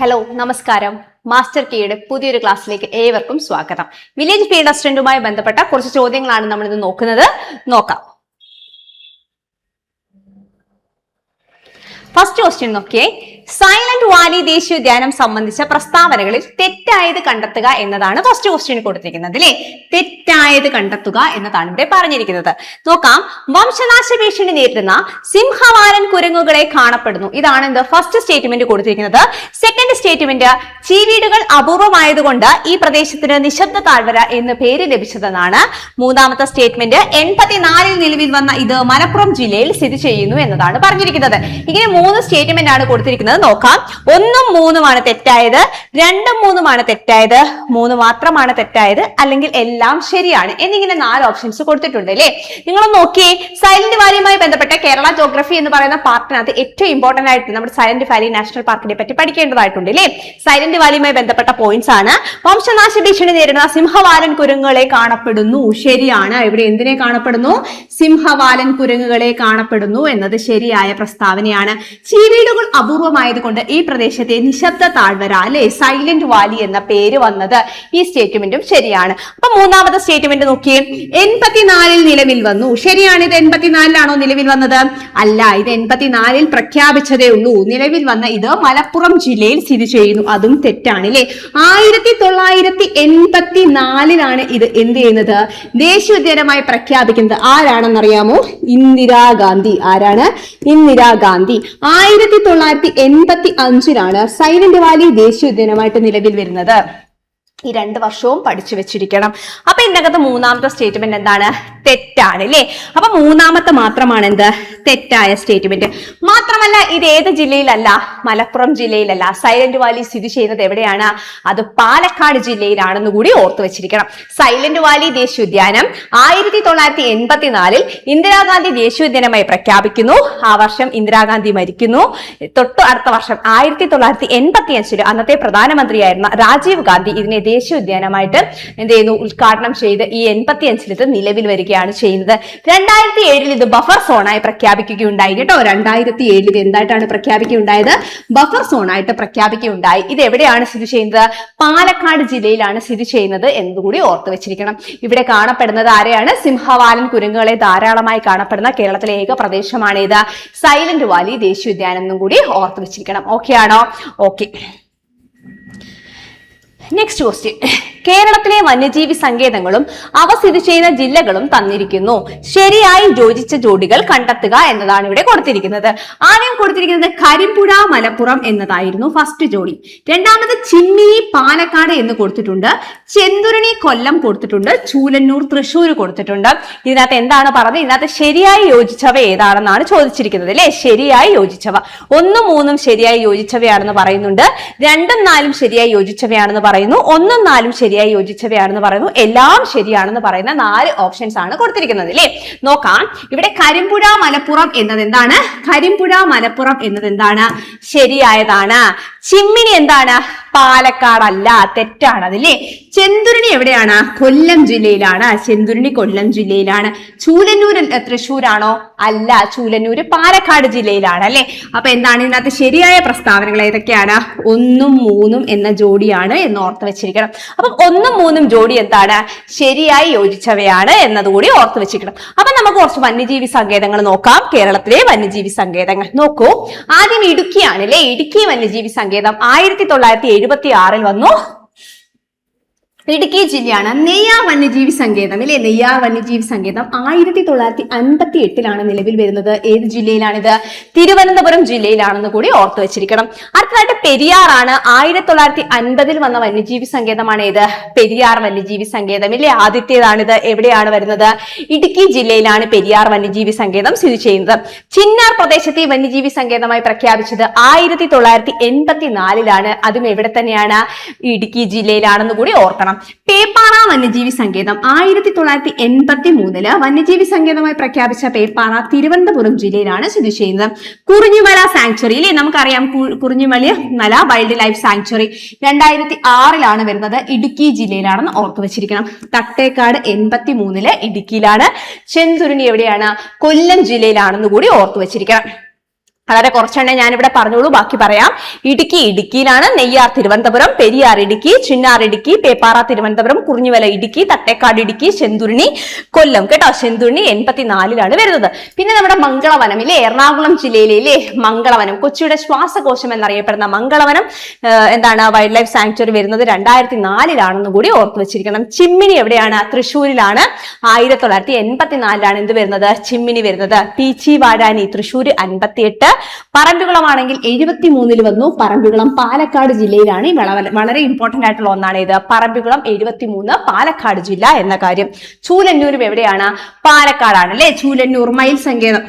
Hello നമസ്കാരം. Master കീയുടെ പുതിയൊരു ക്ലാസ്സിലേക്ക് ഏവർക്കും സ്വാഗതം. വില്ലേജ് ഫീൽഡ് അസിസ്റ്റന്റുമായി ബന്ധപ്പെട്ട കുറച്ച് ചോദ്യങ്ങളാണ് നമ്മൾ ഇന്ന് നോക്കാം. ഫസ്റ്റ് ക്വസ്റ്റ്യൻ നോക്കിയേ. സൈലന്റ് വാലി ദേശീയോദ്യാനം സംബന്ധിച്ച പ്രസ്താവനകളിൽ തെറ്റായത് കണ്ടെത്തുക എന്നതാണ് ഫസ്റ്റ് ക്വസ്റ്റ്യൻ കൊടുത്തിരിക്കുന്നത് അല്ലെ. തെറ്റായത് കണ്ടെത്തുക എന്നതാണ് ഇവിടെ പറഞ്ഞിരിക്കുന്നത്. നോക്കാം. വംശനാശ ഭീഷണി നേരിടുന്ന സിംഹവാലൻ കുരങ്ങുകളെ കാണപ്പെടുന്നു. ഇതാണ് എന്ത് ഫസ്റ്റ് സ്റ്റേറ്റ്മെന്റ് കൊടുത്തിരിക്കുന്നത്. സെക്കൻഡ് സ്റ്റേറ്റ്മെന്റ് ചീവീടുകൾ അപൂർവമായതുകൊണ്ട് ഈ പ്രദേശത്തിന് നിശബ്ദ താഴ്വര എന്ന് പേര് ലഭിച്ചതെന്നാണ്. മൂന്നാമത്തെ സ്റ്റേറ്റ്മെന്റ് 84 നിലവിൽ വന്ന ഇത് മലപ്പുറം ജില്ലയിൽ സ്ഥിതി ചെയ്യുന്നു എന്നതാണ് പറഞ്ഞിരിക്കുന്നത്. ഇങ്ങനെ 3 സ്റ്റേറ്റ്മെന്റ് ആണ് കൊടുത്തിരിക്കുന്നത്. നോക്കാം. 1ഉം 3ഉമാണ് തെറ്റായത്, 2ഉം 3ഉമാണ് തെറ്റായത്, 3 മാത്രമാണ് തെറ്റായത്, അല്ലെങ്കിൽ എല്ലാം ശരിയാണ് എന്നിങ്ങനെ 4 ഓപ്ഷൻസ് കൊടുത്തിട്ടുണ്ട് അല്ലെ. നിങ്ങൾ നോക്കിയേ. സൈലന്റ് വാലിയുമായി ബന്ധപ്പെട്ട കേരള ജോഗ്രഫി എന്ന് പറയുന്ന പാർട്ടിനകത്ത് ഏറ്റവും ഇമ്പോർട്ടന്റ് ആയിട്ട് നമ്മുടെ സൈലന്റ് വാലി നാഷണൽ പാർക്കിനെ പറ്റി പഠിക്കേണ്ടതായിട്ടുണ്ട് അല്ലെ. സൈലന്റ് വാലിയുമായി ബന്ധപ്പെട്ട പോയിന്റ്സ് ആണ്. വംശനാശ ഭീഷണി നേരിടുന്ന സിംഹവാലൻ കുരങ്ങുകളെ കാണപ്പെടുന്നു. ശരിയാണ്. ഇവിടെ എന്തിനെ കാണപ്പെടുന്നു? സിംഹവാലൻ കുരങ്ങുകളെ കാണപ്പെടുന്നു എന്നത് ശരിയായ പ്രസ്താവനയാണ്. ചീവീടുകൾ അപൂർവമായതുകൊണ്ട് ഈ പ്രദേശത്തെ നിശബ്ദ താഴ്വര അല്ലെ സൈലന്റ് വാലി എന്ന പേര് വന്നത്. ഈ സ്റ്റേറ്റ്മെന്റും ശരിയാണ്. അപ്പൊ മൂന്നാമത്തെ സ്റ്റേറ്റ്മെന്റ് നോക്കിയേ. 84 നിലവിൽ വന്നു. ശരിയാണ്. ഇത് 84 നിലവിൽ വന്നത്? അല്ല, ഇത് 84 പ്രഖ്യാപിച്ചതേ ഉള്ളൂ. നിലവിൽ വന്ന ഇത് മലപ്പുറം ജില്ലയിൽ സ്ഥിതി ചെയ്യുന്നു. അതും തെറ്റാണ് അല്ലെ. 1984 ഇത് എന്ത് ചെയ്യുന്നത്? ദേശീയോദ്യാനമായി പ്രഖ്യാപിക്കുന്നത് ആരാണെന്നറിയാമോ? ഇന്ദിരാഗാന്ധി. ആരാണ്? ഇന്ദിരാഗാന്ധി. 1985 സൈലന്റ് വാലി ദേശീയോദ്യാനമായിട്ട് നിലവിൽ വരുന്നത്. ഈ 2 വർഷവും പഠിച്ചു വെച്ചിരിക്കണം. അപ്പൊ ഇതിനകത്ത് മൂന്നാമത്തെ സ്റ്റേറ്റ്മെന്റ് എന്താണ്? തെറ്റാണ് അല്ലെ. അപ്പൊ മൂന്നാമത്തെ മാത്രമാണ് എന്ത്? തെറ്റായ സ്റ്റേറ്റ്മെന്റ്. മാത്രമല്ല ഇത് ഏത് ജില്ലയിലല്ല? മലപ്പുറം ജില്ലയിലല്ല. സൈലന്റ് വാലി സ്ഥിതി ചെയ്യുന്നത് എവിടെയാണ്? അത് പാലക്കാട് ജില്ലയിലാണെന്ന് കൂടി ഓർത്തു വെച്ചിരിക്കണം. സൈലന്റ് വാലി ദേശീയോദ്യാനം 1984 ഇന്ദിരാഗാന്ധി ദേശീയോദ്യാനമായി പ്രഖ്യാപിക്കുന്നു. ആ വർഷം ഇന്ദിരാഗാന്ധി മരിക്കുന്നു. തൊട്ട് അടുത്ത വർഷം 1985 അന്നത്തെ പ്രധാനമന്ത്രിയായിരുന്ന രാജീവ് ഗാന്ധി ഇതിനെ ദേശീയോദ്യാനമായിട്ട് എന്ത് ചെയ്യുന്നു? ഉദ്ഘാടനം ചെയ്ത് ഈ 85 ഇത് നിലവിൽ വരികയാണ് ചെയ്യുന്നത്. 2007 ഇത് ബഫർ സോണായി പ്രഖ്യാപിക്കുകയുണ്ടായി കേട്ടോ. 2007 ഇത് എന്തായിട്ടാണ് പ്രഖ്യാപിക്കുകയുണ്ടായത്? ബഫർ സോണായിട്ട് പ്രഖ്യാപിക്കുകയുണ്ടായി. ഇത് എവിടെയാണ് സ്ഥിതി ചെയ്യുന്നത്? പാലക്കാട് ജില്ലയിലാണ് സ്ഥിതി ചെയ്യുന്നത് എന്നുകൂടി ഓർത്തു വെച്ചിരിക്കണം. ഇവിടെ കാണപ്പെടുന്നത് ആരെയാണ്? സിംഹവാലൻ കുരങ്ങുകളെ ധാരാളമായി കാണപ്പെടുന്ന കേരളത്തിലെ ഏക പ്രദേശമാണ് ഇത് സൈലന്റ് വാലി ദേശീയോദ്യാനം എന്നും കൂടി ഓർത്തു വെച്ചിരിക്കണം. ഓക്കെ ആണോ? ഓക്കെ. Next question. കേരളത്തിലെ വന്യജീവി സങ്കേതങ്ങളും അവ സ്ഥിതി ചെയ്യുന്ന ജില്ലകളും തന്നിരിക്കുന്നു. ശരിയായി യോജിച്ച ജോഡികൾ കണ്ടെത്തുക എന്നതാണ് ഇവിടെ കൊടുത്തിരിക്കുന്നത്. ആദ്യം കൊടുത്തിരിക്കുന്നത് കരിമ്പുഴ മലപ്പുറം എന്നതായിരുന്നു ഫസ്റ്റ് ജോഡി. രണ്ടാമത് ചിമ്മിനി പാലക്കാട് എന്ന് കൊടുത്തിട്ടുണ്ട്. ചെന്തുരുണി കൊല്ലം കൊടുത്തിട്ടുണ്ട്. ചൂലന്നൂർ തൃശ്ശൂർ കൊടുത്തിട്ടുണ്ട്. ഇതിനകത്ത് എന്താണ് പറഞ്ഞത്? ഇതിനകത്ത് ശരിയായി യോജിച്ചവ ഏതാണെന്നാണ് ചോദിച്ചിരിക്കുന്നത് അല്ലെ. ശരിയായി യോജിച്ചവ 1ഉം 3ഉം ശരിയായി യോജിച്ചവയാണെന്ന് പറയുന്നുണ്ട്. 2ഉം 4ഉം ശരിയായി യോജിച്ചവയാണെന്ന് പറയുന്നു. 1ഉം 4ഉം ശരിയായി യോജിച്ചവയാണെന്ന് പറയുന്നു. എല്ലാം ശരിയാണെന്ന് പറയുന്ന 4 ഓപ്ഷൻസ് ആണ് കൊടുത്തിരിക്കുന്നത് അല്ലെ. നോക്കാം. ഇവിടെ കരിമ്പുഴ മലപ്പുറം എന്നത് എന്താണ്? കരിമ്പുഴ മലപ്പുറം എന്നത് എന്താണ്? ശരിയായതാണ്. ചിമ്മിനി എന്താണ്? പാലക്കാടല്ല, തെറ്റാണ് അതില്ലേ. ചെന്തുരുണി എവിടെയാണ്? കൊല്ലം ജില്ലയിലാണ്. ചെന്തുരുണി കൊല്ലം ജില്ലയിലാണ്. ചൂലന്നൂർ തൃശ്ശൂരാണോ? അല്ല, ചൂലന്നൂര് പാലക്കാട് ജില്ലയിലാണ് അല്ലെ. അപ്പൊ എന്താണ് ഇതിനകത്ത് ശരിയായ പ്രസ്താവനകൾ ഏതൊക്കെയാണ്? 1ഉം 3ഉം എന്ന ജോഡിയാണ് എന്ന് ഓർത്ത് വെച്ചിരിക്കണം. അപ്പം 1ഉം 3ഉം ജോഡി എന്താണ്? ശരിയായി യോജിച്ചവയാണ് എന്നതുകൂടി ഓർത്ത് വെച്ചിരിക്കണം. അപ്പൊ നമുക്ക് കുറച്ച് വന്യജീവി സങ്കേതങ്ങൾ നോക്കാം. കേരളത്തിലെ വന്യജീവി സങ്കേതങ്ങൾ നോക്കൂ. ആദ്യം ഇടുക്കിയാണ് അല്ലെ. ഇടുക്കി വന്യജീവി സങ്കേതം 1976 വന്നു. ഇടുക്കി ജില്ലയാണ്. നെയ്യാർ വന്യജീവി സങ്കേതം അല്ലെ. നെയ്യാർ വന്യജീവി സങ്കേതം 1958 നിലവിൽ വരുന്നത്. ഏത് ജില്ലയിലാണിത്? തിരുവനന്തപുരം ജില്ലയിലാണെന്ന് കൂടി ഓർത്തു വെച്ചിരിക്കണം. അടുത്തതായിട്ട് പെരിയാറാണ്. 1950 വന്ന വന്യജീവി സങ്കേതമാണ് ഏത്? പെരിയാർ വന്യജീവി സങ്കേതം ഇല്ലേ. ആദ്യത്തേതാണിത്. എവിടെയാണ് വരുന്നത്? ഇടുക്കി ജില്ലയിലാണ് പെരിയാർ വന്യജീവി സങ്കേതം സ്ഥിതി ചെയ്യുന്നത്. ചിന്നാർ പ്രദേശത്തെ വന്യജീവി സങ്കേതമായി പ്രഖ്യാപിച്ചത് 1984 അതും എവിടെ തന്നെയാണ്? ഇടുക്കി ജില്ലയിലാണെന്ന് കൂടി ഓർക്കണം. പേപ്പാറ വന്യജീവി സങ്കേതം 1983 വന്യജീവി സങ്കേതമായി പ്രഖ്യാപിച്ച പേപ്പാറ തിരുവനന്തപുരം ജില്ലയിലാണ് സ്ഥിതി ചെയ്യുന്നത്. കുറിഞ്ഞിമല സാങ്ച്വറി അല്ലെ. നമുക്കറിയാം കുറിഞ്ഞിമല വൈൽഡ് ലൈഫ് സാങ്ച്വറി 2006 വരുന്നത്. ഇടുക്കി ജില്ലയിലാണെന്ന് ഓർത്തു വെച്ചിരിക്കണം. തട്ടേക്കാട് 83 ഇടുക്കിയിലാണ്. ചെന്തുരുണി എവിടെയാണ്? കൊല്ലം ജില്ലയിലാണെന്ന് കൂടി ഓർത്തു വെച്ചിരിക്കണം. വളരെ കുറച്ചെണ്ണേ ഞാനിവിടെ പറഞ്ഞോളൂ, ബാക്കി പറയാം. ഇടുക്കി ഇടുക്കിയിലാണ്, നെയ്യാർ തിരുവനന്തപുരം, പെരിയാർ ഇടുക്കി, ചിന്നാർ ഇടുക്കി, പേപ്പാറ തിരുവനന്തപുരം, കുറിഞ്ഞുവല ഇടുക്കി, തട്ടേക്കാട് ഇടുക്കി, ചെന്തുരുണി കൊല്ലം കേട്ടോ. ചെന്തുരുണി 84-ലാണ് വരുന്നത്. പിന്നെ നമ്മുടെ മംഗളവനം ഇല്ലേ, എറണാകുളം ജില്ലയിലെ മംഗളവനം, കൊച്ചിയുടെ ശ്വാസകോശം എന്നറിയപ്പെടുന്ന മംഗളവനം എന്താണ് വൈൽഡ് ലൈഫ് സാങ്ച്വറി വരുന്നത് 2004-ലാണെന്ന് കൂടി ഓർത്തു വെച്ചിരിക്കണം. ചിമ്മിനി എവിടെയാണ്? തൃശ്ശൂരിലാണ്. 1984-ലാണ് എന്ത് വരുന്നത്? ചിമ്മിനി വരുന്നത്. പീച്ചി വാഴാനി തൃശ്ശൂർ 58, പറമ്പിക്കുളമാണെങ്കിൽ 73-ൽ വന്നു. പറമ്പിക്കുളം പാലക്കാട് ജില്ലയിലാണ്. വളരെ ഇമ്പോർട്ടന്റ് ആയിട്ടുള്ള ഒന്നാണ് ഇത്. പറമ്പിക്കുളം 73, പാലക്കാട് ജില്ല എന്ന കാര്യം. ചൂലന്നൂരും എവിടെയാണ്? പാലക്കാടാണ് അല്ലെ. ചൂലന്നൂർ മയിൽ സങ്കേതം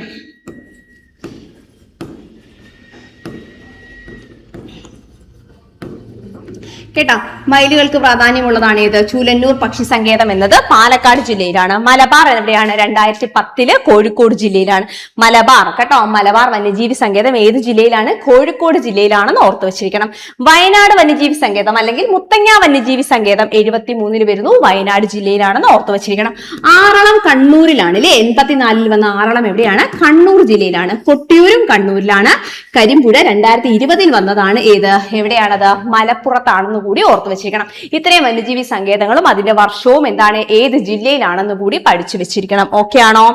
കേട്ടോ. മയിലുകൾക്ക് പ്രാധാന്യമുള്ളതാണ് ഏത്? ചൂലന്നൂർ പക്ഷി സങ്കേതം എന്നത് പാലക്കാട് ജില്ലയിലാണ്. മലബാർ എവിടെയാണ്? 2010 കോഴിക്കോട് ജില്ലയിലാണ്. മലബാർ കേട്ടോ. മലബാർ വന്യജീവി സങ്കേതം ഏത് ജില്ലയിലാണ്? കോഴിക്കോട് ജില്ലയിലാണെന്ന് ഓർത്തു വെച്ചിരിക്കണം. വയനാട് വന്യജീവി സങ്കേതം അല്ലെങ്കിൽ മുത്തങ്ങ വന്യജീവി സങ്കേതം 73-ൽ വരുന്നു. വയനാട് ജില്ലയിലാണെന്ന് ഓർത്തു വെച്ചിരിക്കണം. ആറളം കണ്ണൂരിലാണ് അല്ലെ. 84-ൽ വന്ന ആറളം എവിടെയാണ്? കണ്ണൂർ ജില്ലയിലാണ്. കൊട്ടിയൂരും കണ്ണൂരിലാണ്. കരിമ്പുഴ 2020-ൽ വന്നതാണ്. ഏത് എവിടെയാണത്? മലപ്പുറത്താണെന്ന് കൂടി ഓർത്തു വെച്ചിരിക്കണം. ഇത്രയും വന്യജീവി സങ്കേതങ്ങളും അതിന്റെ വർഷവും എന്താണ്, ഏത് ജില്ലയിലാണെന്ന് കൂടി പഠിച്ചു വെച്ചിരിക്കണം. ഓക്കെ ആണോ?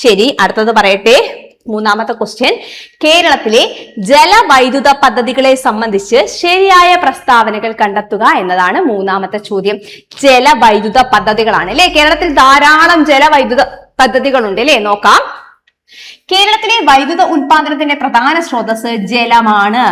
ശരി, അടുത്തത് പറയട്ടെ. മൂന്നാമത്തെ ക്വസ്റ്റ്യൻ, കേരളത്തിലെ ജലവൈദ്യുത പദ്ധതികളെ സംബന്ധിച്ച് ശരിയായ പ്രസ്താവനകൾ കണ്ടെത്തുക എന്നതാണ് മൂന്നാമത്തെ ചോദ്യം. ജലവൈദ്യുത പദ്ധതികളാണ് അല്ലെ. കേരളത്തിൽ ധാരാളം ജലവൈദ്യുത പദ്ധതികളുണ്ട് അല്ലെ. നോക്കാം. കേരളത്തിലെ വൈദ്യുത ഉൽപാദനത്തിന്റെ പ്രധാന സ്രോതസ് ജലമാണ്.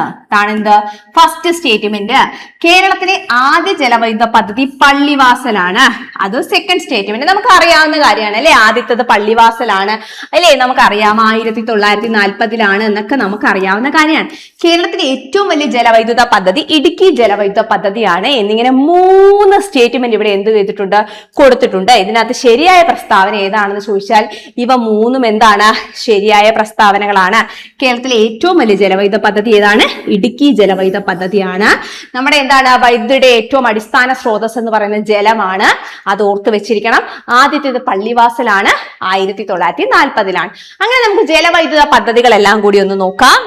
എന്ത്? First statement. കേരളത്തിലെ ആദ്യ ജലവൈദ്യുത പദ്ധതി പള്ളിവാസലാണ്. അത് സെക്കൻഡ് സ്റ്റേറ്റ്മെന്റ്. നമുക്ക് അറിയാവുന്ന കാര്യമാണ് അല്ലെ. ആദ്യത്തത് പള്ളിവാസലാണ് അല്ലെ. നമുക്കറിയാം 1940-ലാണ് എന്നൊക്കെ നമുക്ക് അറിയാവുന്ന കാര്യമാണ്. കേരളത്തിലെ ഏറ്റവും വലിയ ജലവൈദ്യുത പദ്ധതി ഇടുക്കി ജലവൈദ്യുത പദ്ധതിയാണ് എന്നിങ്ങനെ 3 സ്റ്റേറ്റ്മെന്റ് ഇവിടെ എന്ത് ചെയ്തിട്ടുണ്ട്? കൊടുത്തിട്ടുണ്ട്. ഇതിനകത്ത് ശരിയായ പ്രസ്താവന ഏതാണെന്ന് ചോദിച്ചാൽ ഇവ 3ഉം എന്താണ്? ശരിയായ പ്രസ്താവനകളാണ്. കേരളത്തിലെ ഏറ്റവും വലിയ ജലവൈദ്യുത പദ്ധതി ഏതാണ്? ഇടുക്കി ജലവൈദ്യുത പദ്ധതിയാണ്. നമ്മുടെ എന്താണ് വൈദ്യുതിയുടെ ഏറ്റവും അടിസ്ഥാന സ്രോതസ് എന്ന് പറയുന്നത് ജലമാണ്. അത് ഓർത്ത് വെച്ചിരിക്കണം. ആദ്യത്തേത് പള്ളിവാസലാണ്. 1940-ലാണ്. അങ്ങനെ നമുക്ക് ജലവൈദ്യുത പദ്ധതികളെല്ലാം കൂടി ഒന്ന് നോക്കാം.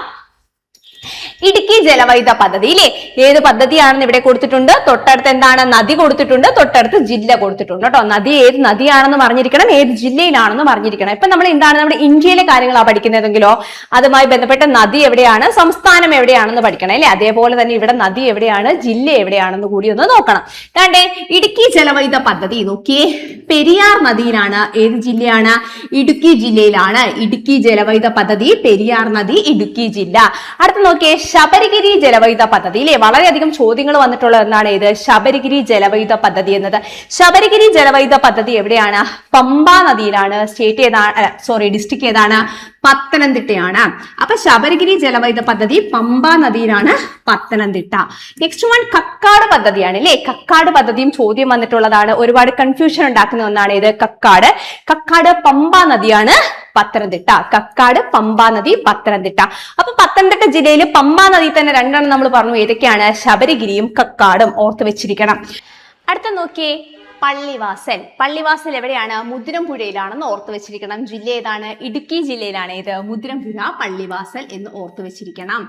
ഇടുക്കി ജലവൈദ്യുത പദ്ധതി ഇല്ലേ. ഏത് പദ്ധതിയാണെന്ന് ഇവിടെ കൊടുത്തിട്ടുണ്ട്. തൊട്ടടുത്ത് എന്താണ്? നദി കൊടുത്തിട്ടുണ്ട്. തൊട്ടടുത്ത് ജില്ല കൊടുത്തിട്ടുണ്ട് കേട്ടോ. നദി ഏത് നദിയാണെന്ന് പറഞ്ഞിരിക്കണം, ഏത് ജില്ലയിലാണെന്ന് പറഞ്ഞിരിക്കണം. ഇപ്പൊ നമ്മൾ എന്താണ് നമ്മുടെ ഇന്ത്യയിലെ കാര്യങ്ങളാണ് പഠിക്കുന്നതെങ്കിലോ അതുമായി ബന്ധപ്പെട്ട നദി എവിടെയാണ്, സംസ്ഥാനം എവിടെയാണെന്ന് പഠിക്കണം അല്ലെ. അതേപോലെ തന്നെ ഇവിടെ നദി എവിടെയാണ്, ജില്ല എവിടെയാണെന്ന് കൂടി ഒന്ന് നോക്കണം. കണ്ടേ, ഇടുക്കി ജലവൈദ്യുത പദ്ധതി നോക്കിയേ. പെരിയാർ നദിയിലാണ്. ഏത് ജില്ലയാണ്? ഇടുക്കി ജില്ലയിലാണ്. ഇടുക്കി ജലവൈദ്യുത പദ്ധതി, പെരിയാർ നദി, ഇടുക്കി ജില്ല. അടുത്ത നോക്കിയേ, ശബരിഗിരി ജലവൈദ്യുത പദ്ധതി ഇല്ലേ. വളരെയധികം ചോദ്യങ്ങൾ വന്നിട്ടുള്ള എന്താണ് ഇത്? ശബരിഗിരി ജലവൈദ്യുത പദ്ധതി എന്നത്. ശബരിഗിരി ജലവൈദ്യുത പദ്ധതി എവിടെയാണ്? പമ്പാ നദിയിലാണ്. സ്റ്റേറ്റ് ഏതാണ്? ഡിസ്ട്രിക്ട് ഏതാണ്? പത്തനംതിട്ടയാണ്. അപ്പൊ ശബരിഗിരി ജലവൈദ്യുത പദ്ധതി പമ്പാ നദിയിലാണ്, പത്തനംതിട്ട. നെക്സ്റ്റ് വൺ കക്കാട് പദ്ധതിയാണ് അല്ലെ. കക്കാട് പദ്ധതിയും ചോദ്യം വന്നിട്ടുള്ളതാണ്. ഒരുപാട് കൺഫ്യൂഷൻ ഉണ്ടാക്കുന്ന ഒന്നാണ് ഇത്. കക്കാട് പമ്പാ നദിയാണ്, പത്തനംതിട്ട. കക്കാട് പമ്പാ നദി, പത്തനംതിട്ട. അപ്പൊ പത്തനംതിട്ട ജില്ലയിൽ പമ്പാ നദി തന്നെ രണ്ടെണ്ണം നമ്മൾ പറഞ്ഞു. ഏതൊക്കെയാണ്? ശബരിഗിരിയും കക്കാടും ഓർത്ത് വെച്ചിരിക്കണം. അടുത്ത നോക്കിയേ, പള്ളിവാസൽ എവിടെയാണ്? മുതിരമ്പുഴയിലാണെന്ന് ഓർത്തു വെച്ചിരിക്കണം. ജില്ല ഏതാണ്? ഇടുക്കി ജില്ലയിലാണ്. ഏത്? മുതിരമ്പുഴ, പള്ളിവാസൽ എന്ന് ഓർത്തു വെച്ചിരിക്കണം.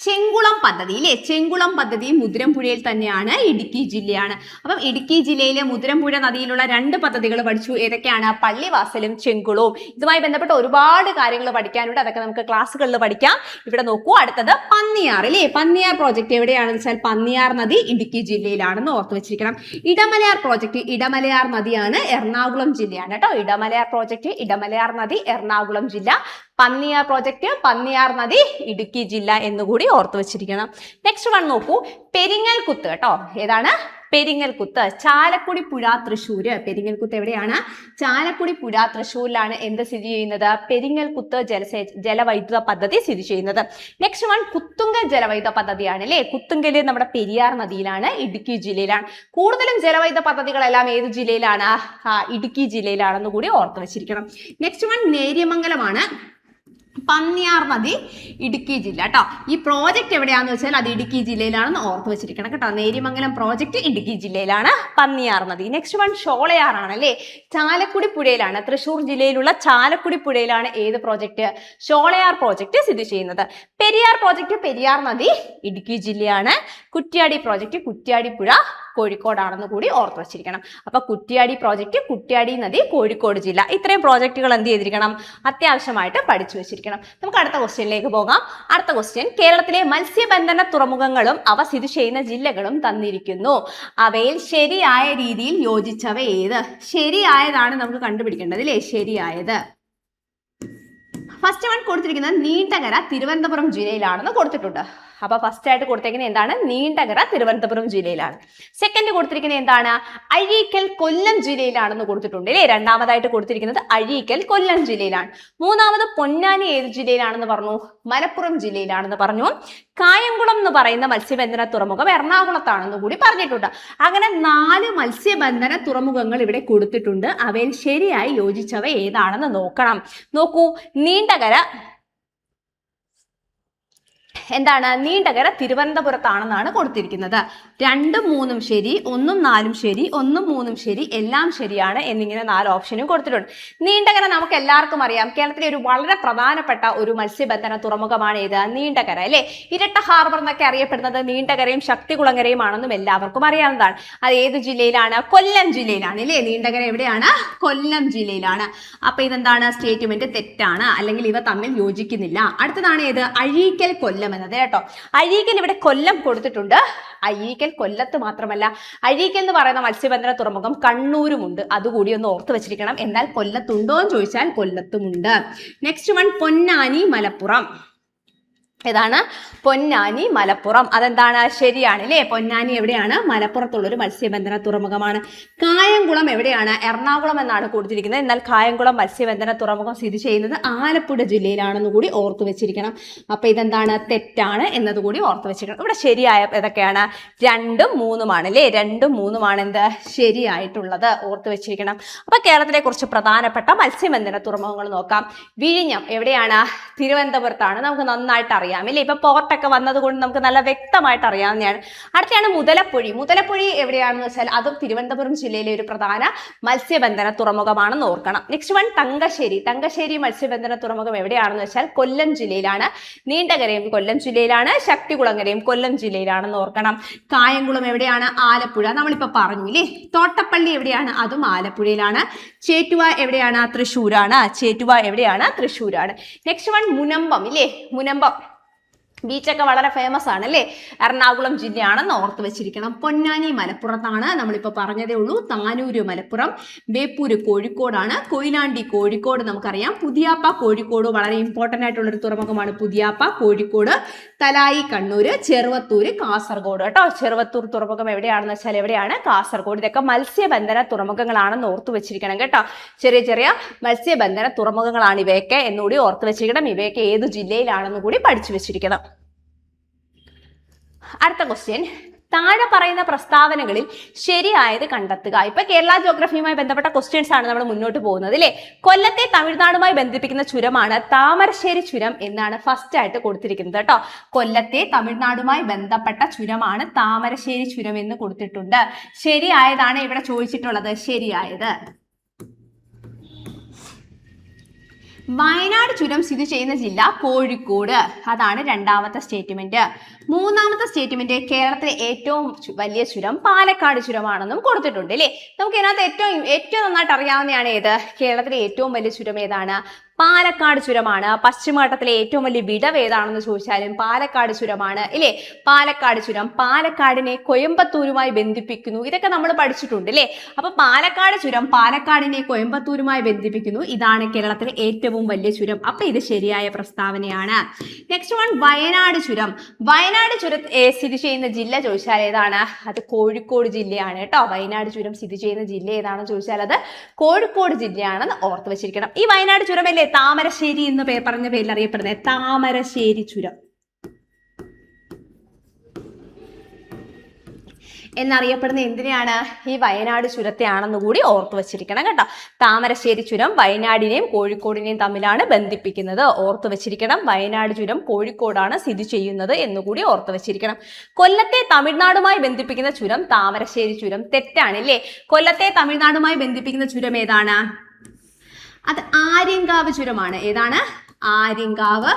ചെങ്കുളം പദ്ധതി ഇല്ലേ. ചെങ്കുളം പദ്ധതി മുതിരമ്പുഴയിൽ തന്നെയാണ്, ഇടുക്കി ജില്ലയാണ്. അപ്പം ഇടുക്കി ജില്ലയിലെ മുതിരമ്പുഴ നദിയിലുള്ള 2 പദ്ധതികൾ പഠിച്ചു. ഏതൊക്കെയാണ്? പള്ളിവാസലും ചെങ്കുളവും. ഇതുമായി ബന്ധപ്പെട്ട ഒരുപാട് കാര്യങ്ങൾ പഠിക്കാനുണ്ട്. അതൊക്കെ നമുക്ക് ക്ലാസ്സുകളിൽ പഠിക്കാം. ഇവിടെ നോക്കൂ. അടുത്തത് പന്നിയാർ ഇല്ലേ. പന്നിയാർ പ്രോജക്ട് എവിടെയാണെന്ന് വെച്ചാൽ പന്നിയാർ നദി ഇടുക്കി ജില്ലയിലാണെന്ന് ഓർത്തു വെച്ചിരിക്കണം. ഇടമലയാർ പ്രോജക്ട്, ഇടമലയാർ നദിയാണ്, എറണാകുളം ജില്ലയാണ് കേട്ടോ. ഇടമലയാർ പ്രോജക്ട്, ഇടമലയാർ നദി, എറണാകുളം ജില്ല. പന്നിയാർ പ്രോജക്ട്, പന്നിയാർ നദി, ഇടുക്കി ജില്ല എന്നുകൂടി ഓർത്തു വെച്ചിരിക്കണം. നെക്സ്റ്റ് വൺ നോക്കൂ, പെരിങ്ങൽകുത്ത് കേട്ടോ. ഏതാണ്? പെരിങ്ങൽകുത്ത്. ചാലക്കുടി പുഴ, തൃശ്ശൂര്. പെരിങ്ങൽകുത്ത് എവിടെയാണ്? ചാലക്കുടി പുഴ, തൃശ്ശൂരിലാണ് എന്ത് സ്ഥിതി ചെയ്യുന്നത്? പെരിങ്ങൽകുത്ത് ജലവൈദ്യുത പദ്ധതി സ്ഥിതി ചെയ്യുന്നത്. നെക്സ്റ്റ് വൺ കുത്തുങ്കൽ ജലവൈദ്യുത പദ്ധതിയാണ് അല്ലെ. കുത്തുങ്കല് നമ്മുടെ പെരിയാർ നദിയിലാണ്, ഇടുക്കി ജില്ലയിലാണ്. കൂടുതലും ജലവൈദ്യുത പദ്ധതികളെല്ലാം ഏത് ജില്ലയിലാണ്? ഇടുക്കി ജില്ലയിലാണെന്ന് കൂടി ഓർത്തു വെച്ചിരിക്കണം. Next one നേര്യമംഗലമാണ്. പന്നിയാർ നദി ഇടുക്കി ജില്ല കേട്ടോ. ഈ പ്രോജക്റ്റ് എവിടെയാണെന്ന് വെച്ചാൽ അത് ഇടുക്കി ജില്ലയിലാണെന്ന് ഓർത്ത് വെച്ചിരിക്കണം കേട്ടോ. നേരിമംഗലം പ്രോജക്റ്റ് ഇടുക്കി ജില്ലയിലാണ്, പന്നിയാർ നദി. നെക്സ്റ്റ് വൺ ഷോളയാറാണ് അല്ലേ, ചാലക്കുടി പുഴയിലാണ്. തൃശ്ശൂർ ജില്ലയിലുള്ള ചാലക്കുടി പുഴയിലാണ് ഏത് പ്രോജക്റ്റ്, ഷോളയാർ പ്രോജക്റ്റ് സ്ഥിതി ചെയ്യുന്നത്. പെരിയാർ പ്രോജക്റ്റ് പെരിയാർ നദി ഇടുക്കി ജില്ലയാണ്. കുറ്റ്യാടി പ്രോജക്റ്റ് കുറ്റ്യാടി പുഴ കോഴിക്കോടാണെന്ന് കൂടി ഓർത്ത് വെച്ചിരിക്കണം. അപ്പൊ കുറ്റ്യാടി പ്രോജക്റ്റ് കുറ്റ്യാടി നദി കോഴിക്കോട് ജില്ല. ഇത്രയും പ്രോജക്റ്റുകൾ എന്ത് ചെയ്തിരിക്കണം, അത്യാവശ്യമായിട്ട് പഠിച്ചു വെച്ചിരിക്കണം. നമുക്ക് അടുത്ത ക്വസ്റ്റ്യനിലേക്ക് പോകാം. അടുത്ത ക്വസ്റ്റ്യൻ, കേരളത്തിലെ മത്സ്യബന്ധന തുറമുഖങ്ങളും അവ സ്ഥിതി ചെയ്യുന്ന ജില്ലകളും തന്നിരിക്കുന്നു. അവയിൽ ശരിയായ രീതിയിൽ യോജിച്ചവ ഏത്? ശരിയായതാണ് നമുക്ക് കണ്ടുപിടിക്കേണ്ടത് അല്ലേ, ശരിയായത്. ഫസ്റ്റ് വൺ കൊടുത്തിരിക്കുന്നത് നീണ്ടകര തിരുവനന്തപുരം ജില്ലയിലാണെന്ന് കൊടുത്തിട്ടുണ്ട്. അപ്പൊ ഫസ്റ്റ് ആയിട്ട് കൊടുത്തിരിക്കുന്നത് എന്താണ്, നീണ്ടകര തിരുവനന്തപുരം ജില്ലയിലാണ്. സെക്കൻഡ് കൊടുത്തിരിക്കുന്നത് എന്താണ്, അഴീക്കൽ കൊല്ലം ജില്ലയിലാണെന്ന് കൊടുത്തിട്ടുണ്ട് അല്ലേ. രണ്ടാമതായിട്ട് കൊടുത്തിരിക്കുന്നത് അഴീക്കൽ കൊല്ലം ജില്ലയിലാണ്. മൂന്നാമത് പൊന്നാനി ഏത് ജില്ലയിലാണെന്ന് പറഞ്ഞു, മലപ്പുറം ജില്ലയിലാണെന്ന് പറഞ്ഞു. കായംകുളം എന്ന് പറയുന്ന മത്സ്യബന്ധന തുറമുഖം എറണാകുളത്താണെന്ന് കൂടി പറഞ്ഞിട്ടുണ്ട്. അങ്ങനെ 4 മത്സ്യബന്ധന തുറമുഖങ്ങൾ ഇവിടെ കൊടുത്തിട്ടുണ്ട്. അവയിൽ ശരിയായി യോജിച്ചവ ഏതാണെന്ന് നോക്കണം. നോക്കൂ, നീണ്ടകര എന്താണ്, നീണ്ടകര തിരുവനന്തപുരത്താണെന്നാണ് കൊടുത്തിരിക്കുന്നത്. 2, 3 ശരി, 1, 4 ശരി, 1, 3 ശരി, എല്ലാം ശരിയാണ് എന്നിങ്ങനെ 4 ഓപ്ഷനും കൊടുത്തിട്ടുണ്ട്. നീണ്ടകര നമുക്ക് എല്ലാവർക്കും അറിയാം, കേരളത്തിലെ ഒരു വളരെ പ്രധാനപ്പെട്ട ഒരു മത്സ്യബന്ധന തുറമുഖമാണ് ഏത്, നീണ്ടകര അല്ലെ. ഇരട്ട ഹാർബർ എന്നൊക്കെ അറിയപ്പെടുന്നത് നീണ്ടകരയും ശക്തികുളങ്ങരയും ആണെന്നും എല്ലാവർക്കും അറിയാവുന്നതാണ്. അത് ഏത് ജില്ലയിലാണ്, കൊല്ലം ജില്ലയിലാണ് അല്ലേ. നീണ്ടകര എവിടെയാണ്, കൊല്ലം ജില്ലയിലാണ്. അപ്പൊ ഇതെന്താണ്, സ്റ്റേറ്റ്മെന്റ് തെറ്റാണ്, അല്ലെങ്കിൽ ഇവ തമ്മിൽ യോജിക്കുന്നില്ല. അടുത്തതാണ് ഏത്, അഴീക്കൽ കൊല്ലം എന്നത് കേട്ടോ. അഴീക്കൽ ഇവിടെ കൊല്ലം കൊടുത്തിട്ടുണ്ട്. അഴീക്കൽ കൊല്ലത്ത് മാത്രമല്ല, അഴീക്കൽ എന്ന് പറയുന്ന മത്സ്യബന്ധന തുറമുഖം കണ്ണൂരുമുണ്ട്. അതുകൂടി ഒന്ന് ഓർത്ത് വെച്ചിരിക്കണം. എന്നാൽ കൊല്ലത്തുണ്ടോ എന്ന് ചോദിച്ചാൽ കൊല്ലത്തുമുണ്ട്. Next one Ponnani Malappuram. ഏതാണ്, പൊന്നാനി മലപ്പുറം. അതെന്താണ്, ശരിയാണ് അല്ലേ. പൊന്നാനി എവിടെയാണ്, മലപ്പുറത്തുള്ളൊരു മത്സ്യബന്ധന തുറമുഖമാണ്. കായംകുളം എവിടെയാണ്, എറണാകുളം എന്നാണ് കൊടുത്തിരിക്കുന്നത്. എന്നാൽ കായംകുളം മത്സ്യബന്ധന തുറമുഖം സ്ഥിതി ചെയ്യുന്നത് ആലപ്പുഴ ജില്ലയിലാണെന്ന് കൂടി ഓർത്ത് വെച്ചിരിക്കണം. അപ്പൊ ഇതെന്താണ്, തെറ്റാണ് എന്നതുകൂടി ഓർത്ത് വെച്ചിരിക്കണം. ഇവിടെ ശരിയായ ഏതൊക്കെയാണ്, 2ഉം 3ഉമാണ് അല്ലേ. 2ഉം 3ഉമാണ് എന്ത്, ശരിയായിട്ടുള്ളത്, ഓർത്ത് വെച്ചിരിക്കണം. അപ്പൊ കേരളത്തിലെ കുറച്ച് പ്രധാനപ്പെട്ട മത്സ്യബന്ധന തുറമുഖങ്ങൾ നോക്കാം. വിഴിഞ്ഞം എവിടെയാണ്, തിരുവനന്തപുരത്താണ്. നമുക്ക് നന്നായിട്ട് അറിയാം അല്ലേ. ഇപ്പൊ പോർട്ടൊക്കെ വന്നത് കൊണ്ട് നമുക്ക് നല്ല വ്യക്തമായിട്ട് അറിയാവുന്നതാണ്. അടുത്താണ് മുതലപ്പൊഴി. മുതലപ്പൊഴി എവിടെയാണെന്ന് വെച്ചാൽ അതും തിരുവനന്തപുരം ജില്ലയിലെ ഒരു പ്രധാന മത്സ്യബന്ധന തുറമുഖമാണെന്ന് ഓർക്കണം. Next one Thangassery. തങ്കശ്ശേരി മത്സ്യബന്ധന തുറമുഖം എവിടെയാണെന്ന് വെച്ചാൽ കൊല്ലം ജില്ലയിലാണ്. നീണ്ടകരയും കൊല്ലം ജില്ലയിലാണ്. ശക്തികുളങ്ങരയും കൊല്ലം ജില്ലയിലാണെന്ന് ഓർക്കണം. കായംകുളം എവിടെയാണ്, ആലപ്പുഴ. നമ്മളിപ്പോ പറഞ്ഞു ഇല്ലേ. തോട്ടപ്പള്ളി എവിടെയാണ്, അതും ആലപ്പുഴയിലാണ്. ചേറ്റുവ എവിടെയാണ്, തൃശ്ശൂരാണ്. ചേറ്റുവ എവിടെയാണ്, തൃശ്ശൂരാണ്. നെക്സ്റ്റ് വൺ മുനമ്പം ഇല്ലേ. മുനമ്പം ബീച്ചൊക്കെ വളരെ ഫേമസ് ആണ് അല്ലേ. എറണാകുളം ജില്ലയാണെന്ന് ഓർത്ത് വെച്ചിരിക്കണം. പൊന്നാനി മലപ്പുറത്താണ്, നമ്മളിപ്പോൾ പറഞ്ഞതേ ഉള്ളൂ. താനൂര് മലപ്പുറം. ബേപ്പൂര് കോഴിക്കോടാണ്. കൊയിലാണ്ടി കോഴിക്കോട് നമുക്കറിയാം. പുതിയാപ്പ കോഴിക്കോട് വളരെ ഇമ്പോർട്ടൻ്റ് ആയിട്ടുള്ളൊരു തുറമുഖമാണ് പുതിയാപ്പ കോഴിക്കോട്. തലായി കണ്ണൂര്. ചെറുവത്തൂര് കാസർഗോഡ് കേട്ടോ. ചെറുവത്തൂർ തുറമുഖം എവിടെയാണെന്ന് വെച്ചാൽ എവിടെയാണ്, കാസർഗോഡ്. ഇതൊക്കെ മത്സ്യബന്ധന തുറമുഖങ്ങളാണെന്ന് ഓർത്ത് വെച്ചിരിക്കണം കേട്ടോ. ചെറിയ ചെറിയ മത്സ്യബന്ധന തുറമുഖങ്ങളാണ് ഇവയൊക്കെ എന്നുകൂടി ഓർത്ത് വെച്ചിരിക്കണം. ഇവയൊക്കെ ഏത് ജില്ലയിലാണെന്ന് കൂടി പഠിച്ചു വെച്ചിരിക്കണം. അടുത്ത ക്വസ്റ്റ്യൻ, താഴെ പറയുന്ന പ്രസ്താവനകളിൽ ശരിയായത് കണ്ടെത്തുക. ഇപ്പൊ കേരള ജോഗ്രഫിയുമായി ബന്ധപ്പെട്ട ക്വസ്റ്റ്യൻസ് ആണ് നമ്മൾ മുന്നോട്ട് പോകുന്നത് അല്ലേ. കൊല്ലത്തെ തമിഴ്നാടുമായി ബന്ധിപ്പിക്കുന്ന ചുരമാണ് താമരശ്ശേരി ചുരം എന്നാണ് ഫസ്റ്റ് ആയിട്ട് കൊടുത്തിരിക്കുന്നത് കേട്ടോ. കൊല്ലത്തെ തമിഴ്നാടുമായി ബന്ധപ്പെട്ട ചുരമാണ് താമരശ്ശേരി ചുരം എന്ന് കൊടുത്തിട്ടുണ്ട്. ശരിയായതാണ് ഇവിടെ ചോദിച്ചിട്ടുള്ളത്. ശരിയായത് വയനാട് ചുരം സ്ഥിതി ചെയ്യുന്ന ജില്ല കോഴിക്കോട്. അതാണ് രണ്ടാമത്തെ സ്റ്റേറ്റ്മെന്റ്. മൂന്നാമത്തെ സ്റ്റേറ്റ്മെന്റ്, കേരളത്തിലെ ഏറ്റവും വലിയ ചുരം പാലക്കാട് ചുരമാണെന്നും കൊടുത്തിട്ടുണ്ട് അല്ലേ. നമുക്ക് ഇതിനകത്ത് ഏറ്റവും നന്നായിട്ട് അറിയാവുന്നതാണ് ഏത്, കേരളത്തിലെ ഏറ്റവും വലിയ ചുരം ഏതാണ്, പാലക്കാട് ചുരമാണ്. പശ്ചിമഘട്ടത്തിലെ ഏറ്റവും വലിയ വിടവ് ഏതാണെന്ന് ചോദിച്ചാലും പാലക്കാട് ചുരമാണ് ഇല്ലേ. പാലക്കാട് ചുരം പാലക്കാടിനെ കോയമ്പത്തൂരുമായി ബന്ധിപ്പിക്കുന്നു. ഇതൊക്കെ നമ്മൾ പഠിച്ചിട്ടുണ്ട് അല്ലേ. അപ്പൊ പാലക്കാട് ചുരം പാലക്കാടിനെ കോയമ്പത്തൂരുമായി ബന്ധിപ്പിക്കുന്നു. ഇതാണ് കേരളത്തിലെ ഏറ്റവും വലിയ ചുരം. അപ്പൊ ഇത് ശരിയായ പ്രസ്താവനയാണ്. നെക്സ്റ്റ് വൺ, വയനാട് ചുരം. വയനാട് ചുരം സ്ഥിതി ചെയ്യുന്ന ജില്ല ചോദിച്ചാൽ ഏതാണ്, അത് കോഴിക്കോട് ജില്ലയാണ് കേട്ടോ. വയനാട് ചുരം സ്ഥിതി ചെയ്യുന്ന ജില്ല ഏതാണെന്ന് ചോദിച്ചാൽ അത് കോഴിക്കോട് ജില്ലയാണെന്ന് ഓർത്ത് വെച്ചിരിക്കണം. ഈ വയനാട് ചുരം അല്ലേ താമരശ്ശേരി എന്ന് പറഞ്ഞ പേരിൽ അറിയപ്പെടുന്നത്, താമരശ്ശേരി ചുരം. എന്നറിയപ്പെടുന്ന എന്തിനെയാണ്? ഈ വയനാട് ചുരത്തെയാണെന്ന് കൂടി ഓർത്തു വെച്ചിരിക്കണം കേട്ടോ. താമരശ്ശേരി ചുരം വയനാടിനെയും കോഴിക്കോടിനെയും തമ്മിലാണ് ബന്ധിപ്പിക്കുന്നത്. ഓർത്തു വെച്ചിരിക്കണം. വയനാട് ചുരം കോഴിക്കോടാണ് സ്ഥിതി ചെയ്യുന്നത് എന്നുകൂടി ഓർത്തു വെച്ചിരിക്കണം. കൊല്ലത്തെ തമിഴ്നാടുമായി ബന്ധിപ്പിക്കുന്ന ചുരം താമരശ്ശേരി ചുരം. തെറ്റാണല്ലേ. കൊല്ലത്തെ തമിഴ്നാടുമായി ബന്ധിപ്പിക്കുന്ന ചുരം ഏതാണ്? അത് ആര്യങ്കാവ് ചുരമാണ്. ഏതാണ്? ആര്യങ്കാവ്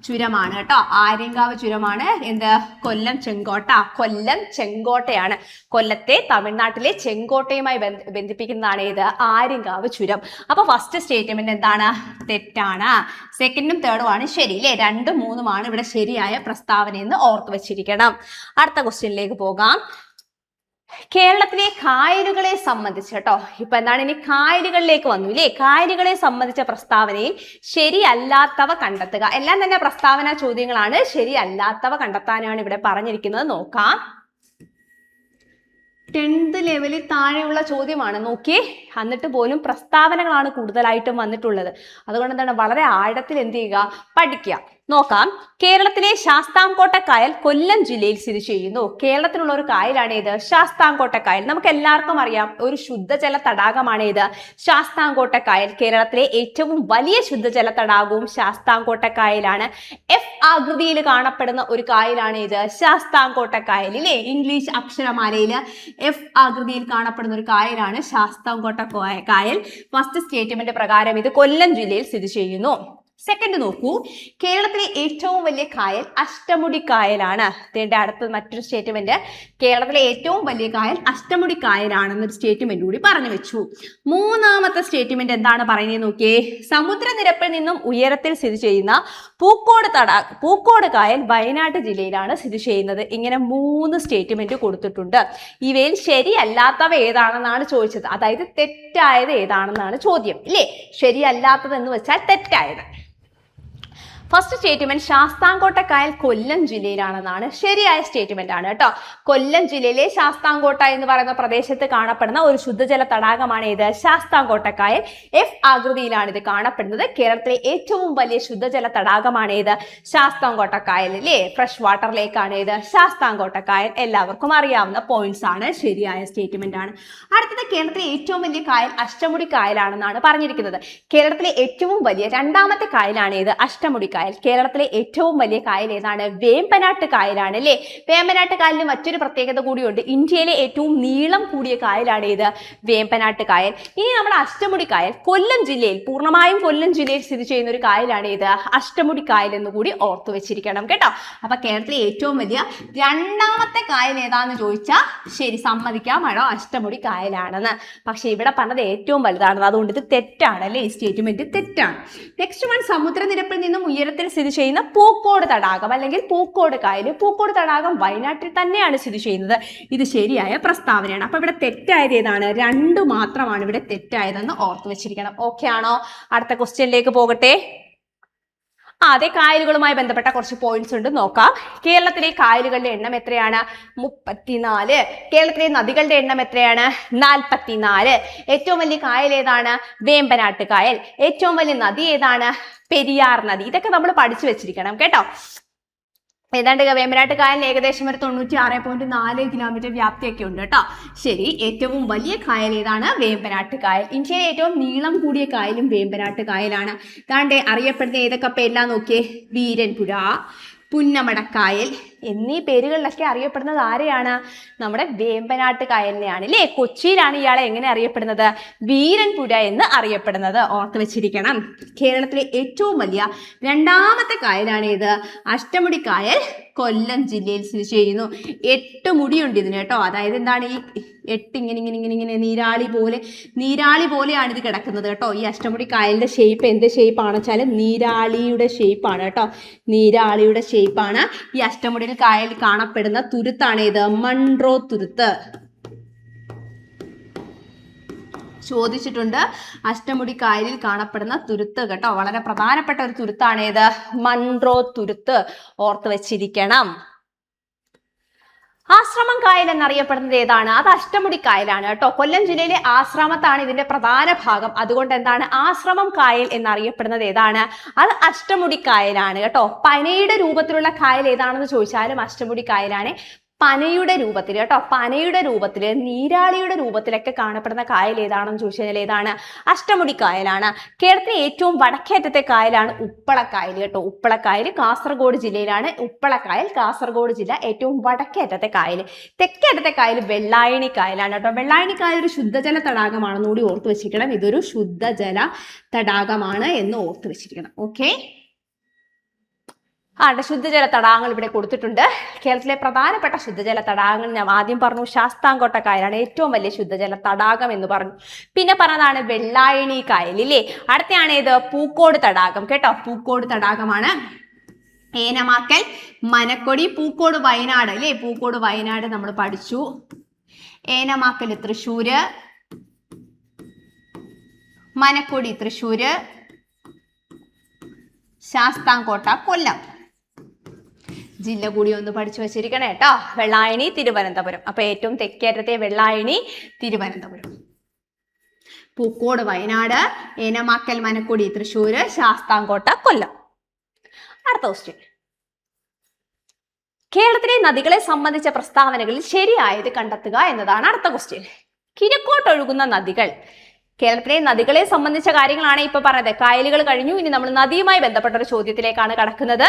ചുരമാണ് കേട്ടോ. ആര്യങ്കാവ് ചുരമാണ്. എന്ത്? കൊല്ലം ചെങ്കോട്ട. കൊല്ലം ചെങ്കോട്ടയാണ്. കൊല്ലത്തെ തമിഴ്നാട്ടിലെ ചെങ്കോട്ടയുമായി ബന്ധിപ്പിക്കുന്നതാണ് ഏത്? ആര്യങ്കാവ് ചുരം. അപ്പൊ ഫസ്റ്റ് സ്റ്റേറ്റ്മെന്റ് എന്താണ്? തെറ്റാണ്. സെക്കൻഡും തേർഡും ആണ് ശരി അല്ലേ? 2ഉം 3ഉം ആണ് ഇവിടെ ശരിയായ പ്രസ്താവന എന്ന് ഓർത്തു വെച്ചിരിക്കണം. അടുത്ത ക്വസ്റ്റ്യനിലേക്ക് പോകാം. കേരളത്തിലെ കായലുകളെ സംബന്ധിച്ച് കേട്ടോ, ഇപ്പൊ എന്താണ്, ഇനി കായലുകളിലേക്ക് വന്നു ഇല്ലേ? കായലുകളെ സംബന്ധിച്ച പ്രസ്താവനയിൽ ശരിയല്ലാത്തവ കണ്ടെത്തുക. എല്ലാം തന്നെ പ്രസ്താവന ചോദ്യങ്ങളാണ്. ശരിയല്ലാത്തവ കണ്ടെത്താനാണ് ഇവിടെ പറഞ്ഞിരിക്കുന്നത്. നോക്കാം. 10th ലെവലിൽ താഴെയുള്ള ചോദ്യമാണ്. നോക്കിയേ, എന്നിട്ട് പോലും പ്രസ്താവനകളാണ് കൂടുതലായിട്ടും വന്നിട്ടുള്ളത്. അതുകൊണ്ട് എന്താണ്, വളരെ ആഴത്തിൽ എന്ത് ചെയ്യുക? പഠിക്കുക. നോക്കാം. കേരളത്തിലെ ശാസ്താംകോട്ട കായൽ കൊല്ലം ജില്ലയിൽ സ്ഥിതി ചെയ്യുന്നു. കേരളത്തിലുള്ള ഒരു കായലാണ് ഏത്? ശാസ്താംകോട്ട കായൽ. നമുക്ക് എല്ലാവർക്കും അറിയാം, ഒരു ശുദ്ധജല തടാകമാണ് ഏത്? ശാസ്താംകോട്ട കായൽ. കേരളത്തിലെ ഏറ്റവും വലിയ ശുദ്ധജല തടാകവും ശാസ്താംകോട്ട കായലാണ്. F ആകൃതിയിൽ കാണപ്പെടുന്ന ഒരു കായലാണ് ഏത്? ശാസ്താംകോട്ട കായൽ ഇല്ലേ? ഇംഗ്ലീഷ് അക്ഷരമാലയിൽ F ആകൃതിയിൽ കാണപ്പെടുന്ന ഒരു കായലാണ് ശാസ്താംകോട്ട കായൽ. ഫസ്റ്റ് സ്റ്റേറ്റ്മെന്റ് പ്രകാരം ഇത് കൊല്ലം ജില്ലയിൽ സ്ഥിതി ചെയ്യുന്നു. സെക്കൻഡ് നോക്കൂ. കേരളത്തിലെ ഏറ്റവും വലിയ കായൽ അഷ്ടമുടി കായലാണ്. ഇതിന്റെ അടുത്ത മറ്റൊരു സ്റ്റേറ്റ്മെന്റ്, കേരളത്തിലെ ഏറ്റവും വലിയ കായൽ അഷ്ടമുടി കായലാണെന്നൊരു സ്റ്റേറ്റ്മെന്റ് കൂടി പറഞ്ഞു വെച്ചു. മൂന്നാമത്തെ സ്റ്റേറ്റ്മെന്റ് എന്താണ് പറയുന്നത് നോക്കിയേ. സമുദ്രനിരപ്പിൽ നിന്നും ഉയരത്തിൽ സ്ഥിതി ചെയ്യുന്ന പൂക്കോട് കായൽ വയനാട് ജില്ലയിലാണ് സ്ഥിതി ചെയ്യുന്നത്. ഇങ്ങനെ 3 സ്റ്റേറ്റ്മെന്റ് കൊടുത്തിട്ടുണ്ട്. ഇവയിൽ ശരിയല്ലാത്തവ ഏതാണെന്നാണ് ചോദിച്ചത്. അതായത് തെറ്റായത് ഏതാണെന്നാണ് ചോദ്യം ഇല്ലേ? ശരിയല്ലാത്തത് എന്ന് വെച്ചാൽ തെറ്റായത്. ഫസ്റ്റ് സ്റ്റേറ്റ്മെന്റ് ശാസ്താംകോട്ട കായൽ കൊല്ലം ജില്ലയിലാണെന്നാണ് ശരിയായ സ്റ്റേറ്റ്മെന്റ് ആണ് കേട്ടോ. കൊല്ലം ജില്ലയിലെ ശാസ്താംകോട്ട എന്ന് പറയുന്ന പ്രദേശത്ത് കാണപ്പെടുന്ന ഒരു ശുദ്ധജല തടാകമാണ് ഏത്? ശാസ്താംകോട്ട കായൽ. F ആകൃതിയിലാണ് ഇത് കാണപ്പെടുന്നത്. കേരളത്തിലെ ഏറ്റവും വലിയ ശുദ്ധജല തടാകമാണ് ഏത്? ശാസ്താംകോട്ട കായൽ അല്ലേ? ഫ്രഷ് വാട്ടർ ലേക്ക് ആണ് ഏത്? ശാസ്താംകോട്ട കായൽ. എല്ലാവർക്കും അറിയാവുന്ന പോയിന്റ്സ് ആണ്. ശരിയായ സ്റ്റേറ്റ്മെന്റ് ആണ്. അടുത്തത്, കേരളത്തിലെ ഏറ്റവും വലിയ കായൽ അഷ്ടമുടി കായലാണെന്നാണ് പറഞ്ഞിരിക്കുന്നത്. കേരളത്തിലെ ഏറ്റവും വലിയ രണ്ടാമത്തെ കായലാണ് ഏത്? അഷ്ടമുടി കായൽ. കേരളത്തിലെ ഏറ്റവും വലിയ കായൽ ഏതാണ്? വേമ്പനാട്ട് കായലാണ് അല്ലേ? വേമ്പനാട്ട് കായലിന് മറ്റൊരു പ്രത്യേകത കൂടിയുണ്ട്. ഇന്ത്യയിലെ ഏറ്റവും നീളം കൂടിയ കായലാണ് ഏത്? വേമ്പനാട്ട് കായൽ. ഇനി നമ്മുടെ അഷ്ടമുടി കായൽ കൊല്ലം ജില്ലയിൽ, പൂർണ്ണമായും കൊല്ലം ജില്ലയിൽ സ്ഥിതി ചെയ്യുന്ന ഒരു കായലാണ് ഏത്? അഷ്ടമുടി കായൽ എന്ന് കൂടി ഓർത്തു വെച്ചിരിക്കണം കേട്ടോ. അപ്പൊ കേരളത്തിലെ ഏറ്റവും വലിയ രണ്ടാമത്തെ കായൽ ഏതാന്ന് ചോദിച്ചാൽ ശരി, സമ്മതിക്കാം, മഴ അഷ്ടമുടി കായലാണെന്ന്. പക്ഷെ ഇവിടെ പറഞ്ഞത് ഏറ്റവും വലുതാണെന്ന്. അതുകൊണ്ട് ഇത് തെറ്റാണ് അല്ലേ? ഈ സ്റ്റേറ്റ്മെന്റ് തെറ്റാണ്. നെക്സ്റ്റ് വൺ, സമുദ്രനിരപ്പിൽ നിന്നും ഉയരത്തിൽ സ്ഥിതി ചെയ്യുന്ന പൂക്കോട് തടാകം അല്ലെങ്കിൽ പൂക്കോട് കായൽ. പൂക്കോട് തടാകം വയനാട്ടിൽ തന്നെയാണ് സ്ഥിതി ചെയ്യുന്നത്. ഇത് ശരിയായ പ്രസ്താവനയാണ്. അപ്പൊ ഇവിടെ തെറ്റായത് ഏതാണ്? 2 മാത്രമാണ് ഇവിടെ തെറ്റായതെന്ന് ഓർത്തു വെച്ചിരിക്കണം. ഓക്കെ ആണോ? അടുത്ത ക്വസ്റ്റ്യനിലേക്ക് പോകട്ടെ. അതെ, കായലുകളുമായി ബന്ധപ്പെട്ട കുറച്ച് പോയിന്റ്സ് ഉണ്ട്, നോക്കാം. കേരളത്തിലെ കായലുകളുടെ എണ്ണം എത്രയാണ്? 34. കേരളത്തിലെ നദികളുടെ എണ്ണം എത്രയാണ്? 44. ഏറ്റവും വലിയ കായൽ ഏതാണ്? വേമ്പനാട്ട് കായൽ. ഏറ്റവും വലിയ നദി ഏതാണ്? പെരിയാർ നദി. ഇതൊക്കെ നമ്മൾ പഠിച്ചു വെച്ചിരിക്കണം കേട്ടോ. ഏതാണ്ട് വേമ്പനാട്ട് കായലിന് ഏകദേശം ഒരു 96.4 കിലോമീറ്റർ വ്യാപ്തിയൊക്കെ ഉണ്ട് കേട്ടോ. ശരി, ഏറ്റവും വലിയ കായൽ ഏതാണ്? വേമ്പനാട്ട് കായൽ. ഇന്ത്യയിലെ ഏറ്റവും നീളം കൂടിയ കായലും വേമ്പനാട്ട് കായലാണ്. ഇതാണ്ട് അറിയപ്പെടുന്ന ഏതൊക്കെ പേരെല്ലാം നോക്കിയേ. വീരൻപുഴ, പുന്നമടക്കായൽ എന്നീ പേരുകളിലൊക്കെ അറിയപ്പെടുന്നത് ആരെയാണ്? നമ്മുടെ വേമ്പനാട്ട് കായലിനെയാണ് അല്ലേ? കൊച്ചിയിലാണ് ഇയാളെ എങ്ങനെ അറിയപ്പെടുന്നത്? വീരൻപുഴ എന്ന് അറിയപ്പെടുന്നത്. ഓർത്ത് വെച്ചിരിക്കണം. കേരളത്തിലെ ഏറ്റവും വലിയ രണ്ടാമത്തെ കായലാണ് ഏത്? അഷ്ടമുടി കായൽ കൊല്ലം ജില്ലയിൽ സ്ഥിതി ചെയ്യുന്നു. 8 മുടിയുണ്ട് ഇതിന് കേട്ടോ. അതായത് എന്താണ്, ഈ 8 ഇങ്ങനെ നീരാളി പോലെയാണ് ഇത് കിടക്കുന്നത് കേട്ടോ. ഈ അഷ്ടമുടി കായലിന്റെ ഷേപ്പ് എന്ത് ഷേപ്പാണ് വെച്ചാൽ നീരാളിയുടെ ഷേപ്പാണ് കേട്ടോ. നീരാളിയുടെ ഷേപ്പാണ്. ഈ അഷ്ടമുടി കായൽ കാണപ്പെടുന്ന തുരുത്താണ് ഏത്? മൺട്രോ തുരുത്ത്. ചോദിച്ചിട്ടുണ്ട്. അഷ്ടമുടി കായലിൽ കാണപ്പെടുന്ന തുരുത്ത് കേട്ടോ, വളരെ പ്രധാനപ്പെട്ട ഒരു തുരുത്താണ് ഏത്? മൺട്രോ തുരുത്ത്. ഓർത്ത് വെച്ചിരിക്കണം. ആശ്രമം കായൽ എന്നറിയപ്പെടുന്നത് ഏതാണ്? അത് അഷ്ടമുടി കായലാണ് കേട്ടോ. കൊല്ലം ജില്ലയിലെ ആശ്രമത്താണ് ഇതിന്റെ പ്രധാന ഭാഗം. അതുകൊണ്ട് എന്താണ് ആശ്രമം കായൽ എന്നറിയപ്പെടുന്നത് ഏതാണ്? അത് അഷ്ടമുടി കായലാണ് കേട്ടോ. പനയുടെ രൂപത്തിലുള്ള കായൽ ഏതാണെന്ന് ചോദിച്ചാലും അഷ്ടമുടി കായലാണ്. പനയുടെ രൂപത്തിൽ കേട്ടോ, പനയുടെ രൂപത്തില് നീരാളിയുടെ രൂപത്തിലൊക്കെ കാണപ്പെടുന്ന കായൽ ഏതാണെന്ന് ചോദിച്ചു കഴിഞ്ഞാൽ ഏതാണ്? അഷ്ടമുടി കായലാണ്. കേരളത്തിലെ ഏറ്റവും വടക്കേറ്റത്തെ കായലാണ് ഉപ്പളക്കായൽ കേട്ടോ. ഉപ്പളക്കായൽ കാസർഗോഡ് ജില്ലയിലാണ്. ഉപ്പളക്കായൽ കാസർഗോഡ് ജില്ല ഏറ്റവും വടക്കേറ്റത്തെ കായൽ. തെക്കേറ്റത്തെ കായൽ വെള്ളായണി കായലാണ് കേട്ടോ. വെള്ളായണി കായൽ ഒരു ശുദ്ധജല തടാകമാണെന്ന് കൂടി ഓർത്ത് വെച്ചിരിക്കണം. ഇതൊരു ശുദ്ധജല തടാകമാണ് എന്ന് ഓർത്ത് വെച്ചിരിക്കണം. ഓക്കെ, ശുദ്ധജല തടാകങ്ങൾ ഇവിടെ കൊടുത്തിട്ടുണ്ട്. കേരളത്തിലെ പ്രധാനപ്പെട്ട ശുദ്ധജല തടാകങ്ങൾ ഞാൻ ആദ്യം പറഞ്ഞു. ശാസ്താംകോട്ട കായലാണ് ഏറ്റവും വലിയ ശുദ്ധജല തടാകം എന്ന് പറഞ്ഞു. പിന്നെ പറഞ്ഞതാണ് വെള്ളായണി കായൽ ഇല്ലേ. അടുത്തയാണ് ഇത് പൂക്കോട് തടാകം കേട്ടോ. പൂക്കോട് തടാകമാണ്. ഏനമാക്കൽ, മനക്കൊടി, പൂക്കോട് വയനാട് അല്ലേ. പൂക്കോട് വയനാട് നമ്മൾ പഠിച്ചു. ഏനമാക്കൽ തൃശ്ശൂര്, മനക്കൊടി തൃശ്ശൂര്, ശാസ്താംകോട്ട കൊല്ലം. ജില്ല കൂടി ഒന്ന് പഠിച്ചു വെച്ചിരിക്കണേ കേട്ടോ. വെള്ളായണി തിരുവനന്തപുരം. അപ്പൊ ഏറ്റവും തെക്കേറ്റത്തെ വെള്ളായണി തിരുവനന്തപുരം, പൂക്കോട് വയനാട്, ഏനമാക്കൽ മനക്കൊടി തൃശ്ശൂര്, ശാസ്താംകോട്ട കൊല്ലം. അടുത്ത ക്വസ്റ്റ്യൻ, കേരളത്തിലെ നദികളെ സംബന്ധിച്ച പ്രസ്താവനകളിൽ ശരിയായത് കണ്ടെത്തുക എന്നതാണ് അടുത്ത ക്വസ്റ്റ്യൻ. കിഴക്കോട്ടൊഴുകുന്ന നദികൾ. കേരളത്തിലെ നദികളെ സംബന്ധിച്ച കാര്യങ്ങളാണ് ഇപ്പൊ പറഞ്ഞത്. കായലുകൾ കഴിഞ്ഞു. ഇനി നമ്മൾ നദിയുമായി ബന്ധപ്പെട്ട ഒരു ചോദ്യത്തിലേക്കാണ് കടക്കുന്നത്.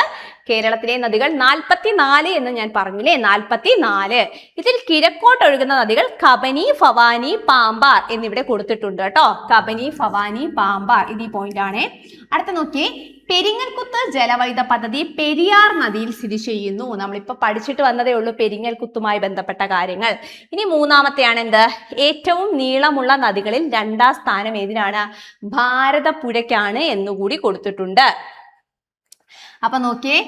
കേരളത്തിലെ നദികൾ 44 എന്ന് ഞാൻ പറഞ്ഞില്ലേ, 44. ഇതിൽ കിഴക്കോട്ടൊഴുകുന്ന നദികൾ കബനി, ഭവാനി, പാമ്പാർ എന്നിവിടെ കൊടുത്തിട്ടുണ്ട് കേട്ടോ. കബനി, ഭവാനി, പാമ്പാർ ഇത് ഈ പോയിന്റ് ആണ്. അടുത്ത നോക്കിയേ, പെരിങ്ങൽകുത്ത് ജലവൈദ്യുത പദ്ധതി പെരിയാർ നദിയിൽ സ്ഥിതി ചെയ്യുന്നു. നമ്മളിപ്പോ പഠിച്ചിട്ട് വന്നതേ ഉള്ളൂ പെരിങ്ങൽകുത്തുമായി ബന്ധപ്പെട്ട കാര്യങ്ങൾ. ഇനി മൂന്നാമത്തെയാണ് എന്ത്? ഏറ്റവും നീളമുള്ള നദികളിൽ 2ാം സ്ഥാനം ഏതിനാണ്? ഭാരതപ്പുഴയ്ക്കാണ് എന്നുകൂടി കൊടുത്തിട്ടുണ്ട്. അപ്പൊ നോക്കിയേ,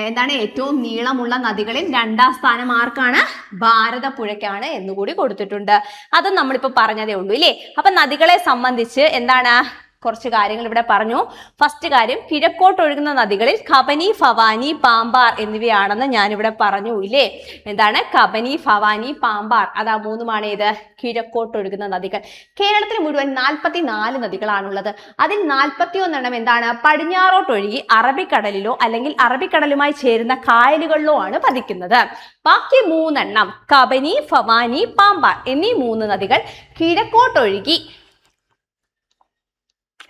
എന്താണ് ഏറ്റവും നീളമുള്ള നദികളിൽ 2ാം സ്ഥാനം ആർക്കാണ്? ഭാരതപ്പുഴയ്ക്കാണ് എന്നുകൂടി കൊടുത്തിട്ടുണ്ട്. അതും നമ്മളിപ്പോ പറഞ്ഞതേ ഉള്ളൂ ഇല്ലേ. അപ്പൊ നദികളെ സംബന്ധിച്ച് എന്താണ് കുറച്ച് കാര്യങ്ങൾ ഇവിടെ പറഞ്ഞു. ഫസ്റ്റ് കാര്യം, കിഴക്കോട്ടൊഴുകുന്ന നദികളിൽ കബനി, ഭവാനി, പാമ്പാർ എന്നിവയാണെന്ന് ഞാനിവിടെ പറഞ്ഞു ഇല്ലേ. എന്താണ് കബനി, ഭവാനി, പാമ്പാർ? അതാ മൂന്നുമാണ് ഏത്? കിഴക്കോട്ടൊഴുകുന്ന നദികൾ. കേരളത്തിൽ മുഴുവൻ 44 നദികളാണുള്ളത്. അതിൽ 41 എന്താണ്? പടിഞ്ഞാറോട്ടൊഴുകി അറബിക്കടലിലോ അല്ലെങ്കിൽ അറബിക്കടലുമായി ചേരുന്ന കായലുകളിലോ ആണ് പതിക്കുന്നത്. ബാക്കി 3 കബനി, ഭവാനി, പാമ്പാർ എന്നീ 3 നദികൾ കിഴക്കോട്ടൊഴുകി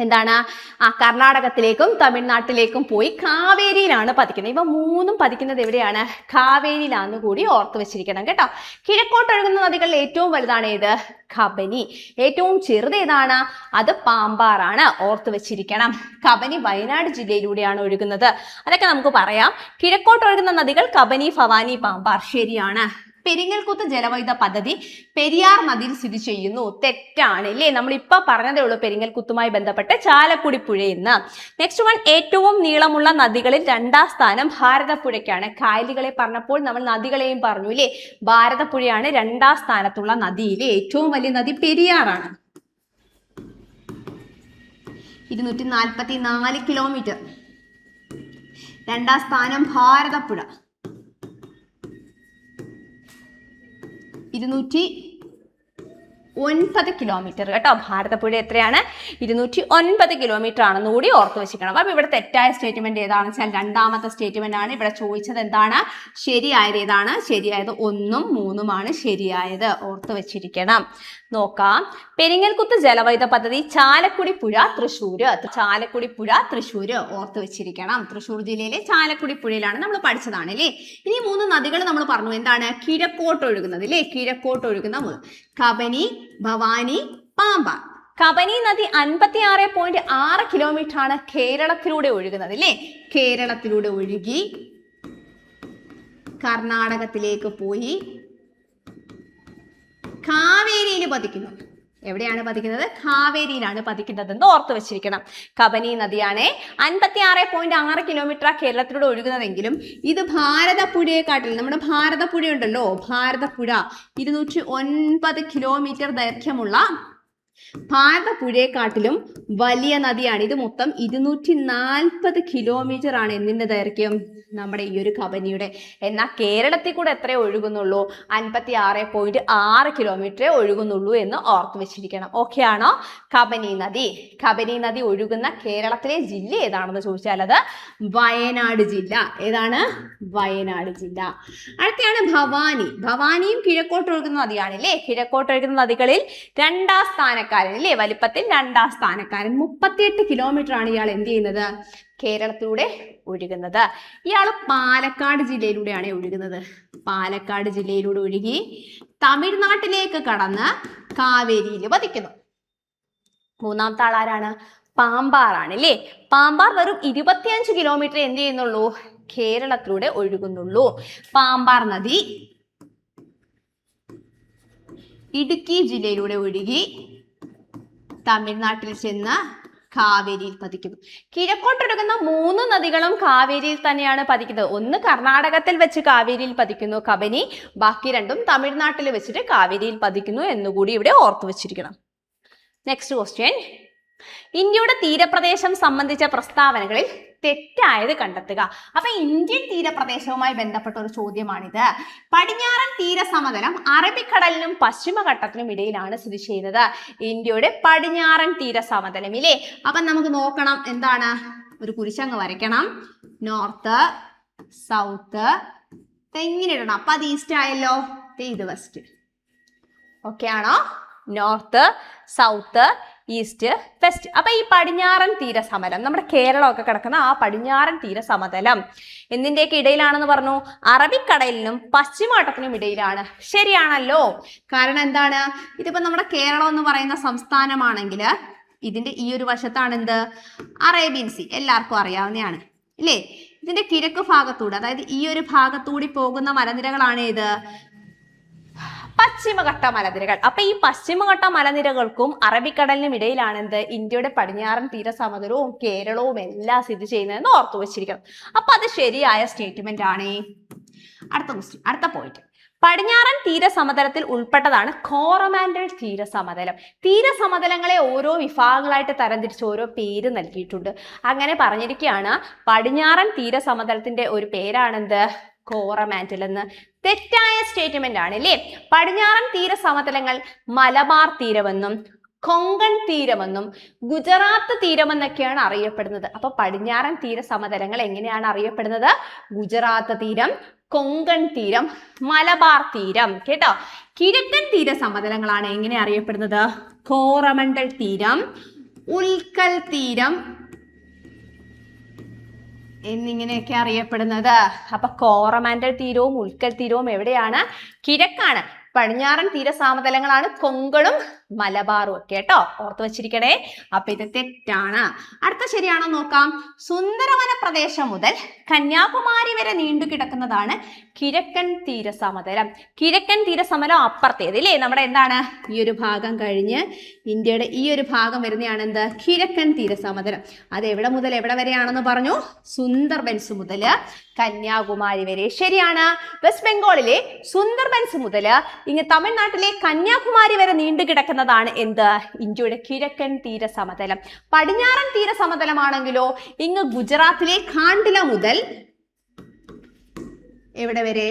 എന്താണ് കർണാടകത്തിലേക്കും തമിഴ്നാട്ടിലേക്കും പോയി കാവേരിയിലാണ് പതിക്കുന്നത്. ഇവ 3ഉം പതിക്കുന്നത് എവിടെയാണ്? കാവേരിയിലാന്ന് കൂടി ഓർത്ത് വെച്ചിരിക്കണം കേട്ടോ. കിഴക്കോട്ടൊഴുകുന്ന നദികളിൽ ഏറ്റവും വലുതാണ് ഏത്? കബനി. ഏറ്റവും ചെറുത് ഏതാണ്? അത് പാമ്പാറാണ്. ഓർത്ത് വെച്ചിരിക്കണം. കബനി വയനാട് ജില്ലയിലൂടെയാണ് ഒഴുകുന്നത്. അതൊക്കെ നമുക്ക് പറയാം. കിഴക്കോട്ടൊഴുകുന്ന നദികൾ കബനി, ഭവാനി, പാമ്പാർ. ശരിയാണ്. പെരിങ്ങൽകുത്ത് ജലവൈദ്യുത പദ്ധതി പെരിയാർ നദിയിൽ സ്ഥിതി ചെയ്യുന്നു. തെറ്റാണ് ഇല്ലേ. നമ്മൾ ഇപ്പൊ പറഞ്ഞതേ ഉള്ളൂ പെരിങ്ങൽകുത്തുമായി ബന്ധപ്പെട്ട് ചാലക്കുടി പുഴയെന്ന്. നെക്സ്റ്റ് വൺ, ഏറ്റവും നീളമുള്ള നദികളിൽ 2ാം സ്ഥാനം ഭാരതപ്പുഴയ്ക്കാണ്. കായലുകളെ പറഞ്ഞപ്പോൾ നമ്മൾ നദികളെയും പറഞ്ഞു ഇല്ലേ. ഭാരതപ്പുഴയാണ് 2ാം സ്ഥാനത്തുള്ള നദിയിലെ ഏറ്റവും വലിയ നദി പെരിയാറാണ്. 244 കിലോമീറ്റർ. 2ാം സ്ഥാനം ഭാരതപ്പുഴ 209 കിലോമീറ്റർ കേട്ടോ. ഭാരതപ്പുഴ എത്രയാണ്? 209 കിലോമീറ്റർ ആണെന്ന് കൂടി ഓർത്ത് വെച്ചിരിക്കണം. അപ്പൊ ഇവിടെ തെറ്റായ സ്റ്റേറ്റ്മെന്റ് ഏതാണെന്ന് വെച്ചാൽ 2ാമത്തെ സ്റ്റേറ്റ്മെന്റ് ആണ്. ഇവിടെ ചോദിച്ചത് എന്താണ്? ശരിയായത് ഏതാണ്? ശരിയായത് 1ഉം 3ഉമാണ് ശരിയായത്. ഓർത്ത് വെച്ചിരിക്കണം. നോക്കാം. പെരിങ്ങൽകുത്ത് ജലവൈദ്യുത പദ്ധതി ചാലക്കുടി പുഴ തൃശ്ശൂര്. ചാലക്കുടി പുഴ തൃശ്ശൂര് ഓർത്ത് വെച്ചിരിക്കണം. തൃശ്ശൂർ ജില്ലയിലെ ചാലക്കുടി പുഴയിലാണ് നമ്മൾ പഠിച്ചതാണ് അല്ലേ. ഇനി 3 നദികൾ നമ്മൾ പറഞ്ഞു. എന്താണ്? കിഴക്കോട്ടൊഴുകുന്നത് അല്ലേ. കിഴക്കോട്ടൊഴുകുന്ന കബനി, ഭവാനി, പാമ്പാർ. കബനി നദി 56.6 കിലോമീറ്റർ ആണ് കേരളത്തിലൂടെ ഒഴുകുന്നത് അല്ലേ. കേരളത്തിലൂടെ ഒഴുകി കർണാടകത്തിലേക്ക് പോയി കാവേരിയിൽ പതിക്കുന്നു. എവിടെയാണ് പതിക്കുന്നത്? കാവേരിയിലാണ് പതിക്കുന്നത് എന്ന് ഓർത്ത് വെച്ചിരിക്കണം. കബനി നദിയാണ് 56.6 കിലോമീറ്റർ കേരളത്തിലൂടെ ഒഴുകുന്നതെങ്കിലും ഇത് ഭാരതപ്പുഴയെക്കാട്ടിൽ, നമ്മുടെ ഭാരതപ്പുഴ ഉണ്ടല്ലോ, ഭാരതപ്പുഴ 209 കിലോമീറ്റർ ദൈർഘ്യമുള്ള ഭാരതപ്പുഴയെക്കാട്ടിലും വലിയ നദിയാണ്. ഇത് മൊത്തം 240 കിലോമീറ്റർ ആണ് എന്തിന്റെ ദൈർഘ്യം, നമ്മുടെ ഈ ഒരു കബനിയുടെ. എന്നാൽ കേരളത്തിൽ കൂടെ എത്രയേ ഒഴുകുന്നുള്ളൂ, 56.6 കിലോമീറ്ററേ ഒഴുകുന്നുള്ളൂ എന്ന് ഓർത്തു വെച്ചിരിക്കണം. ഓക്കെ ആണോ? കബനി നദി ഒഴുകുന്ന കേരളത്തിലെ ജില്ല ഏതാണെന്ന് ചോദിച്ചാൽ അത് വയനാട് ജില്ല. ഏതാണ്? വയനാട് ജില്ല. അടുത്താണ് ഭവാനിയും കിഴക്കോട്ട് ഒഴുകുന്ന നദിയാണ് അല്ലേ. കിഴക്കോട്ട് ഒഴുകുന്ന നദികളിൽ 2ാം സ്ഥാനക്കാരൻ അല്ലേ, വലിപ്പത്തിൽ 2ാം സ്ഥാനക്കാരൻ. 38 കിലോമീറ്റർ ആണ് ഇയാൾ എന്ത് ചെയ്യുന്നത്, കേരളത്തിലൂടെ ഒഴുകുന്നത്. ഇയാൾ പാലക്കാട് ജില്ലയിലൂടെയാണ് ഒഴുകുന്നത്. പാലക്കാട് ജില്ലയിലൂടെ ഒഴുകി തമിഴ്നാട്ടിലേക്ക് കടന്ന് കാവേരിയിൽ പതിക്കുന്നു. 3ാമത്തെ ആളാരാണ്? പാമ്പാറാണ് അല്ലേ. പാമ്പാർ വെറും 25 കിലോമീറ്റർ എന്ത് ചെയ്യുന്നുള്ളൂ, കേരളത്തിലൂടെ ഒഴുകുന്നുള്ളൂ. പാമ്പാർ നദി ഇടുക്കി ജില്ലയിലൂടെ ഒഴുകി തമിഴ്നാട്ടിൽ ചെന്ന് കാവേരിയിൽ പതിക്കുന്നു. കിഴക്കോട്ടൊഴുകുന്ന 3 നദികളും കാവേരിയിൽ തന്നെയാണ് പതിക്കുന്നത്. ഒന്ന് കർണാടകത്തിൽ വെച്ച് കാവേരിയിൽ പതിക്കുന്നു കബനി, ബാക്കി 2ഉം തമിഴ്നാട്ടിൽ വെച്ചിട്ട് കാവേരിയിൽ പതിക്കുന്നു എന്നുകൂടി ഇവിടെ ഓർത്തു വെച്ചിരിക്കണം. നെക്സ്റ്റ് ക്വസ്റ്റ്യൻ, ഇന്ത്യയുടെ തീരപ്രദേശം സംബന്ധിച്ച പ്രസ്താവനകളിൽ തെറ്റായത് കണ്ടെത്തുക. അപ്പൊ ഇന്ത്യൻ തീരപ്രദേശവുമായി ബന്ധപ്പെട്ട ഒരു ചോദ്യമാണിത്. പടിഞ്ഞാറൻ തീരസമതലം അറബിക്കടലിനും പശ്ചിമഘട്ടത്തിനും ഇടയിലാണ് സ്ഥിതി ചെയ്യുന്നത്. ഇന്ത്യയുടെ പടിഞ്ഞാറൻ തീരസമതലം ഇല്ലേ. അപ്പൊ നമുക്ക് നോക്കണം, എന്താണ്, ഒരു കുരിശങ്ങ് വരയ്ക്കണം. നോർത്ത്, സൗത്ത്, എങ്ങനെ ഇടണം? അപ്പൊ അത് ഈസ്റ്റ് ആയല്ലോ, ഇത് വെസ്റ്റ്. ഓക്കെ ആണോ? North, south, east, west. അപ്പൊ ഈ പടിഞ്ഞാറൻ തീരസമതലം, നമ്മുടെ കേരളമൊക്കെ കിടക്കുന്ന ആ പടിഞ്ഞാറൻ തീരസമതലം എന്തിന്റെയൊക്കെ ഇടയിലാണെന്ന് പറഞ്ഞു? അറബിക്കടലിനും പശ്ചിമഘട്ടത്തിനും ഇടയിലാണ്. ശരിയാണല്ലോ. കാരണം എന്താണ്, ഇതിപ്പോ നമ്മുടെ കേരളം എന്ന് പറയുന്ന സംസ്ഥാനമാണെങ്കിൽ ഇതിന്റെ ഈ ഒരു വശത്താണ് എന്ത്, അറേബ്യൻ സീ, എല്ലാവർക്കും അറിയാവുന്നതാണ് ഇല്ലേ. ഇതിന്റെ കിഴക്ക് ഭാഗത്തൂടെ, അതായത് ഈ ഒരു ഭാഗത്തൂടി പോകുന്ന മലനിരകളാണ് ഇത്, പശ്ചിമഘട്ട മലനിരകൾ. അപ്പൊ ഈ പശ്ചിമഘട്ട മലനിരകൾക്കും അറബിക്കടലിനും ഇടയിലാണ് എന്ത്, ഇന്ത്യയുടെ പടിഞ്ഞാറൻ തീരസമതലവും കേരളവും എല്ലാം സ്ഥിതി ചെയ്യുന്നതെന്ന് ഓർത്തു വെച്ചിരിക്കണം. അപ്പൊ അത് ശരിയായ സ്റ്റേറ്റ്മെന്റ് ആണ്. അടുത്ത ക്വസ്റ്റ്യൻ, അടുത്ത പോയിന്റ്, പടിഞ്ഞാറൻ തീരസമതലത്തിൽ ഉൾപ്പെട്ടതാണ് കോറമാൻഡൽ തീരസമതലം. തീരസമതലങ്ങളെ ഓരോ വിഭാഗങ്ങളായിട്ട് തരംതിരിച്ച് ഓരോ പേര് നൽകിയിട്ടുണ്ട്. അങ്ങനെ പറഞ്ഞിരിക്കുകയാണ് പടിഞ്ഞാറൻ തീരസമതലത്തിന്റെ ഒരു പേരാണെന്ത്, കോറമാൻഡൽ എന്ന്. തെറ്റായ സ്റ്റേറ്റ്മെന്റ് ആണ് അല്ലേ. പടിഞ്ഞാറൻ തീരസമതലങ്ങൾ മലബാർ തീരമെന്നും കൊങ്കൺ തീരമെന്നും ഗുജറാത്ത് തീരമെന്നൊക്കെയാണ് അറിയപ്പെടുന്നത്. അപ്പൊ പടിഞ്ഞാറൻ തീരസമതലങ്ങൾ എങ്ങനെയാണ് അറിയപ്പെടുന്നത്? ഗുജറാത്ത് തീരം, കൊങ്കൺ തീരം, മലബാർ തീരം. കേട്ടോ. കിഴക്കൻ തീരസമതലങ്ങളാണ് എങ്ങനെ അറിയപ്പെടുന്നത്? കോറമണ്ടൽ തീരം, ഉൽക്കൽ തീരം എന്നിങ്ങനെയൊക്കെ അറിയപ്പെടുന്നത്. അപ്പൊ കോറമാൻഡൽ തീരവും ഉൽക്കൽ തീരവും എവിടെയാണ്? കിഴക്കാണ്. പടിഞ്ഞാറൻ തീരസമതലങ്ങളാണ് കൊങ്കണും മലബാറും ഒക്കെ. കേട്ടോ, ഓർത്ത് വെച്ചിരിക്കണേ. അപ്പൊ ഇത് തെറ്റാണ്. അടുത്ത ശരിയാണോ നോക്കാം. സുന്ദരവന പ്രദേശം മുതൽ കന്യാകുമാരി വരെ നീണ്ടു കിടക്കുന്നതാണ് കിഴക്കൻ തീരസമതലം. കിഴക്കൻ തീരസമതലം അപ്പുറത്തേത് ഇല്ലേ, നമ്മുടെ എന്താണ്, ഈ ഒരു ഭാഗം കഴിഞ്ഞ് ഇന്ത്യയുടെ ഈ ഒരു ഭാഗം വരുന്നതാണ് എന്ത്, കിഴക്കൻ തീരസമതലം. അത് എവിടെ മുതൽ എവിടെ വരെയാണെന്ന് പറഞ്ഞു? സുന്ദർബൻസ് മുതൽ കന്യാകുമാരി വരെ. ശരിയാണ്. വെസ്റ്റ് ബംഗാളിലെ സുന്ദർബൻസ് മുതൽ ഇങ്ങ് തമിഴ്നാട്ടിലെ കന്യാകുമാരി വരെ നീണ്ടു കിടക്കുന്നതാണ് എന്ത്, ഇന്ത്യയുടെ കിഴക്കൻ തീരസമതലം. പടിഞ്ഞാറൻ തീരസമതലമാണെങ്കിലോ ഇങ്ങ് ഗുജറാത്തിലെ കാണ്ഡില മുതൽ എവിടെ വരെ,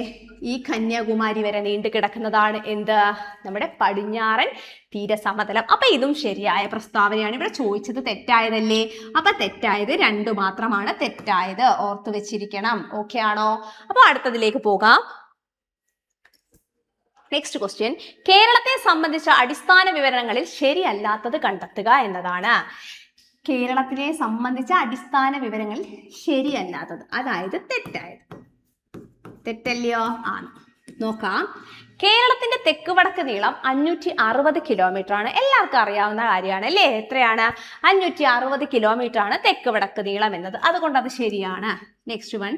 ഈ കന്യാകുമാരി വരെ നീണ്ടു കിടക്കുന്നതാണ് എന്ത്, നമ്മുടെ പടിഞ്ഞാറൻ തീരസമതലം. അപ്പൊ ഇതും ശരിയായ പ്രസ്താവനയാണ്. ഇവിടെ ചോദിച്ചത് തെറ്റായതല്ലേ. അപ്പൊ തെറ്റായത് 2 മാത്രമാണ് തെറ്റായത്. ഓർത്തു വെച്ചിരിക്കണം. ഓക്കെ ആണോ? അപ്പൊ അടുത്തതിലേക്ക് പോകാം. നെക്സ്റ്റ് ക്വസ്റ്റ്യൻ, കേരളത്തെ സംബന്ധിച്ച അടിസ്ഥാന വിവരണങ്ങളിൽ ശരിയല്ലാത്തത് കണ്ടെത്തുക എന്നതാണ്. കേരളത്തിനെ സംബന്ധിച്ച അടിസ്ഥാന വിവരങ്ങളിൽ ശരിയല്ലാത്തത്, അതായത് തെറ്റായത്. തെറ്റല്ലയോ? ആണ്. നോക്കാം. കേരളത്തിന്റെ തെക്ക് വടക്ക് നീളം 560 കിലോമീറ്റർ ആണ്. എല്ലാവർക്കും അറിയാവുന്ന കാര്യമാണ് അല്ലേ. എത്രയാണ്? 560 കിലോമീറ്റർ ആണ് തെക്ക് വടക്ക് നീളം എന്നത്. അതുകൊണ്ട് അത് ശരിയാണ്. നെക്സ്റ്റ് വൺ,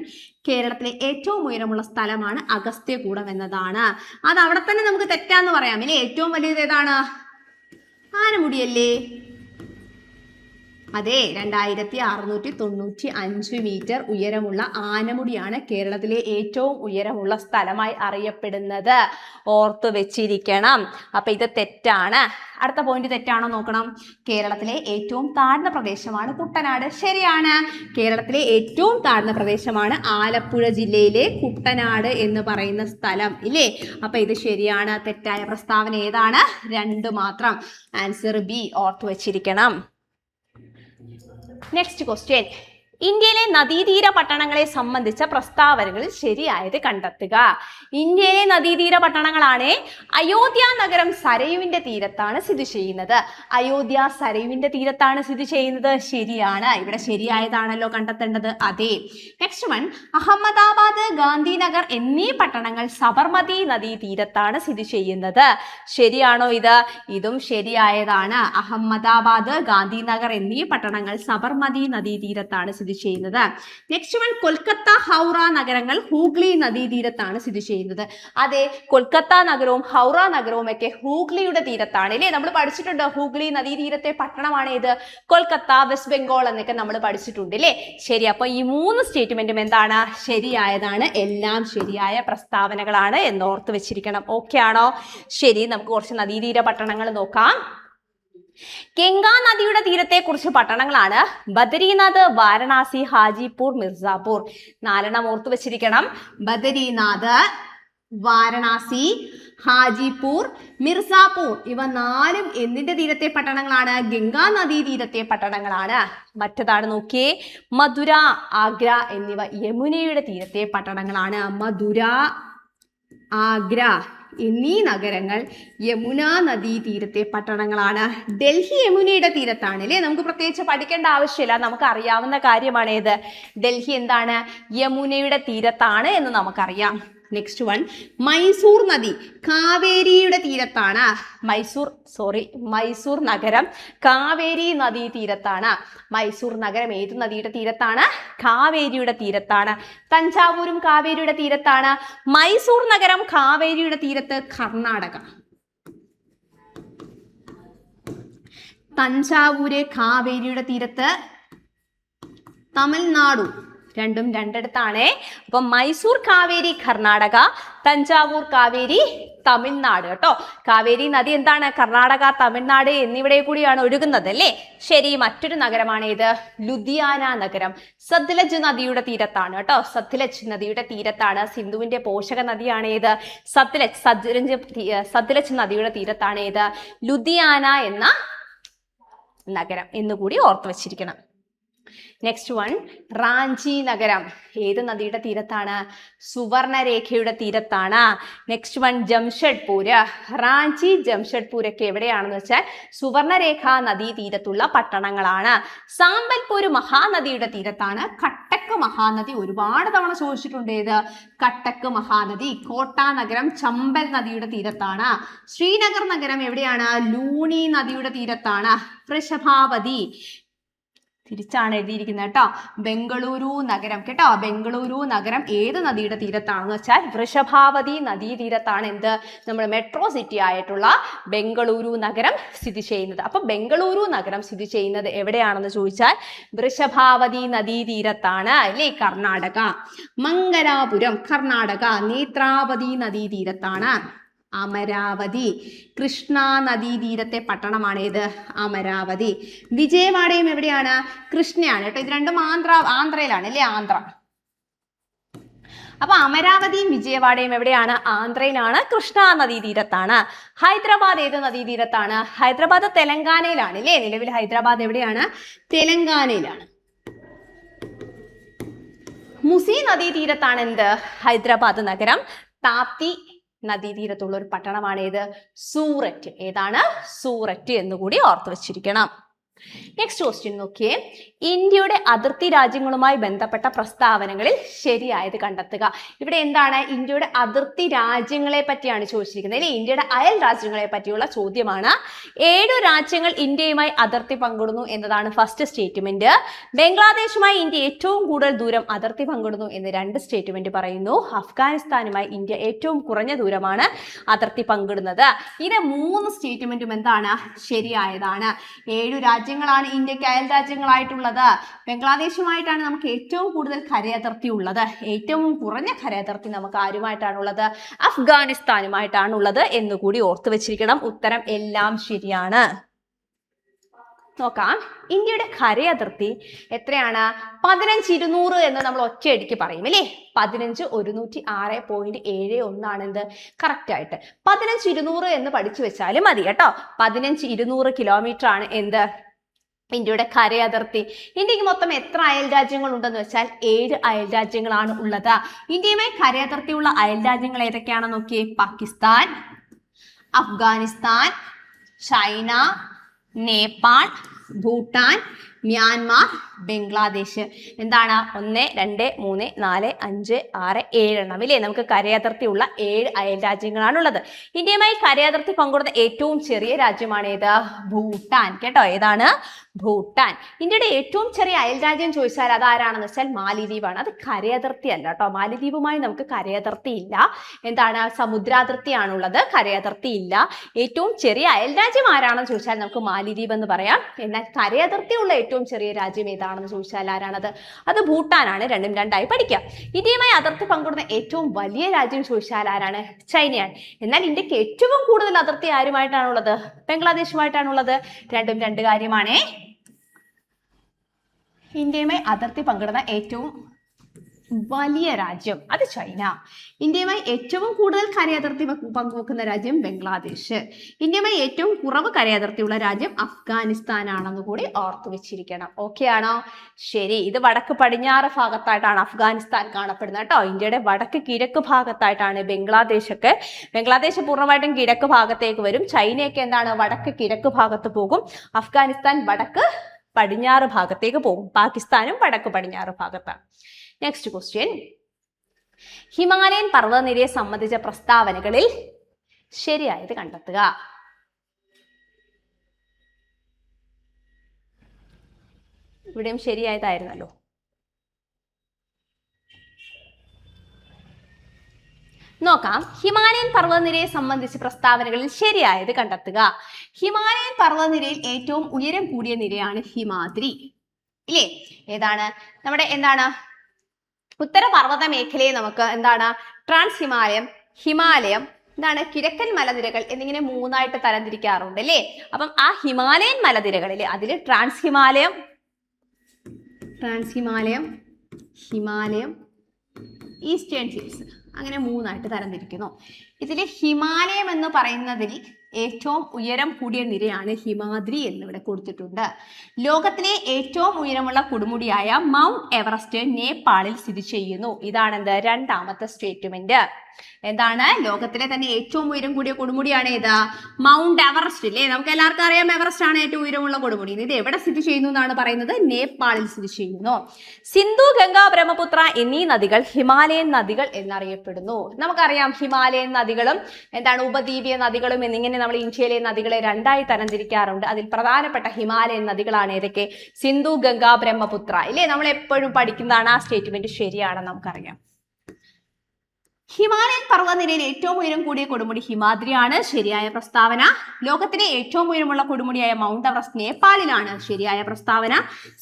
കേരളത്തിലെ ഏറ്റവും ഉയരമുള്ള സ്ഥലമാണ് അഗസ്ത്യകൂടം എന്നതാണ്. അത് അവിടെ തന്നെ നമുക്ക് തെറ്റാന്ന് പറയാം. ഇനി ഏറ്റവും വലിയത് ഏതാണ്? ആനമുടിയല്ലേ. അതെ, 2695 മീറ്റർ ഉയരമുള്ള ആനമുടിയാണ് കേരളത്തിലെ ഏറ്റവും ഉയരമുള്ള സ്ഥലമായി അറിയപ്പെടുന്നത്. ഓർത്തു വെച്ചിരിക്കണം. അപ്പൊ ഇത് തെറ്റാണ്. അടുത്ത പോയിന്റ് തെറ്റാണോ നോക്കണം. കേരളത്തിലെ ഏറ്റവും താഴ്ന്ന പ്രദേശമാണ് കുട്ടനാട്. ശരിയാണ്. കേരളത്തിലെ ഏറ്റവും താഴ്ന്ന പ്രദേശമാണ് ആലപ്പുഴ ജില്ലയിലെ കുട്ടനാട് എന്ന് പറയുന്ന സ്ഥലം ഇല്ലേ. അപ്പൊ ഇത് ശരിയാണ്. തെറ്റായ പ്രസ്താവന ഏതാണ്? 2 മാത്രം. Answer B. ഓർത്തു വെച്ചിരിക്കണം. Next question. ഇന്ത്യയിലെ നദീതീര പട്ടണങ്ങളെ സംബന്ധിച്ച പ്രസ്താവനകളിൽ ശരിയായത് കണ്ടെത്തുക. ഇന്ത്യയിലെ നദീതീര പട്ടണങ്ങളാണ്. അയോധ്യ നഗരം സരയുവിന്റെ തീരത്താണ് സ്ഥിതി ചെയ്യുന്നത്. അയോധ്യ സരയുവിന്റെ തീരത്താണ് സ്ഥിതി ചെയ്യുന്നത്. ശരിയാണ്. ഇവിടെ ശരിയായതാണല്ലോ കണ്ടെത്തേണ്ടത്. അതെ. Next one. അഹമ്മദാബാദ്, ഗാന്ധിനഗർ എന്നീ പട്ടണങ്ങൾ സബർമതി നദീ തീരത്താണ് സ്ഥിതി ചെയ്യുന്നത്. ശരിയാണോ ഇത്? ഇതും ശരിയായതാണ്. അഹമ്മദാബാദ്, ഗാന്ധിനഗർ എന്നീ പട്ടണങ്ങൾ സബർമതി നദീ തീരത്താണ് സ്ഥിതി ചെയ്യുന്നത്. Next one. കൊൽക്കത്ത, ഹൗറ നഗരങ്ങൾ ഹൂഗ്ലി നദീതീരത്താണ് സ്ഥിതി ചെയ്യുന്നത്. അതെ, കൊൽക്കത്ത നഗരവും ഹൗറ നഗരവും ഒക്കെ ഹൂഗ്ലിയുടെ തീരത്താണ് അല്ലേ. നമ്മൾ പഠിച്ചിട്ടുണ്ട് ഹൂഗ്ലി നദീതീരത്തെ പട്ടണമാണ് ഇത് കൊൽക്കത്ത, വെസ്റ്റ് ബംഗാൾ എന്നൊക്കെ നമ്മൾ പഠിച്ചിട്ടുണ്ട് അല്ലേ. ശരി. അപ്പൊ ഈ 3 സ്റ്റേറ്റ്മെന്റും എന്താണ്? ശരിയായതാണ്. എല്ലാം ശരിയായ പ്രസ്താവനകളാണ് എന്ന് ഓർത്ത് വെച്ചിരിക്കണം. ഓക്കെ ആണോ? ശരി. നമുക്ക് കുറച്ച് നദീതീര പട്ടണങ്ങൾ നോക്കാം. ഗംഗാ നദിയുടെ തീരത്തെ കുറിച്ച് പട്ടണങ്ങളാണ് ബദരീനാഥ്, വാരണാസി, ഹാജിപൂർ, മിർസാപൂർ. 4 ഓർത്തു വെച്ചിരിക്കണം. ബദരീനാഥ്, വാരണാസി, ഹാജിപൂർ, മിർസാപൂർ. ഇവ 4 എന്തിന്റെ തീരത്തെ പട്ടണങ്ങളാണ്? ഗംഗാ നദീ തീരത്തെ പട്ടണങ്ങളാണ്. മറ്റതാണ് നോക്കിയേ. മധുര, ആഗ്ര എന്നിവ യമുനയുടെ തീരത്തെ പട്ടണങ്ങളാണ്. മധുര, ആഗ്ര എന്നീ നഗരങ്ങൾ യമുനാ നദീ തീരത്തെ പട്ടണങ്ങളാണ്. ഡൽഹി യമുനയുടെ തീരത്താണ് അല്ലേ. നമുക്ക് പ്രത്യേകിച്ച് പഠിക്കേണ്ട ആവശ്യമില്ല. നമുക്ക് അറിയാവുന്ന കാര്യമാണ് ഏത്? ഡൽഹി എന്താണ്? യമുനയുടെ തീരത്താണ് എന്ന് നമുക്കറിയാം. Next one. മൈസൂർ നദി കാവേരിയുടെ തീരത്താണ്. മൈസൂർ നഗരം കാവേരി നദീ തീരത്താണ്. മൈസൂർ നഗരം ഏത് നദിയുടെ തീരത്താണ്? കാവേരിയുടെ തീരത്താണ്. തഞ്ചാവൂരും കാവേരിയുടെ തീരത്താണ്. മൈസൂർ നഗരം കാവേരിയുടെ തീരത്ത് കർണാടക. തഞ്ചാവൂര് കാവേരിയുടെ തീരത്ത് തമിഴ്നാടു. രണ്ടും രണ്ടിടത്താണ്. അപ്പൊ മൈസൂർ കാവേരി കർണാടക, തഞ്ചാവൂർ കാവേരി തമിഴ്നാട് കേട്ടോ. കാവേരി നദി എന്താണ്? കർണാടക, തമിഴ്നാട് എന്നിവിടെ കൂടിയാണ് ഒഴുകുന്നത് അല്ലേ. ശരി. മറ്റൊരു നഗരമാണ് ഇത്? ലുധിയാന നഗരം. സത്ലജ് നദിയുടെ തീരത്താണ് കേട്ടോ. സത്ലജ് നദിയുടെ തീരത്താണ്. സിന്ധുവിന്റെ പോഷക നദിയാണ് ഏത്? സത്ലജ് നദിയുടെ തീരത്താണ് ഏത്? ലുധിയാന എന്ന നഗരം എന്നുകൂടി ഓർത്തു വച്ചിരിക്കണം. Next one. റാഞ്ചി നഗരം ഏത് നദിയുടെ തീരത്താണ്? സുവർണരേഖയുടെ തീരത്താണ്. Next one. ജംഷഡ്പൂര്. റാഞ്ചി, ജംഷഡ്പൂർ ഒക്കെ എവിടെയാണെന്ന് വെച്ചാൽ സുവർണരേഖ നദീ തീരത്തുള്ള പട്ടണങ്ങളാണ്. സാമ്പൽപൂർ മഹാനദിയുടെ തീരത്താണ്. കട്ടക്ക് മഹാനദി ഒരുപാട് തവണ ചോദിച്ചിട്ടുണ്ട്. ഏത്? കട്ടക്ക് മഹാനദി. കോട്ട നഗരം ചമ്പൽ നദിയുടെ തീരത്താണ്. ശ്രീനഗർ നഗരം എവിടെയാണ്? ലൂണി നദിയുടെ തീരത്താണ്. വൃഷഭാവതി തിരിച്ചാണ് എഴുതിയിരിക്കുന്നത് കേട്ടോ. ബംഗളൂരു നഗരം കേട്ടോ. ബംഗളൂരു നഗരം ഏത് നദിയുടെ തീരത്താണെന്ന് വെച്ചാൽ വൃഷഭാവതി നദീ തീരത്താണ് എന്ത്? നമ്മൾ മെട്രോ സിറ്റി ആയിട്ടുള്ള ബംഗളൂരു നഗരം സ്ഥിതി ചെയ്യുന്നത്. അപ്പൊ ബംഗളൂരു നഗരം സ്ഥിതി ചെയ്യുന്നത് എവിടെയാണെന്ന് ചോദിച്ചാൽ വൃഷഭാവതി നദീ തീരത്താണ് അല്ലേ. കർണാടക. മംഗലാപുരം കർണാടക നേത്രാവതി നദീ തീരത്താണ്. അമരാവതി കൃഷ്ണ നദീ തീരത്തെ പട്ടണമാണ് ഏത്? അമരാവതി. വിജയവാഡയും എവിടെയാണ്? കൃഷ്ണയാണ് കേട്ടോ. ഇത് രണ്ടും ആന്ധ്രയിലാണ് അല്ലേ. ആന്ധ്ര. അപ്പൊ അമരാവതിയും വിജയവാഡയും എവിടെയാണ്? ആന്ധ്രയിലാണ്. കൃഷ്ണ നദീ തീരത്താണ്. ഹൈദരാബാദ് ഏത് നദീ തീരത്താണ്? ഹൈദരാബാദ് തെലങ്കാനയിലാണ് അല്ലേ. നിലവിൽ ഹൈദരാബാദ് എവിടെയാണ്? തെലങ്കാനയിലാണ്. മുസി നദീ തീരത്താണ് എന്ത്? ഹൈദരാബാദ് നഗരം. താപ്തി നദീതീരത്തുള്ള ഒരു പട്ടണമാണ് ഏത്? സൂററ്റ്. ഏതാണ്? സൂററ്റ് എന്നുകൂടി ഓർത്തു വെച്ചിരിക്കണം. നെക്സ്റ്റ് ക്വസ്റ്റ്യൻ നോക്കിയേ. ഇന്ത്യയുടെ അതിർത്തി രാജ്യങ്ങളുമായി ബന്ധപ്പെട്ട പ്രസ്താവനകളിൽ ശരിയായത് കണ്ടെത്തുക. ഇവിടെ എന്താണ്? ഇന്ത്യയുടെ അതിർത്തി രാജ്യങ്ങളെ പറ്റിയാണ് ചോദിച്ചിരിക്കുന്നത് അല്ലെ. ഇന്ത്യയുടെ അയൽ രാജ്യങ്ങളെ പറ്റിയുള്ള ചോദ്യമാണ്. 7 രാജ്യങ്ങൾ ഇന്ത്യയുമായി അതിർത്തി പങ്കിടുന്നു എന്നതാണ് ഫസ്റ്റ് സ്റ്റേറ്റ്മെന്റ്. ബംഗ്ലാദേശുമായി ഇന്ത്യ ഏറ്റവും കൂടുതൽ ദൂരം അതിർത്തി പങ്കിടുന്നു എന്ന് 2 സ്റ്റേറ്റ്മെന്റ് പറയുന്നു. അഫ്ഗാനിസ്ഥാനുമായി ഇന്ത്യ ഏറ്റവും കുറഞ്ഞ ദൂരമാണ് അതിർത്തി പങ്കിടുന്നത്. ഇത് 3 സ്റ്റേറ്റ്മെന്റും എന്താണ്? ശരിയായതാണ്. 7 രാജ്യങ്ങൾ രാജ്യങ്ങളാണ് ഇന്ത്യക്ക് അയൽ രാജ്യങ്ങളായിട്ടുള്ളത്? ബംഗ്ലാദേശുമായിട്ടാണ് നമുക്ക് ഏറ്റവും കൂടുതൽ കരയതിർത്തി ഉള്ളത്. ഏറ്റവും കുറഞ്ഞ കരയതിർത്തി നമുക്ക് ആരുമായിട്ടാണുള്ളത്? അഫ്ഗാനിസ്ഥാനുമായിട്ടാണുള്ളത് എന്നുകൂടി ഓർത്തു വെച്ചിരിക്കണം. ഉത്തരം എല്ലാം ശരിയാണ്. നോക്കാം, ഇന്ത്യയുടെ കരയതിർത്തി എത്രയാണ്? 15,200 എന്ന് നമ്മൾ ഒറ്റയടിക്ക് പറയും അല്ലേ? 15,106.71 ആണ് എന്ത് കറക്റ്റ് ആയിട്ട്. 15,200 എന്ന് പഠിച്ചു വെച്ചാലും മതി കേട്ടോ. 15,200 കിലോമീറ്റർ ആണ് എന്ത് ഇന്ത്യയുടെ കരയതിർത്തി. ഇന്ത്യക്ക് മൊത്തം എത്ര അയൽ രാജ്യങ്ങൾ ഉണ്ടെന്ന് വെച്ചാൽ 7 അയൽ രാജ്യങ്ങളാണ് ഉള്ളത്. ഇന്ത്യയുമായി കരയതിർത്തിയുള്ള അയൽ രാജ്യങ്ങൾ ഏതൊക്കെയാണെന്ന് നോക്കിയേ. Pakistan, Afghanistan, China, Nepal, Bhutan, Myanmar, Bangladesh. എന്താണ്? 1, 2, 3, 4, 5, 6, 7 എണ്ണം ഇല്ലേ? നമുക്ക് കരയതിർത്തിയുള്ള 7 അയൽ രാജ്യങ്ങളാണുള്ളത്. ഇന്ത്യയുമായി കരയതിർത്തി പങ്കിടുന്ന ഏറ്റവും ചെറിയ രാജ്യമാണ് ഏത്? ഭൂട്ടാൻ. കേട്ടോ, ഏതാണ്? ഭൂട്ടാൻ. ഇന്ത്യയുടെ ഏറ്റവും ചെറിയ അയൽ രാജ്യം ചോദിച്ചാൽ അതാരാണെന്ന് വെച്ചാൽ മാലിദ്വീപാണ്. അത് കരയതിർത്തി അല്ല കേട്ടോ. മാലിദ്വീപുമായി നമുക്ക് കരയതിർത്തി ഇല്ല. എന്താണ്? സമുദ്രാതിർത്തിയാണുള്ളത്, കരയതിർത്തി ഇല്ല. ഏറ്റവും ചെറിയ അയൽ രാജ്യം ആരാണെന്ന് ചോദിച്ചാൽ നമുക്ക് മാലിദ്വീപ് എന്ന് പറയാം. എന്നാൽ കരയതിർത്തിയുള്ള ഏറ്റവും ചെറിയ രാജ്യം ഏതാണെന്ന് ചോദിച്ചാൽ ആരാണത്? അത് ഭൂട്ടാനാണ്. രണ്ടും രണ്ടായി പഠിക്കാം. ഇന്ത്യയുമായി അതിർത്തി പങ്കിടുന്ന ഏറ്റവും വലിയ രാജ്യം ചോദിച്ചാൽ ആരാണ്? ചൈനയാണ്. എന്നാൽ ഇന്ത്യക്ക് ഏറ്റവും കൂടുതൽ അതിർത്തി ആരുമായിട്ടാണുള്ളത്? ബംഗ്ലാദേശുമായിട്ടാണുള്ളത്. രണ്ടും രണ്ട് കാര്യമാണേ. ഇന്ത്യയുമായി അതിർത്തി പങ്കിടുന്ന ഏറ്റവും വലിയ രാജ്യം അത് ചൈന. ഇന്ത്യയുമായി ഏറ്റവും കൂടുതൽ കരയതിർത്തി പങ്കുവെക്കുന്ന രാജ്യം ബംഗ്ലാദേശ്. ഇന്ത്യയുമായി ഏറ്റവും കുറവ് കരയതിർത്തിയുള്ള രാജ്യം അഫ്ഗാനിസ്ഥാൻ ആണെന്ന് കൂടി ഓർത്തു വെച്ചിരിക്കണം. ഓക്കെ ആണോ? ശരി. ഇത് വടക്ക് പടിഞ്ഞാറ് ഭാഗത്തായിട്ടാണ് അഫ്ഗാനിസ്ഥാൻ കാണപ്പെടുന്നത് കേട്ടോ. ഇന്ത്യയുടെ വടക്ക് കിഴക്ക് ഭാഗത്തായിട്ടാണ് ബംഗ്ലാദേശൊക്കെ. ബംഗ്ലാദേശ് പൂർണ്ണമായിട്ടും കിഴക്ക് ഭാഗത്തേക്ക് വരും. ചൈനയൊക്കെ എന്താണ്? വടക്ക് കിഴക്ക് ഭാഗത്ത് പോകും. അഫ്ഗാനിസ്ഥാൻ വടക്ക് പടിഞ്ഞാറ് ഭാഗത്തേക്ക് പോകും. പാകിസ്ഥാനും വടക്ക് പടിഞ്ഞാറ് ഭാഗത്താണ്. നെക്സ്റ്റ് ക്വസ്റ്റ്യൻ, ഹിമാലയൻ പർവ്വതനിരയെ സംബന്ധിച്ച പ്രസ്താവനകളിൽ ശരിയായത് കണ്ടെത്തുക. ഇവിടെയും ശരിയായതായിരുന്നല്ലോ. നോക്കാം, ഹിമാലയൻ പർവ്വതനിരയെ സംബന്ധിച്ച് പ്രസ്താവനകളിൽ ശരിയായത് കണ്ടെത്തുക. ഹിമാലയൻ പർവ്വതനിരയിൽ ഏറ്റവും ഉയരം കൂടിയ നിരയാണ് ഹിമാദ്രി ഇല്ലേ? ഏതാണ്? നമ്മുടെ എന്താണ് ഉത്തരപർവ്വത മേഖലയെ നമുക്ക് എന്താണ് ട്രാൻസ് ഹിമാലയം, ഹിമാലയം, എന്താണ് കിഴക്കൻ മലനിരകൾ എന്നിങ്ങനെ മൂന്നായിട്ട് തരംതിരിക്കാറുണ്ട് അല്ലേ? അപ്പം ആ ഹിമാലയൻ മലനിരകളിൽ അതിൽ ട്രാൻസ് ഹിമാലയം, ഹിമാലയം, ഈസ്റ്റേൺ ഹിൽസ് അങ്ങനെ മൂന്നായിട്ട് തരംതിരിക്കുന്നു. ഇതിൽ ഹിമാലയം എന്ന് പറയുന്നതിൽ ഏറ്റവും ഉയരം കൂടിയ നിരയാണ് ഹിമാദ്രി എന്നിവിടെ കൊടുത്തിട്ടുണ്ട്. ലോകത്തിലെ ഏറ്റവും ഉയരമുള്ള കൊടുമുടിയായ മൗണ്ട് എവറസ്റ്റ് നേപ്പാളിൽ സ്ഥിതി ചെയ്യുന്നു. ഇതാണെന്ത്? രണ്ടാമത്തെ സ്റ്റേറ്റ്മെന്റ്. എന്താണ്? ലോകത്തിലെ തന്നെ ഏറ്റവും ഉയരം കൂടിയ കൊടുമുടിയാണ് ഏത്? മൗണ്ട് എവറസ്റ്റ് ഇല്ലേ? നമുക്ക് എല്ലാവർക്കും അറിയാം എവറസ്റ്റ് ആണ് ഏറ്റവും ഉയരമുള്ള കൊടുമുടി. ഇത് എവിടെ സ്ഥിതി ചെയ്യുന്നു എന്നാണ് പറയുന്നത്? നേപ്പാളിൽ സ്ഥിതി ചെയ്യുന്നു. സിന്ധു, ഗംഗ, ബ്രഹ്മപുത്ര എന്നീ നദികൾ ഹിമാലയൻ നദികൾ എന്നറിയപ്പെടുന്നു. നമുക്കറിയാം ഹിമാലയൻ നദികളും എന്താണ് ഉപദ്വീപീയ നദികളും എന്നിങ്ങനെ നമ്മൾ ഇന്ത്യയിലെ നദികളെ രണ്ടായി തരംതിരിക്കാറുണ്ട്. അതിൽ പ്രധാനപ്പെട്ട ഹിമാലയൻ നദികളാണ് ഏതൊക്കെ? സിന്ധു, ഗംഗ, ബ്രഹ്മപുത്ര ഇല്ലേ? നമ്മൾ എപ്പോഴും പഠിക്കുന്നതാണ്. ആ സ്റ്റേറ്റ്മെന്റ് ശരിയാണെന്ന് നമുക്കറിയാം. ഹിമാലയൻ പർവ്വതനിരയിൽ ഏറ്റവും ഉയരം കൂടിയ കൊടുമുടി ഹിമാദ്രിയാണ്. ശരിയായ പ്രസ്താവന. ലോകത്തിലെ ഏറ്റവും ഉയരമുള്ള കൊടുമുടിയായ മൗണ്ട് എവറസ്റ്റ് നേപ്പാളിലാണ്. ശരിയായ പ്രസ്താവന.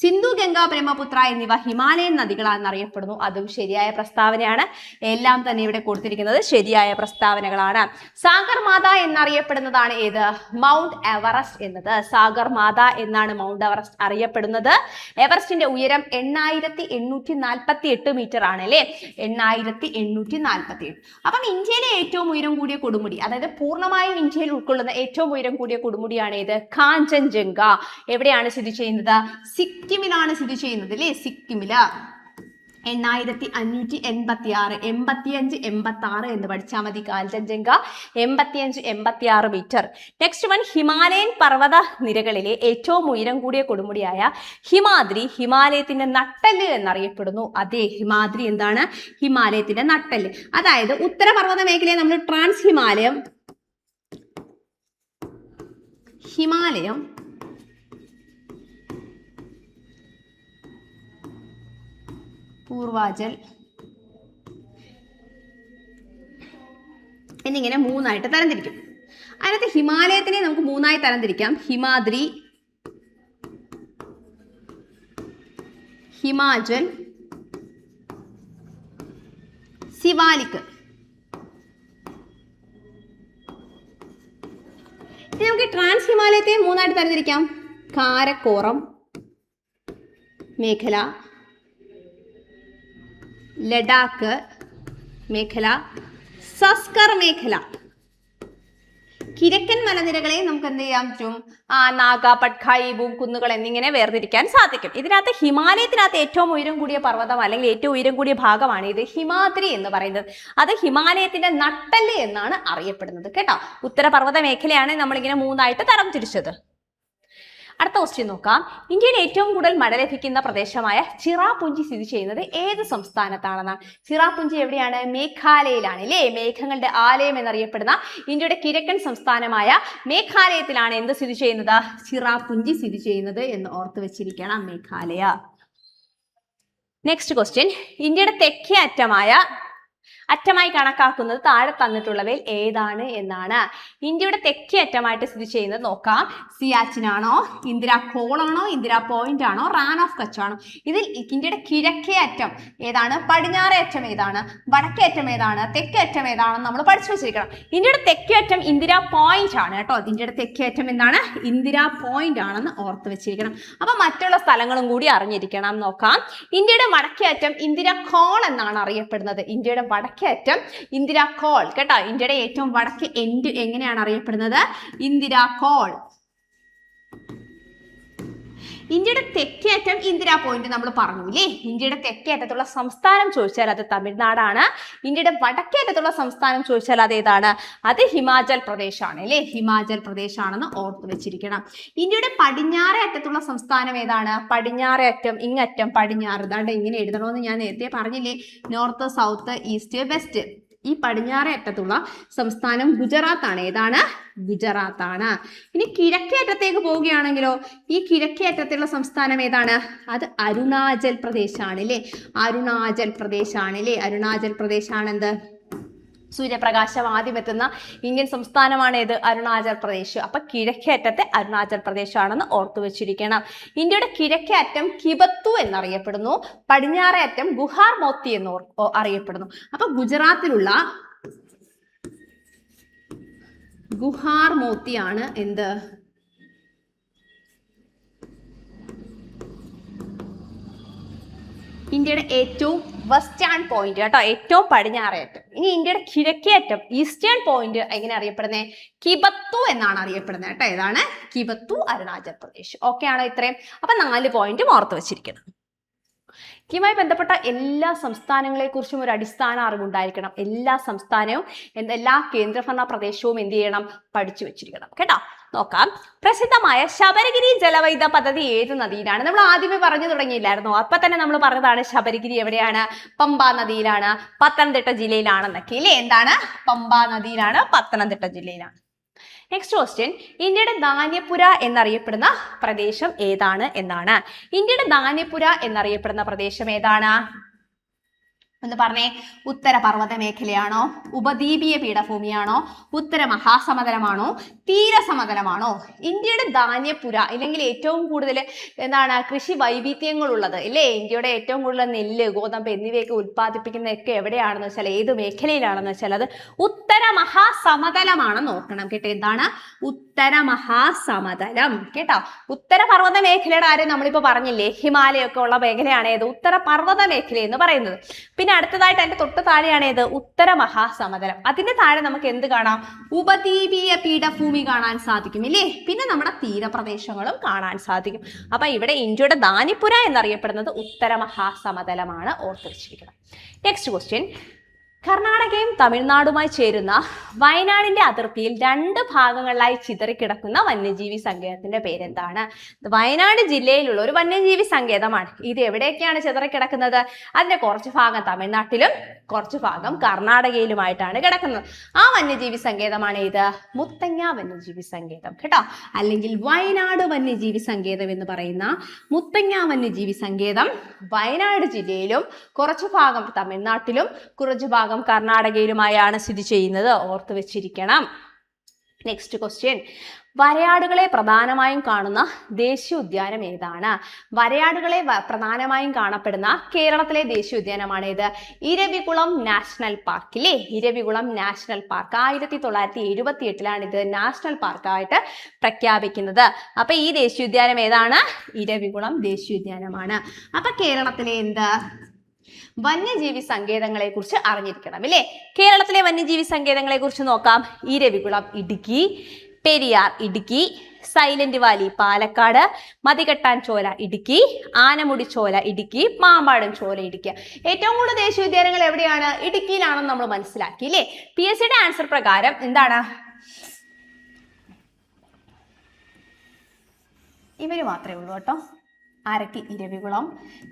സിന്ധു, ഗംഗ, ബ്രഹ്മപുത്ര എന്നിവ ഹിമാലയൻ നദികളാണെന്നറിയപ്പെടുന്നു. അതും ശരിയായ പ്രസ്താവനയാണ്. എല്ലാം തന്നെ ഇവിടെ കൊടുത്തിരിക്കുന്നത് ശരിയായ പ്രസ്താവനകളാണ്. സാഗർ മാത എന്നറിയപ്പെടുന്നതാണ് ഏത്? മൗണ്ട് എവറസ്റ്റ് എന്നത്. സാഗർ മാത എന്നാണ് മൗണ്ട് എവറസ്റ്റ് അറിയപ്പെടുന്നത്. എവറസ്റ്റിന്റെ ഉയരം 8,848 മീറ്റർ ആണ് അല്ലെ? 8,848. അപ്പം ഇന്ത്യയിലെ ഏറ്റവും ഉയരം കൂടിയ കൊടുമുടി, അതായത് പൂർണ്ണമായും ഇന്ത്യയിൽ ഉൾക്കൊള്ളുന്ന ഏറ്റവും ഉയരം കൂടിയ കൊടുമുടിയാണ് ഏത്? കാഞ്ചൻജംഗ. എവിടെയാണ് സ്ഥിതി ചെയ്യുന്നത്? സിക്കിമിലാണ് സ്ഥിതി ചെയ്യുന്നത് അല്ലേ? സിക്കിമില് 8,586, 85, 86 എന്ന് പഠിച്ചാൽ മതി. Kanchenjunga 85, 86 metre. Next one, Himalayan പർവ്വത നിരകളിലെ ഏറ്റവും ഉയരം കൂടിയ കൊടുമുടിയായ ഹിമാദ്രി ഹിമാലയത്തിന്റെ നട്ടെല്ല് എന്നറിയപ്പെടുന്നു. അതേ, ഹിമാദ്രി എന്താണ്? ഹിമാലയത്തിന്റെ നട്ടെല്ല്. അതായത് ഉത്തരപർവ്വത മേഖലയെ നമ്മൾ ട്രാൻസ് ഹിമാലയം, പൂർവാചൽ എന്നിങ്ങനെ മൂന്നായിട്ട് തരംതിരിക്കും. അതിനകത്ത് ഹിമാലയത്തിനെ നമുക്ക് മൂന്നായി തരംതിരിക്കാം. ഹിമാദ്രി, ഹിമാചൽ, സിവാലിക്. ഇനി നമുക്ക് ട്രാൻസ് ഹിമാലയത്തെ മൂന്നായിട്ട് തരംതിരിക്കാം. കാരക്കോറം മേഖല, ലഡാക്ക് മേഖല, സസ്കർ മേഖല. കിഴക്കൻ മലനിരകളെ നമുക്ക് എന്ത് ചെയ്യാൻ പറ്റും? നാഗ, പട്കായി, കുന്നുകൾ എന്നിങ്ങനെ വേർതിരിക്കാൻ സാധിക്കും. ഇതിനകത്ത് ഹിമാലയത്തിനകത്ത് ഏറ്റവും ഉയരം കൂടിയ പർവ്വതം അല്ലെങ്കിൽ ഏറ്റവും ഉയരം കൂടിയ ഭാഗമാണ് ഇത് ഹിമാദ്രി എന്ന് പറയുന്നത്. അത് ഹിമാലയത്തിന്റെ നട്ടെല്ല് എന്നാണ് അറിയപ്പെടുന്നത് കേട്ടോ. ഉത്തരപർവ്വത മേഖലയാണ് നമ്മളിങ്ങനെ മൂന്നായിട്ട് തരം തിരിച്ചത്. അടുത്ത ക്വസ്റ്റ്യൻ നോക്കാം. ഇന്ത്യയിൽ ഏറ്റവും കൂടുതൽ മഴ ലഭിക്കുന്ന പ്രദേശമായ ചിറാപുഞ്ചി സ്ഥിതി ചെയ്യുന്നത് ഏത് സംസ്ഥാനത്താണെന്നാണ്? ചിറാപുഞ്ചി എവിടെയാണ്? മേഘാലയയിലാണ് അല്ലേ? മേഘങ്ങളുടെ ആലയം എന്നറിയപ്പെടുന്ന ഇന്ത്യയുടെ കിഴക്കൻ സംസ്ഥാനമായ മേഘാലയത്തിലാണ് എന്ത് സ്ഥിതി ചെയ്യുന്നത്? ചിറാപുഞ്ചി സ്ഥിതി ചെയ്യുന്നത് എന്ന് ഓർത്ത് വെച്ചിരിക്കണം. മേഘാലയ. Next question. ഇന്ത്യയുടെ തെക്കേ അറ്റമായി കണക്കാക്കുന്നത് താഴെ തന്നിട്ടുള്ളവയിൽ ഏതാണ് എന്നാണ്? ഇന്ത്യയുടെ തെക്കേ അറ്റമായിട്ട് സ്ഥിതി ചെയ്യുന്നത് നോക്കാം. സിയാച്ചിൻ ആണോ, ഇന്ദിരാ കോൾ ആണോ, ഇന്ദിരാ പോയിന്റ് ആണോ, റാൻ ഓഫ് കച്ച് ആണോ? ഇതിൽ ഇന്ത്യയുടെ കിഴക്കേ അറ്റം ഏതാണ്? പടിഞ്ഞാറേ അറ്റം ഏതാണ്? വടക്കേ അറ്റം ഏതാണ്? തെക്കേ അറ്റം ഏതാണെന്ന് നമ്മൾ പഠിച്ചു വെച്ചിരിക്കണം. ഇന്ത്യയുടെ തെക്കേ അറ്റം ഇന്ദിരാ പോയിന്റ് ആണ് കേട്ടോ. ഇന്ത്യയുടെ തെക്കേ അറ്റം എന്താണ്? ഇന്ദിരാ പോയിന്റ് ആണെന്ന് ഓർത്ത് വെച്ചിരിക്കണം. അപ്പൊ മറ്റുള്ള സ്ഥലങ്ങളും കൂടി അറിഞ്ഞിരിക്കണം. നോക്കാം. ഇന്ത്യയുടെ വടക്കേ അറ്റം ഇന്ദിരാ കോൾ എന്നാണ് അറിയപ്പെടുന്നത്. ഇന്ത്യയുടെ വടക്കേ അറ്റം ഇന്ദിരാ കോൾ കേട്ടോ. ഇന്ത്യയുടെ ഏറ്റവും വടക്കേ എൻഡ് എങ്ങനെയാണ് അറിയപ്പെടുന്നത്? ഇന്ദിരാ കോൾ. ഇന്ത്യയുടെ തെക്കേ അറ്റം ഇന്ദിരാ പോയിന്റ് നമ്മൾ പറഞ്ഞു അല്ലേ? ഇന്ത്യയുടെ തെക്കേ അറ്റത്തുള്ള സംസ്ഥാനം ചോദിച്ചാൽ അത് തമിഴ്നാടാണ്. ഇന്ത്യയുടെ വടക്കേ അറ്റത്തുള്ള സംസ്ഥാനം ചോദിച്ചാൽ അത് ഏതാണ്? അത് ഹിമാചൽ പ്രദേശ് ആണ് അല്ലേ? ഹിമാചൽ പ്രദേശ് ആണെന്ന് ഓർത്ത് വെച്ചിരിക്കണം. ഇന്ത്യയുടെ പടിഞ്ഞാറേ അറ്റത്തുള്ള സംസ്ഥാനം ഏതാണ്? പടിഞ്ഞാറേ അറ്റം ഇങ്ങറ്റം പടിഞ്ഞാറ്. ഇതാണ്ട് ഇങ്ങനെ എഴുതണമെന്ന് ഞാൻ നേരത്തെ പറഞ്ഞില്ലേ? North, south, east, west. ഈ പടിഞ്ഞാറേ അറ്റത്തുള്ള സംസ്ഥാനം ഗുജറാത്ത് ആണ്. ഏതാണ്? ഗുജറാത്ത് ആണ്. ഇനി കിഴക്കേ അറ്റത്തേക്ക് പോവുകയാണെങ്കിലോ ഈ കിഴക്കേ അറ്റത്തുള്ള സംസ്ഥാനം ഏതാണ്? അത് അരുണാചൽ പ്രദേശ് ആണ് അല്ലേ? അരുണാചൽ പ്രദേശ് ആണ് അല്ലേ? അരുണാചൽ പ്രദേശ് ആണ് എന്ത്? സൂര്യപ്രകാശം ആദ്യം എത്തുന്ന ഇന്ത്യൻ സംസ്ഥാനമാണ് ഏത്? അരുണാചൽ പ്രദേശ്. അപ്പൊ കിഴക്കേ അറ്റത്തെ അരുണാചൽ പ്രദേശ് ആണെന്ന് ഓർത്തു വെച്ചിരിക്കണം. ഇന്ത്യയുടെ കിഴക്കേ അറ്റം കിബത്തു എന്നറിയപ്പെടുന്നു. പടിഞ്ഞാറേ അറ്റം ഗുഹാർ മോത്തി എന്ന് അറിയപ്പെടുന്നു. അപ്പൊ ഗുജറാത്തിലുള്ള ഗുഹാർ മോത്തിയാണ് എന്ത്? ഇന്ത്യയുടെ ഏറ്റവും വെസ്റ്റേൺ പോയിന്റ് കേട്ടോ. ഏറ്റവും പടിഞ്ഞാറേ അറ്റം. ഇനി ഇന്ത്യയുടെ കിഴക്കേ അറ്റം ഈസ്റ്റേൺ പോയിന്റ് എങ്ങനെ അറിയപ്പെടുന്നത്? കിബത്തു എന്നാണ് അറിയപ്പെടുന്നത് കേട്ടോ. ഏതാണ്? കിബത്തു, അരുണാചൽ പ്രദേശ്. ഓക്കെ ആണോ ഇത്രയും? അപ്പൊ 4 പോയിന്റും ഓർത്ത് വെച്ചിരിക്കണം. ഇതുമായി ബന്ധപ്പെട്ട എല്ലാ സംസ്ഥാനങ്ങളെ കുറിച്ചും ഒരു അടിസ്ഥാന അറിവുണ്ടായിരിക്കണം. എല്ലാ സംസ്ഥാനവും എല്ലാ കേന്ദ്രഭരണ പ്രദേശവും എന്ത് ചെയ്യണം? പഠിച്ചു വെച്ചിരിക്കണം കേട്ടോ. നോക്കാം. പ്രസിദ്ധമായ ശബരിഗിരി ജലവൈദ്യുത പദ്ധതി ഏത് നദിയിലാണ്? നമ്മൾ ആദ്യമേ പറഞ്ഞു തുടങ്ങിയില്ലായിരുന്നോ? അപ്പൊ തന്നെ നമ്മൾ പറഞ്ഞതാണ് ശബരിഗിരി എവിടെയാണ്? പമ്പാ നദിയിലാണ്, പത്തനംതിട്ട ജില്ലയിലാണെന്നൊക്കെ ഇല്ലേ? എന്താണ്? പമ്പാ നദിയിലാണ്, പത്തനംതിട്ട ജില്ലയിലാണ്. Next question. ഇന്ത്യയുടെ ധാന്യപുര എന്നറിയപ്പെടുന്ന പ്രദേശം ഏതാണ് എന്നാണ്? ഇന്ത്യയുടെ ധാന്യപുര എന്നറിയപ്പെടുന്ന പ്രദേശം ഏതാണ്? എന്ന് പറഞ്ഞേ. ഉത്തരപർവ്വത മേഖലയാണോ, ഉപദ്വീപീയ പീഠഭൂമിയാണോ, ഉത്തര മഹാസമതലമാണോ, തീരസമതലമാണോ? ഇന്ത്യയുടെ ധാന്യപുര ഇല്ലെങ്കിൽ ഏറ്റവും കൂടുതൽ എന്താണ് കൃഷി വൈവിധ്യങ്ങളുള്ളത് ഇല്ലേ? ഇന്ത്യയുടെ ഏറ്റവും കൂടുതൽ നെല്ല്, ഗോതമ്പ് എന്നിവയൊക്കെ ഉത്പാദിപ്പിക്കുന്നതൊക്കെ എവിടെയാണെന്ന് വെച്ചാൽ, ഏത് മേഖലയിലാണെന്ന് വെച്ചാൽ അത് ഉത്തര മഹാസമതലമാണ്. നോക്കണം കേട്ടോ. എന്താണ്? ഉത്തര മഹാസമതലം കേട്ടോ. ഉത്തരപർവ്വത മേഖലയുടെ കാര്യം നമ്മളിപ്പോ പറഞ്ഞില്ലേ? ഹിമാലയൊക്കെ ഉള്ള മേഖലയാണ് ഏത്? ഉത്തരപർവ്വത മേഖല എന്ന് പറയുന്നത്. പിന്നെ അടുത്തതായിട്ട് അതിന്റെ തൊട്ട് താഴെയാണ് ഏത്? ഉത്തര മഹാസമതലം. അതിന്റെ താഴെ നമുക്ക് എന്ത് കാണാം? ഉപദ്വീപീയ പീഠഭൂമി കാണാൻ സാധിക്കും ഇല്ലേ? പിന്നെ നമ്മുടെ തീരപ്രദേശങ്ങളും കാണാൻ സാധിക്കും. അപ്പൊ ഇവിടെ ഇന്ത്യയുടെ ധാന്യപുര എന്നറിയപ്പെടുന്നത് ഉത്തര മഹാസമതലമാണ്. ഓർത്തു വെച്ചിരിക്കണം. Next question. കർണാടകയും തമിഴ്നാടുമായി ചേരുന്ന വയനാടിന്റെ അതിർത്തിയിൽ 2 ഭാഗങ്ങളിലായി ചിതറിക്കിടക്കുന്ന വന്യജീവി സങ്കേതത്തിന്റെ പേരെന്താണ്? വയനാട് ജില്ലയിലുള്ള ഒരു വന്യജീവി സങ്കേതമാണ്. ഇത് എവിടെയൊക്കെയാണ് ചിതറിക്കിടക്കുന്നത്? അതിന്റെ കുറച്ച് ഭാഗം തമിഴ്നാട്ടിലും കുറച്ച് ഭാഗം കർണാടകയിലുമായിട്ടാണ് കിടക്കുന്നത്. ആ വന്യജീവി സങ്കേതമാണ് ഇത്? മുത്തങ്ങ വന്യജീവി സങ്കേതം കേട്ടോ. അല്ലെങ്കിൽ വയനാട് വന്യജീവി സങ്കേതം എന്ന് പറയുന്ന മുത്തങ്ങ വന്യജീവി സങ്കേതം വയനാട് ജില്ലയിലും കുറച്ച് ഭാഗം തമിഴ്നാട്ടിലും കുറച്ച് ഭാഗം കർണാടകയിലുമായാണ് സ്ഥിതി ചെയ്യുന്നത്. ഓർത്തു വെച്ചിരിക്കണം. നെക്സ്റ്റ് ക്വസ്റ്റ്യൻ, വരയാടുകളെ പ്രധാനമായും കാണുന്ന ദേശീയോദ്യാനം ഏതാണ്? വരയാടുകളെ പ്രധാനമായും കാണപ്പെടുന്ന കേരളത്തിലെ ദേശീയോദ്യാനമാണ് ഏത്? Eravikulam national park. ഇല്ലേ? ഇരവികുളം നാഷണൽ പാർക്ക് 1978 ഇത് നാഷണൽ പാർക്കായിട്ട് പ്രഖ്യാപിക്കുന്നത്. അപ്പൊ ഈ ദേശീയോദ്യാനം ഏതാണ്? ഇരവികുളം ദേശീയോദ്യാനമാണ്. അപ്പൊ കേരളത്തിലെ എന്ത് വന്യജീവി സങ്കേതങ്ങളെ കുറിച്ച് അറിഞ്ഞിരിക്കണം. ഇല്ലേ? കേരളത്തിലെ വന്യജീവി സങ്കേതങ്ങളെ കുറിച്ച് നോക്കാം. ഇരവികുളം ഇടുക്കി, പെരിയാർ ഇടുക്കി, സൈലന്റ് വാലി പാലക്കാട്, മതികെട്ടാൻ ചോല ഇടുക്കി, ആനമുടി ചോല ഇടുക്കി, മാമ്പാടും ചോല ഇടുക്കി. ഏറ്റവും കൂടുതൽ ദേശീയോദ്യാനങ്ങൾ എവിടെയാണ്? ഇടുക്കിയിലാണെന്ന് നമ്മൾ മനസ്സിലാക്കി. ഇല്ലേ? PSC ആൻസർ പ്രകാരം എന്താണ്? ഇവര് മാത്രമേ ഉള്ളൂ കേട്ടോ. ആരൊക്കെ? ഇരവികുളം,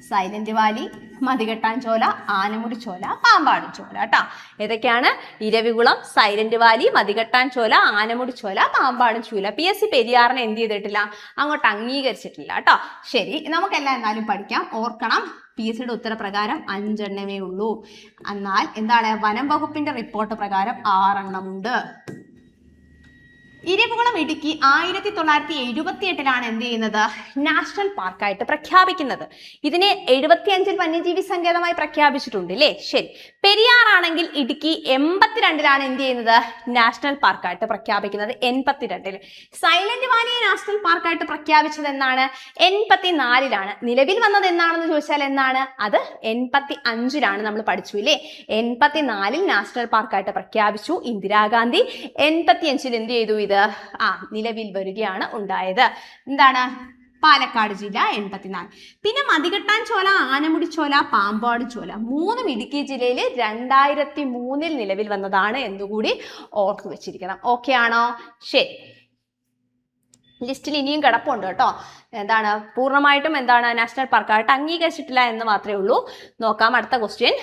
സൈലന്റ് വാലി, മതികെട്ടാൻ ചോല, ആനമുടി ചോല, പാമ്പാടും ചോല കേട്ടോ. ഏതൊക്കെയാണ്? ഇരവികുളം, സൈലന്റ് വാലി, മതികെട്ടാൻ ചോല, ആനമുടി ചോല, പാമ്പാടും ചോല. PSC പെരിയാറിനെ എന്ത് ചെയ്തിട്ടില്ല? അങ്ങോട്ട് അംഗീകരിച്ചിട്ടില്ല കേട്ടോ. ശരി, നമുക്കെല്ലാം എന്നാലും പഠിക്കാം. ഓർക്കണം, PSCയുടെ ഉത്തരപ്രകാരം 5 എണ്ണമേ ഉള്ളൂ. എന്നാൽ എന്താണ്? വനം വകുപ്പിന്റെ റിപ്പോർട്ട് പ്രകാരം 6 എണ്ണമുണ്ട്. ഇരവികുളം ഇടുക്കി 1978 എന്ത് ചെയ്യുന്നത്? നാഷണൽ പാർക്കായിട്ട് പ്രഖ്യാപിക്കുന്നത്. ഇതിനെ 75 വന്യജീവി സങ്കേതമായി പ്രഖ്യാപിച്ചിട്ടുണ്ട്. അല്ലേ? ശരി. പെരിയാർ ആണെങ്കിൽ ഇടുക്കി 82 എന്ത് ചെയ്യുന്നത്? നാഷണൽ പാർക്കായിട്ട് പ്രഖ്യാപിക്കുന്നത്. 82. സൈലന്റ് വാലിയെ നാഷണൽ പാർക്കായിട്ട് പ്രഖ്യാപിച്ചത് എന്നാണ്? 84. നിലവിൽ വന്നത് എന്നാണെന്ന് ചോദിച്ചാൽ എന്നാണ്? അത് 85 നമ്മൾ പഠിച്ചു. ഇല്ലേ? 84 നാഷണൽ പാർക്കായിട്ട് പ്രഖ്യാപിച്ചു ഇന്ദിരാഗാന്ധി. 85 എന്ത് ചെയ്തു? ഇത് നിലവിൽ വരികയാണ് ഉണ്ടായത്. എന്താണ്? പാലക്കാട് ജില്ല 84. പിന്നെ മതികെട്ടാൻ ചോല, ആനമുടി ചോല, പാമ്പാട് ചോല 3 ഇടുക്കി ജില്ലയിൽ 2003 നിലവിൽ വന്നതാണ് എന്നുകൂടി ഓർത്തു വെച്ചിരിക്കണം. ഓക്കെ ആണോ? ശരി. ലിസ്റ്റിൽ ഇനിയും കിടപ്പുണ്ട് കേട്ടോ. എന്താണ്? പൂർണ്ണമായിട്ടും എന്താണ്? നാഷണൽ പാർക്കായിട്ട് അംഗീകരിച്ചിട്ടില്ല എന്ന് മാത്രമേ ഉള്ളൂ. നോക്കാം അടുത്ത ക്വസ്റ്റ്യൻ.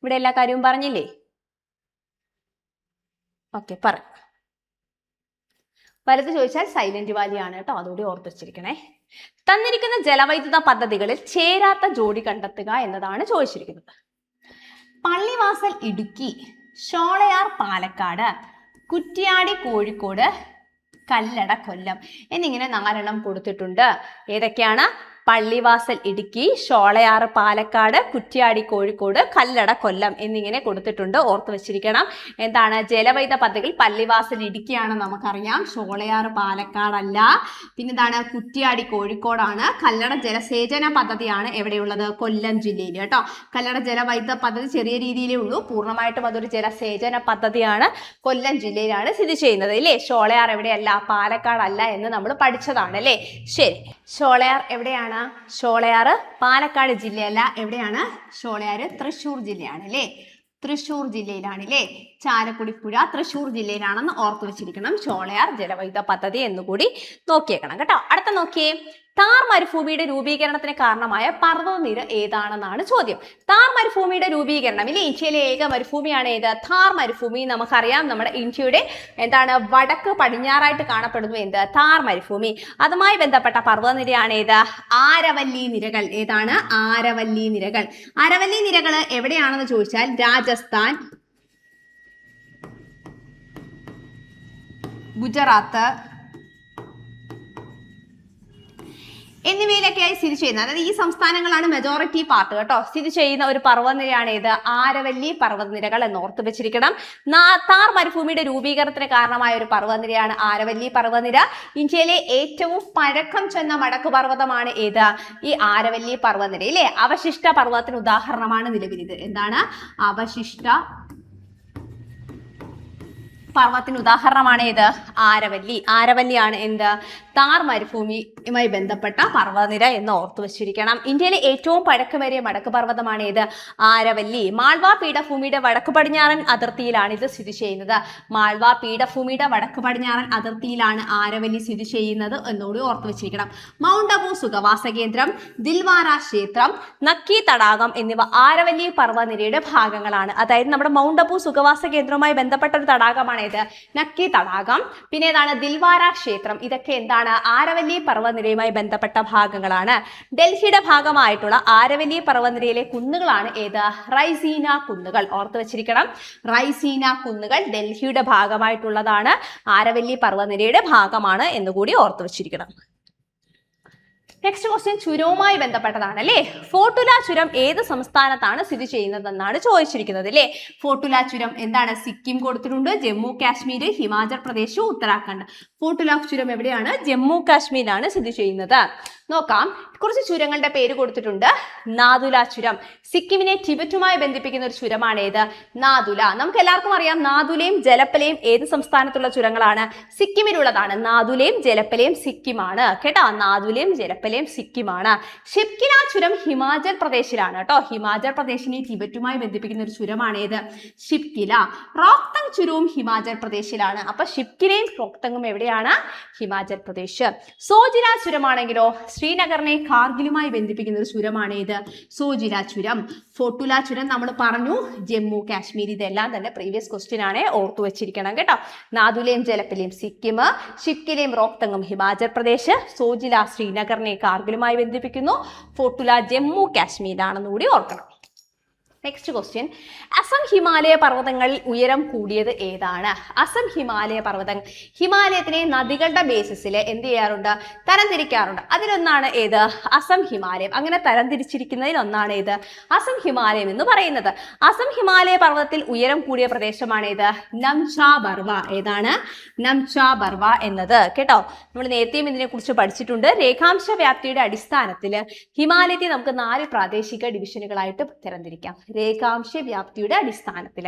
ഇവിടെ എല്ലാ കാര്യവും പറഞ്ഞില്ലേ? ഓക്കെ, പറ. വലുത് ചോദിച്ചാൽ സൈലന്റ് വാലി ആണ് കേട്ടോ. അതുകൂടി ഓർത്ത് വെച്ചിരിക്കണേ. തന്നിരിക്കുന്ന ജലവൈദ്യുത പദ്ധതികളിൽ ചേരാത്ത ജോഡി കണ്ടെത്തുക എന്നതാണ് ചോദിച്ചിരിക്കുന്നത്. പള്ളിവാസൽ ഇടുക്കി, ഷോളയാർ പാലക്കാട്, കുറ്റ്യാടി കോഴിക്കോട്, കല്ലട കൊല്ലം എന്നിങ്ങനെ 4 എണ്ണം കൊടുത്തിട്ടുണ്ട്. ഏതൊക്കെയാണ്? പള്ളിവാസൽ ഇടുക്കി, ഷോളയാർ പാലക്കാട്, കുറ്റ്യാടി കോഴിക്കോട്, കല്ലട കൊല്ലം എന്നിങ്ങനെ കൊടുത്തിട്ടുണ്ട്. ഓർത്ത് വെച്ചിരിക്കണം. എന്താണ്? ജലവൈദ്യുത പദ്ധതികൾ പള്ളിവാസൽ ഇടുക്കിയാണ് നമുക്കറിയാം. ഷോളയാർ പാലക്കാടല്ല. പിന്നെ എന്താണ്? കുറ്റ്യാടി കോഴിക്കോടാണ്. കല്ലട ജലസേചന പദ്ധതിയാണ് എവിടെയുള്ളത്? കൊല്ലം ജില്ലയിൽ കേട്ടോ. കല്ലട ജലവൈദ്യുത പദ്ധതി ചെറിയ രീതിയിലേ ഉള്ളൂ. പൂർണ്ണമായിട്ടും അതൊരു ജലസേചന പദ്ധതിയാണ്. കൊല്ലം ജില്ലയിലാണ് സ്ഥിതി ചെയ്യുന്നത്. ഇല്ലേ? ഷോളയാർ എവിടെയല്ല? പാലക്കാടല്ല എന്ന് നമ്മൾ പഠിച്ചതാണ്. അല്ലേ? ശരി. ഷോളയാർ എവിടെയാണ്? ഷോളയാർ പാലക്കാട് ജില്ലയല്ല. എവിടെയാണ്? ഷോളയാർ തൃശ്ശൂർ ജില്ലയാണ്. അല്ലേ? തൃശ്ശൂർ ജില്ലയിലാണ്. അല്ലേ? ചാലക്കുടി പുഴ തൃശ്ശൂർ ജില്ലയിലാണെന്ന് ഓർത്തു വെച്ചിരിക്കണം. ഷോളയാർ ജലവൈദ്യുത പദ്ധതി എന്നുകൂടി നോക്കിയേക്കണം കേട്ടോ. അടുത്ത നോക്കിയേ. താർ മരുഭൂമിയുടെ രൂപീകരണത്തിന് കാരണമായ പർവ്വതനിര ഏതാണെന്നാണ് ചോദ്യം. താർ മരുഭൂമിയുടെ രൂപീകരണം, ഇല്ലേ? ഇന്ത്യയിലെ ഏക മരുഭൂമിയാണ് ഏത്? താർ മരുഭൂമി. നമുക്കറിയാം, നമ്മുടെ ഇന്ത്യയുടെ എന്താണ്? വടക്ക് പടിഞ്ഞാറായിട്ട് കാണപ്പെടുന്നു എന്ത്? താർ മരുഭൂമി. അതുമായി ബന്ധപ്പെട്ട പർവ്വതനിരയാണ് ഏത്? ആരവല്ലി നിരകൾ. ഏതാണ്? ആരവല്ലി നിരകൾ. ആരവല്ലി നിരകൾ എവിടെയാണെന്ന് ചോദിച്ചാൽ രാജസ്ഥാൻ, ഗുജറാത്ത് എന്നിവയിലൊക്കെയായി സ്ഥിതി ചെയ്യുന്നത്. അതായത് ഈ സംസ്ഥാനങ്ങളാണ് മെജോറിറ്റി പാർട്ട് കേട്ടോ. സ്ഥിതി ചെയ്യുന്ന ഒരു പർവ്വതനിരയാണ് ഏത്? ആരവല്ലി പർവ്വതനിരകൾ എന്ന് ഓർത്ത് വെച്ചിരിക്കണം. താർ മരുഭൂമിയുടെ രൂപീകരണത്തിന് കാരണമായ ഒരു പർവ്വതനിരയാണ് ആരവല്ലി പർവ്വതനിര. ഇന്ത്യയിലെ ഏറ്റവും പഴക്കം ചെന്ന മടക്ക് പർവ്വതമാണ് ഏത്? ഈ ആരവല്ലി പർവ്വതനിര. ഇല്ലേ? അവശിഷ്ട പർവ്വതത്തിന് ഉദാഹരണമാണ് നിലവിൽ ഇത്. എന്താണ്? അവശിഷ്ട പർവ്വതത്തിന് ഉദാഹരണമാണ് ഏത്? ആരവല്ലി. ആരവല്ലിയാണ് എന്ത്? താർ മരുഭൂമിയുമായി ബന്ധപ്പെട്ട പർവ്വതനിര എന്ന് ഓർത്തു വെച്ചിരിക്കണം. ഇന്ത്യയിലെ ഏറ്റവും പഴക്കമേറിയ മടക്ക് പർവ്വതമാണ് ഏത്? ആരവല്ലി. മാൾവ പീഠഭൂമിയുടെ വടക്ക് പടിഞ്ഞാറൻ അതിർത്തിയിലാണ് ഇത് സ്ഥിതി ചെയ്യുന്നത്. മാൾവ പീഠഭൂമിയുടെ വടക്ക് പടിഞ്ഞാറൻ അതിർത്തിയിലാണ് ആരവല്ലി സ്ഥിതി ചെയ്യുന്നത് എന്നുകൂടി ഓർത്തു വെച്ചിരിക്കണം. മൗണ്ട് അബു സുഖവാസ കേന്ദ്രം, ദിൽവാര ക്ഷേത്രം, നക്കി തടാകം എന്നിവ ആരവല്ലി പർവ്വതനിരയുടെ ഭാഗങ്ങളാണ്. അതായത് നമ്മുടെ മൗണ്ട് അബു സുഖവാസ കേന്ദ്രവുമായി ബന്ധപ്പെട്ട ഒരു തടാകമാണ് ഏത്? നക്കി തടാകം. പിന്നെ ഏതാണ്? ദിൽവാര ക്ഷേത്രം. ഇതൊക്കെ എന്താണ്? എന്താണ്? ആരവല്ലി പർവ്വതനിരയുമായി ബന്ധപ്പെട്ട ഭാഗങ്ങളാണ്. ഡൽഹിയുടെ ഭാഗമായിട്ടുള്ള ആരവല്ലി പർവ്വതനിരയിലെ കുന്നുകളാണ് ഏത്? റൈസീന കുന്നുകൾ. ഓർത്ത് വെച്ചിരിക്കണം, റൈസീന കുന്നുകൾ ഡൽഹിയുടെ ഭാഗമായിട്ടുള്ളതാണ്, ആരവല്ലി പർവ്വതനിരയുടെ ഭാഗമാണ് എന്നുകൂടി ഓർത്ത് വെച്ചിരിക്കണം. നെക്സ്റ്റ് ക്വസ്റ്റ്യൻ ചുരവുമായി ബന്ധപ്പെട്ടതാണ് അല്ലേ. ഫോട്ടുല ചുരം ഏത് സംസ്ഥാനത്താണ് സ്ഥിതി ചെയ്യുന്നതെന്നാണ് ചോദിച്ചിരിക്കുന്നത് അല്ലേ. ഫോട്ടുല ചുരം എന്താണ്? സിക്കിം കൊടുത്തിട്ടുണ്ട്, ജമ്മു കാശ്മീർ, ഹിമാചൽ പ്രദേശ്, ഉത്തരാഖണ്ഡ്. ഫോട്ടുല ചുരം എവിടെയാണ്? ജമ്മു കാശ്മീരിലാണ് സ്ഥിതി ചെയ്യുന്നത്. നോക്കാം, കുറച്ച് ചുരങ്ങളുടെ പേര് കൊടുത്തിട്ടുണ്ട്. നാതുല ചുരം സിക്കിമിനെ ടിബറ്റുമായി ബന്ധിപ്പിക്കുന്ന ഒരു ചുരമാണ് ഏത്? നാതുല. നമുക്ക് എല്ലാവർക്കും അറിയാം നാതുലയും ജലപ്പലയും ഏത് സംസ്ഥാനത്തുള്ള ചുരങ്ങളാണ്? സിക്കിമിലുള്ളതാണ്. നാതുലയും ജലപ്പലയും സിക്കിമാണ് കേട്ടോ. നാതുലയും ജലപ്പലയും സിക്കിമാണ്. ഷിപ്കില ചുരം ഹിമാചൽ പ്രദേശിലാണ് കേട്ടോ. ഹിമാചൽ പ്രദേശിനെ ടിബറ്റുമായി ബന്ധിപ്പിക്കുന്ന ഒരു ചുരമാണ് ഏത്? ഷിപ്കില. റോക്തങ് ചുരവും ഹിമാചൽ പ്രദേശിലാണ്. അപ്പൊ ഷിപ്കിലയും റോക്തങ്ങും എവിടെയാണ്? ഹിമാചൽ പ്രദേശ്. സോജില ചുരമാണെങ്കിലോ ശ്രീനഗറിനെ കാർഗിലുമായി ബന്ധിപ്പിക്കുന്ന ഒരു ചുരമാണ് ഏത്? സോജില ചുരം. ഫോട്ടുല ചുരം നമ്മൾ പറഞ്ഞു, ജമ്മു കാശ്മീർ. ഇതെല്ലാം തന്നെ പ്രീവിയസ് ക്വസ്റ്റ്യൻ ആണ്, ഓർത്തു വെച്ചിരിക്കണം കേട്ടോ. നാദുലയും ജലപ്പലയും സിക്കിം, ഷിപ്കിലയും റോക്തങ്ങും ഹിമാചൽ പ്രദേശ്, സോജില ശ്രീനഗറിനെ കാർഗിലുമായി ബന്ധിപ്പിക്കുന്നു, ഫോട്ടുല ജമ്മു കാശ്മീരാണെന്ന് കൂടി ഓർക്കണം. നെക്സ്റ്റ് ക്വസ്റ്റ്യൻ, അസം ഹിമാലയ പർവ്വതങ്ങളിൽ ഉയരം കൂടിയത് ഏതാണ്? അസം ഹിമാലയ പർവ്വതങ്ങൾ. ഹിമാലയത്തിനെ നദികളുടെ ബേസിസിൽ എന്ത് ചെയ്യാറുണ്ട്? തരംതിരിക്കാറുണ്ട്. അതിലൊന്നാണ് ഏത്? അസം ഹിമാലയം. അങ്ങനെ തരംതിരിച്ചിരിക്കുന്നതിൽ ഒന്നാണ് ഏത്? അസം ഹിമാലയം എന്ന് പറയുന്നത്. അസം ഹിമാലയ പർവ്വതത്തിൽ ഉയരം കൂടിയ പ്രദേശമാണ് ഏത്? നംചാ ബർവ. ഏതാണ്? നംചാ ബർവ എന്നത് കേട്ടോ. നമ്മൾ നേരത്തെയും ഇതിനെ കുറിച്ച് പഠിച്ചിട്ടുണ്ട്. രേഖാംശ വ്യാപ്തിയുടെ അടിസ്ഥാനത്തിൽ ഹിമാലയത്തെ നമുക്ക് 4 പ്രാദേശിക ഡിവിഷനുകളായിട്ട് തരംതിരിക്കാം. രേഖാംശ വ്യാപ്തിയുടെ അടിസ്ഥാനത്തിൽ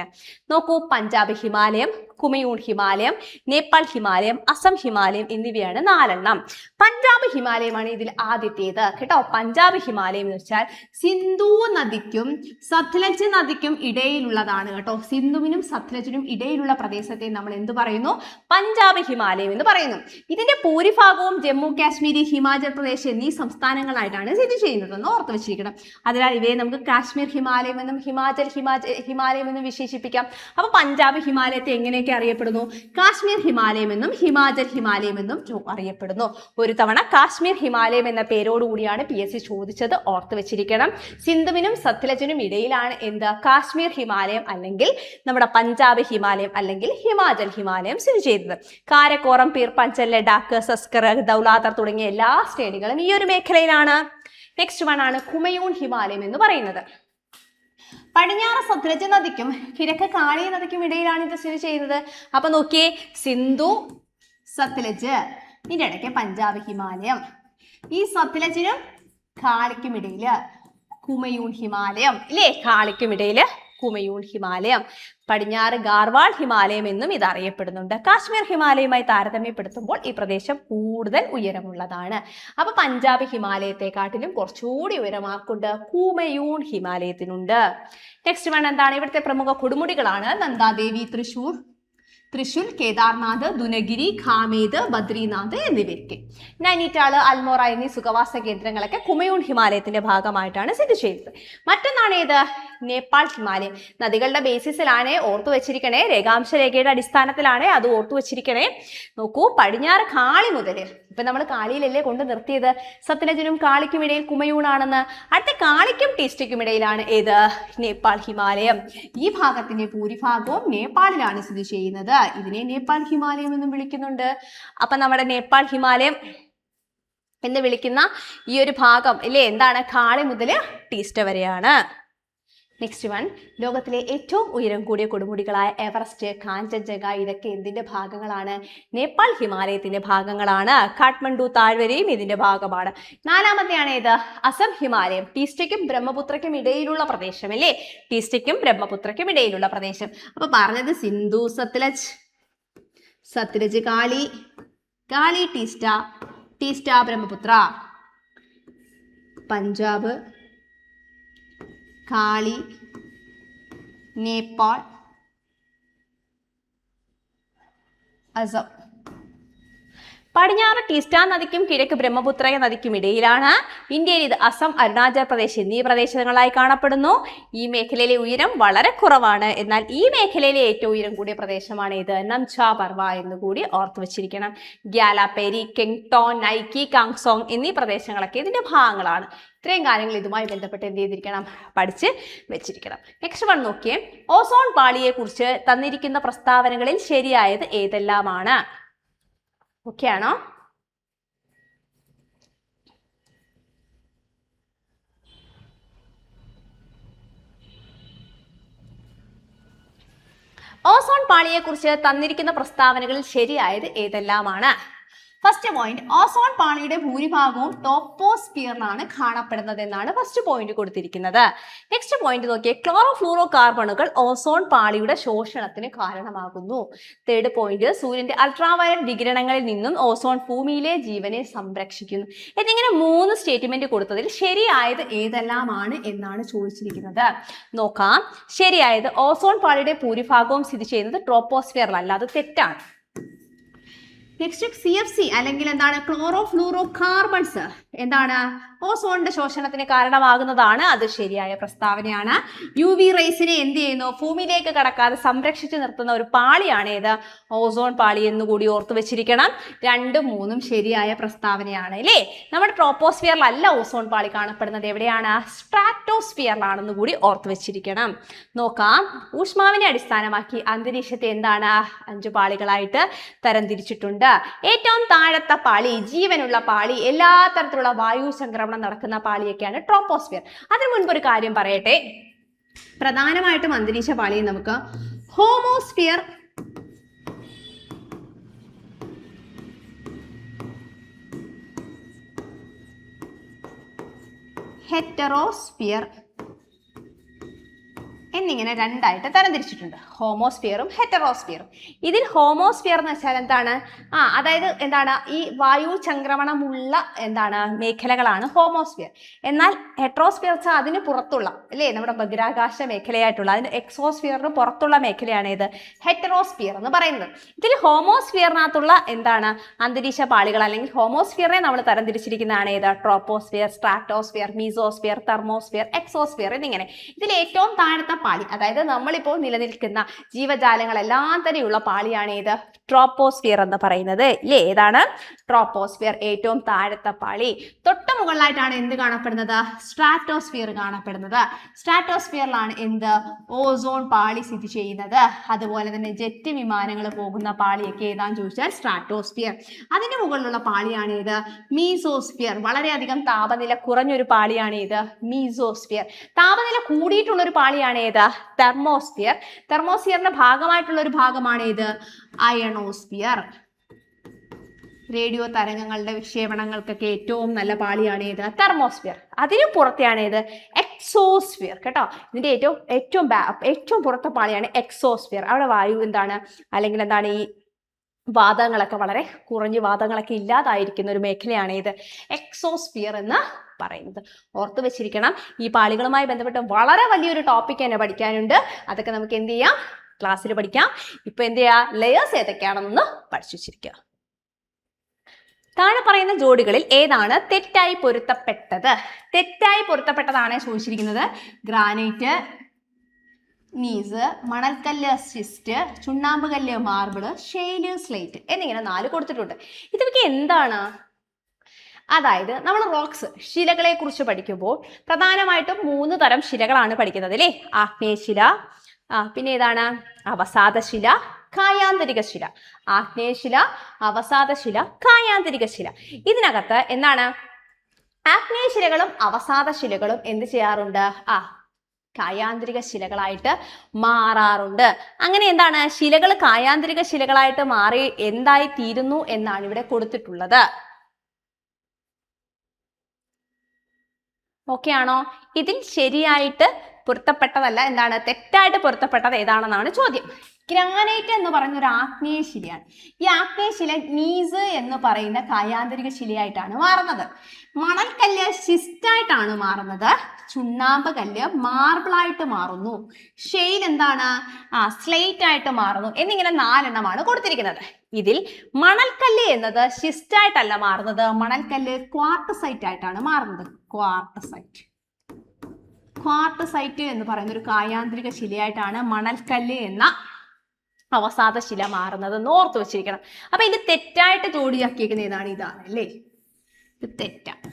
നോക്കൂ, പഞ്ചാബ് ഹിമാലയം, കുമയൂൺ ഹിമാലയം, നേപ്പാൾ ഹിമാലയം, അസം ഹിമാലയം എന്നിവയാണ് 4 പഞ്ചാബ് ഹിമാലയമാണ് ഇതിൽ ആദ്യത്തേത് കേട്ടോ. പഞ്ചാബ് ഹിമാലയം എന്ന് വെച്ചാൽ സിന്ധു നദിക്കും സത്ലജ് നദിക്കും ഇടയിലുള്ളതാണ് കേട്ടോ. സിന്ധുവിനും സത്ലജിനും ഇടയിലുള്ള പ്രദേശത്തെ നമ്മൾ എന്ത് പറയുന്നു? പഞ്ചാബ് ഹിമാലയം എന്ന് പറയുന്നു. ഇതിന്റെ ഭൂരിഭാഗവും ജമ്മു കാശ്മീർ, ഹിമാചൽ പ്രദേശ് എന്നീ സംസ്ഥാനങ്ങളായിട്ടാണ് സ്ഥിതി ചെയ്യുന്നതെന്ന് ഓർത്ത് വെച്ചിരിക്കണം. അതിനാൽ ഇവയെ നമുക്ക് കാശ്മീർ ഹിമാലയം എന്നും ഹിമാചൽ ഹിമാലയം എന്നും വിശേഷിപ്പിക്കാം. അപ്പൊ പഞ്ചാബ് ഹിമാലയത്തെ എങ്ങനെയൊക്കെ അറിയപ്പെടുന്നു? കാശ്മീർ ഹിമാലയം എന്നും ഹിമാചൽ ഹിമാലയം എന്നും അറിയപ്പെടുന്നു. ഒരു തവണ കാശ്മീർ ഹിമാലയം എന്ന പേരോടുകൂടിയാണ് PSC ചോദിച്ചത്, ഓർത്ത് വെച്ചിരിക്കണം. സിന്ധുവിനും സത്ലജിനും ഇടയിലാണ് എന്ത്? കാശ്മീർ ഹിമാലയം അല്ലെങ്കിൽ നമ്മുടെ പഞ്ചാബ് ഹിമാലയം അല്ലെങ്കിൽ ഹിമാചൽ ഹിമാലയം സ്ഥിതി ചെയ്തത്. കാരക്കോറം, പീർ പഞ്ചൽ, ലഡാക്ക്, സസ്കർ, ദൗലാതർ തുടങ്ങിയ എല്ലാ ശ്രേണികളും ഈ ഒരു മേഖലയിലാണ്. നെക്സ്റ്റ് വൺ ആണ് കുമയൂൺ ഹിമാലയം എന്ന് പറയുന്നത്. പടിഞ്ഞാറ് സത്ലജ് നദിക്കും കിഴക്ക് കാളി നദിക്കും ഇടയിലാണ് ഇത് സ്ഥിതി ചെയ്യുന്നത്. അപ്പൊ നോക്കിയേ, സിന്ധു, സത്ലജ്, ഇതിന്റെ ഇടയ്ക്ക് പഞ്ചാബ് ഹിമാലയം. ഈ സത്ലജിനും കാളിക്കും ഇടയില് കുമയൂൺ ഹിമാലയം ഇല്ലേ? കാളിക്കും ഇടയില് കുമയൂൺ ഹിമാലയം. പടിഞ്ഞാറ് ഗാർവാൾ ഹിമാലയം എന്നും ഇത് അറിയപ്പെടുന്നുണ്ട്. കാശ്മീർ ഹിമാലയവുമായി താരതമ്യപ്പെടുത്തുമ്പോൾ ഈ പ്രദേശം കൂടുതൽ ഉയരമുള്ളതാണ്. അപ്പൊ പഞ്ചാബ് ഹിമാലയത്തെക്കാട്ടിലും കുറച്ചുകൂടി ഉയരമാർക്കുണ്ട് കുമയൂൺ ഹിമാലയത്തിനുണ്ട്. നെക്സ്റ്റ് വൺ എന്താണ്? ഇവിടുത്തെ പ്രമുഖ കൊടുമുടികളാണ് നന്ദാദേവി തൃശൂർ, കേദാർനാഥ്, ദുനഗിരി, ഖാമേദ്, ബദ്രിനാഥ് എന്നിവയൊക്കെ. നൈനിറ്റാള്, അൽമോറ എന്നീ സുഖവാസ കേന്ദ്രങ്ങളൊക്കെ കുമയൂൺ ഹിമാലയത്തിന്റെ ഭാഗമായിട്ടാണ് സ്ഥിതി ചെയ്യുന്നത്. മറ്റൊന്നാണ് ഏത്? നേപ്പാൾ ഹിമാലയം. നദികളുടെ ബേസിസിലാണ്, ഓർത്തു വെച്ചിരിക്കണേ. രേഖാംശ രേഖയുടെ അടിസ്ഥാനത്തിലാണ്, അത് ഓർത്തു വെച്ചിരിക്കണേ. നോക്കൂ, പടിഞ്ഞാറ് കാളി മുതൽ, ഇപ്പൊ നമ്മൾ കാളിയിലല്ലേ കൊണ്ട് നിർത്തിയത്, സത്ലജിനും കാളിക്കും ഇടയിൽ കുമയൂണാണെന്ന്. അടുത്ത കാളിക്കും ടീസ്റ്റയ്ക്കും ഇടയിലാണ് ഏത്? നേപ്പാൾ ഹിമാലയം. ഈ ഭാഗത്തിന്റെ ഭൂരിഭാഗവും നേപ്പാളിലാണ് സ്ഥിതി ചെയ്യുന്നത്. ഇതിനെ നേപ്പാൾ ഹിമാലയം എന്നും വിളിക്കുന്നുണ്ട്. അപ്പൊ നമ്മുടെ നേപ്പാൾ ഹിമാലയം എന്ന് വിളിക്കുന്ന ഈ ഒരു ഭാഗം അല്ലേ, എന്താണ്? കാളി മുതൽ ടീസ്റ്റ വരെയാണ്. നെക്സ്റ്റ് വൺ, ലോകത്തിലെ ഏറ്റവും ഉയരം കൂടിയ കൊടുമുടികളായ എവറസ്റ്റ്, കാഞ്ചൻജംഗ ഇതൊക്കെ എന്തിന്റെ ഭാഗങ്ങളാണ്? നേപ്പാൾ ഹിമാലയത്തിന്റെ ഭാഗങ്ങളാണ്. കാഠ്മണ്ഡു താഴ്വരയും ഇതിന്റെ ഭാഗമാണ്. 4മത്തെയാണ് ഏത്? അസം ഹിമാലയം. ടീസ്റ്റയ്ക്കും ബ്രഹ്മപുത്രയ്ക്കും ഇടയിലുള്ള പ്രദേശം അല്ലേ? ടീസ്റ്റയ്ക്കും ബ്രഹ്മപുത്രയ്ക്കും ഇടയിലുള്ള പ്രദേശം. അപ്പൊ പറഞ്ഞത് സിന്ധു സത്ലജ്, സത്ലജ് കാളി, കാളി ടീസ്റ്റ, ടീസ്റ്റ ബ്രഹ്മപുത്ര. പഞ്ചാബ്, കാളി, നേപ്പാൾ, അസം. പടിഞ്ഞാറ് ടീസ്റ്റ നദിക്കും കിഴക്ക് ബ്രഹ്മപുത്ര നദിക്കും ഇടയിലാണ്. ഇന്ത്യയിൽ ഇത് അസം, അരുണാചൽ പ്രദേശ് എന്നീ പ്രദേശങ്ങളായി കാണപ്പെടുന്നു. ഈ മേഖലയിലെ ഉയരം വളരെ കുറവാണ്. എന്നാൽ ഈ മേഖലയിലെ ഏറ്റവും ഉയരം കൂടിയ പ്രദേശമാണ് ഇത് നംചാ പർവ എന്ന് കൂടി ഓർത്തു വെച്ചിരിക്കണം. ഗ്യാലാപേരി, കെങ്ടോൺ, നൈക്കി, കാങ്സോങ് എന്നീ പ്രദേശങ്ങളൊക്കെ ഇതിന്റെ ഭാഗങ്ങളാണ്. ഇത്രയും കാര്യങ്ങൾ ഇതുമായി ബന്ധപ്പെട്ട് എന്ത് ചെയ്തിരിക്കണം, പഠിച്ച് വെച്ചിരിക്കണം. നെക്സ്റ്റ് വൺ നോക്കിയേ. ഓസോൺ പാളിയെ കുറിച്ച് തന്നിരിക്കുന്ന പ്രസ്താവനകളിൽ ശരിയായത് ഏതെല്ലാമാണ്? ഓക്കെ ആണോ? ഓസോൺ പാളിയെ കുറിച്ച് തന്നിരിക്കുന്ന പ്രസ്താവനകളിൽ ശരിയായത് ഏതെല്ലാമാണ്? ഫസ്റ്റ് പോയിന്റ്, ഓസോൺ പാളിയുടെ ഭൂരിഭാഗവും ടോപ്പോസ്ഫിയറിലാണ് കാണപ്പെടുന്നത് എന്നാണ് ഫസ്റ്റ് പോയിന്റ് കൊടുത്തിരിക്കുന്നത്. നെക്സ്റ്റ് പോയിന്റ് നോക്കിയേ. ക്ലോറോഫ്ലൂറോ കാർബണുകൾ ഓസോൺ പാളിയുടെ ശോഷണത്തിന് കാരണമാകുന്നു. തേർഡ് പോയിന്റ്, സൂര്യന്റെ അൾട്രാവയലറ്റ് വികിരണങ്ങളിൽ നിന്നും ഓസോൺ ഭൂമിയിലെ ജീവനെ സംരക്ഷിക്കുന്നു. എന്നിങ്ങനെ 3 സ്റ്റേറ്റ്മെന്റ് കൊടുത്തതിൽ ശരിയായത് ഏതെല്ലാമാണ് എന്നാണ് ചോദിച്ചിരിക്കുന്നത്. നോക്കാം. ശരിയായത് ഓസോൺ പാളിയുടെ ഭൂരിഭാഗവും സ്ഥിതി ചെയ്യുന്നത് ട്രോപ്പോസ്ഫിയറിലല്ല, അത് തെറ്റാണ്. നെക്സ്റ്റ് CFC അല്ലെങ്കിൽ എന്താണ്, ക്ലോറോഫ്ലൂറോ കാർബൺസ് എന്താണ്, ഓസോണിന്റെ ശോഷണത്തിന് കാരണമാകുന്നതാണ്. അത് ശരിയായ പ്രസ്താവനയാണ്. UV റേസിനെ എന്ത് ചെയ്യുന്നു, ഭൂമിയിലേക്ക് കടക്കാതെ സംരക്ഷിച്ചു നിർത്തുന്ന ഒരു പാളിയാണ് ഏത്, ഓസോൺ പാളി എന്നുകൂടി ഓർത്തു വെച്ചിരിക്കണം. 2ഉം 3ഉം ശരിയായ പ്രസ്താവനയാണ് അല്ലേ. നമ്മുടെ ട്രോപ്പോസ്ഫിയറിലല്ല ഓസോൺ പാളി കാണപ്പെടുന്നത്, എവിടെയാണ്, സ്ട്രാറ്റോസ്ഫിയറിലാണെന്ന് കൂടി ഓർത്തു വെച്ചിരിക്കണം. നോക്കാം. ഊഷ്മാവിനെ അടിസ്ഥാനമാക്കി അന്തരീക്ഷത്തെ എന്താണ് 5 പാളികളായിട്ട് തരംതിരിച്ചിട്ടുണ്ട്. ഏറ്റവും താഴത്തെ പാളി, ജീവനുള്ള പാളി, എല്ലാ തരത്തിലുള്ള വായു സംക്രമണം നടക്കുന്ന പാളിയൊക്കെയാണ് ട്രോപ്പോസ്ഫിയർ. അതിനു മുൻപ് ഒരു കാര്യം പറയട്ടെ. പ്രധാനമായിട്ടും അന്തരീക്ഷ പാളിയെ നമുക്ക് ഹോമോസ്ഫിയർ, ഹെറ്ററോസ്ഫിയർ എന്നിങ്ങനെ 2ആയിട്ട് തരംതിരിച്ചിട്ടുണ്ട്. ഹോമോസ്ഫിയറും ഹെറ്ററോസ്ഫിയറും. ഇതിൽ ഹോമോസ്ഫിയർ എന്ന് വെച്ചാൽ എന്താണ്, അതായത് എന്താണ്, ഈ വായു ചംക്രമണമുള്ള എന്താണ് മേഖലകളാണ് ഹോമോസ്ഫിയർ. എന്നാൽ ഹെറ്ററോസ്ഫിയർ വെച്ചാൽ അതിന് പുറത്തുള്ള അല്ലേ, നമ്മുടെ ബഹിരാകാശ മേഖലയായിട്ടുള്ള, അതിന് എക്സോസ്ഫിയറിന് പുറത്തുള്ള മേഖലയാണ് ഇത് ഹെറ്ററോസ്ഫിയർ എന്ന് പറയുന്നത്. ഇതിൽ ഹോമോസ്ഫിയറിനകത്തുള്ള എന്താണ് അന്തരീക്ഷ പാളികൾ അല്ലെങ്കിൽ ഹോമോസ്ഫിയറിനെ നമ്മൾ തരംതിരിച്ചിരിക്കുന്നതാണ് ഏത്, troposphere, stratosphere, mesosphere, thermosphere, exosphere എന്നിങ്ങനെ. ഇതിൽ ഏറ്റവും താഴത്തെ പാളി, അതായത് നമ്മളിപ്പോൾ നിലനിൽക്കുന്ന ജീവജാലങ്ങളെല്ലാം തന്നെയുള്ള പാളിയാണ് ഏത്, ട്രോപ്പോസ്ഫിയർ എന്ന് പറയുന്നത് ഇല്ലേ. ഏതാണ്, ട്രോപ്പോസ്ഫിയർ, ഏറ്റവും താഴത്തെ പാളി. തൊട്ട് മുകളിലായിട്ടാണ് എന്ത് കാണപ്പെടുന്നത്, സ്ട്രാറ്റോസ്ഫിയർ കാണപ്പെടുന്നത്. സ്ട്രാറ്റോസ്ഫിയറിലാണ് എന്ത്, ഓസോൺ പാളി സ്ഥിതി ചെയ്യുന്നത്. അതുപോലെ തന്നെ ജെറ്റ് വിമാനങ്ങൾ പോകുന്ന പാളിയൊക്കെ ഏതാന്ന് ചോദിച്ചാൽ സ്ട്രാറ്റോസ്ഫിയർ. അതിന്റെ മുകളിലുള്ള പാളിയാണ് ഏത്, മീസോസ്ഫിയർ. വളരെയധികം താപനില കുറഞ്ഞൊരു പാളിയാണ് ഏത്, മീസോസ്ഫിയർ. താപനില കൂടിയിട്ടുള്ള ഒരു പാളിയാണ് ഏത്, തെർമോസ്ഫിയർ. തെർമോസ്ഫിയറിന്റെ ഭാഗമായിട്ടുള്ള ഒരു ഭാഗമാണ് ഏത്, അയണോസ്ഫിയർ. റേഡിയോ തരംഗങ്ങളുടെ വിക്ഷേപണങ്ങൾക്കൊക്കെ ഏറ്റവും നല്ല പാളിയാണ് ഏത്, തെർമോസ്ഫിയർ. അതിന് പുറത്തെയാണ് ഏത്, എക്സോസ്ഫിയർ. കേട്ടോ, ഇതിന്റെ ഏറ്റവും പുറത്തെ പാളിയാണ് എക്സോസ്ഫിയർ. അവിടെ വായു എന്താണ്, അല്ലെങ്കിൽ എന്താണ്, ഈ വാതകങ്ങളൊക്കെ വളരെ കുറഞ്ഞ് വാതകങ്ങളൊക്കെ ഇല്ലാതായിരിക്കുന്ന ഒരു മേഖലയാണ് ഇത് എക്സോസ്ഫിയർ എന്ന് പറയുന്നത്. ഓർത്ത് വെച്ചിരിക്കണം. ഈ പാളികളുമായി ബന്ധപ്പെട്ട് വളരെ വലിയൊരു ടോപ്പിക് തന്നെ പഠിക്കാനുണ്ട്. അതൊക്കെ നമുക്ക് എന്ത് ചെയ്യാം, ക്ലാസ്സിൽ പഠിക്കാം. ഇപ്പൊ എന്ത് ചെയ്യാ, ലെയേഴ്സ് ഏതൊക്കെയാണെന്ന് പഠിച്ചു വെച്ചിരിക്കുക. താഴെ പറയുന്ന ജോഡികളിൽ ഏതാണ് തെറ്റായി പൊരുത്തപ്പെട്ടത്? തെറ്റായി പൊരുത്തപ്പെട്ടതാണ് ചോദിച്ചിരിക്കുന്നത്. ഗ്രാനൈറ്റ്, നീസ്, മണൽക്കല്ല് സിസ്റ്റ്, ചുണ്ണാമ്പുകല്ല് മാർബിള്, ഷെയ്ല് സ്ലേറ്റ് എന്നിങ്ങനെ 4 കൊടുത്തിട്ടുണ്ട്. ഇതൊക്കെ എന്താണ്? അതായത് നമ്മൾ റോക്സ്, ശിലകളെ കുറിച്ച് പഠിക്കുമ്പോൾ പ്രധാനമായിട്ടും 3 തരം ശിലകളാണ് പഠിക്കുന്നത് അല്ലേ. ആഗ്നേയശില, പിന്നെ ഏതാണ്, അവസാദശില, കായാന്തരിക ശില. ആഗ്നേയശില, അവസാദശില, കായാന്തരിക ശില. ഇതിനകത്ത് എന്താണ്, ആഗ്നേയശിലകളും അവസാദശിലകളും എന്ത് ചെയ്യാറുണ്ട്, കായാന്തരിക ശിലകളായിട്ട് മാറാറുണ്ട്. അങ്ങനെ എന്താണ്, ശിലകൾ കായാന്തരിക ശിലകളായിട്ട് മാറി എന്തായി തീരുന്നു എന്നാണ് ഇവിടെ കൊടുത്തിട്ടുള്ളത്. ഓക്കെ ആണോ? ഇതിൽ ശരിയായിട്ട് പൊരുത്തപ്പെട്ടതല്ല, എന്താണ്, തെറ്റായിട്ട് പൊരുത്തപ്പെട്ടത് ഏതാണെന്നാണ് ചോദ്യം. ഗ്രാനൈറ്റ് എന്ന് പറയുന്ന ഒരു ആഗ്നേയശിലയാണ്. ഈ ആഗ്നേയശില നീസ് എന്ന് പറയുന്ന കായാന്തരിക ശിലയായിട്ടാണ് മാറുന്നത്. മണൽക്കല്ല് സിസ്റ്റായിട്ടാണ് മാറുന്നത്. ചുണ്ണാമ്പ് കല്ല് മാർബിളായിട്ട് മാറുന്നു. ഷെയ്ൽ എന്താണ്, സ്ലേറ്റ് ആയിട്ട് മാറുന്നു എന്നിങ്ങനെ 4 എണ്ണമാണ് കൊടുത്തിരിക്കുന്നത്. ഇതിൽ മണൽക്കല്ല് എന്നത് ഷിസ്റ്റായിട്ടല്ല മാറുന്നത്, മണൽക്കല്ല് ക്വാർട്ടസൈറ്റ് ആയിട്ടാണ് മാറുന്നത്. ക്വാർട്ടസൈറ്റ് എന്ന് പറയുന്ന ഒരു കായാന്തരിക ശിലയായിട്ടാണ് മണൽക്കല്ല് എന്ന അവസാദ ശില മാറുന്നത്. ഓർത്ത് വെച്ചിരിക്കണം. അപ്പൊ ഇത് തെറ്റായിട്ട് ജോഡിയാക്കിയിരിക്കുന്ന ഇതാണ് അല്ലേ, ഇത് തെറ്റാണ്.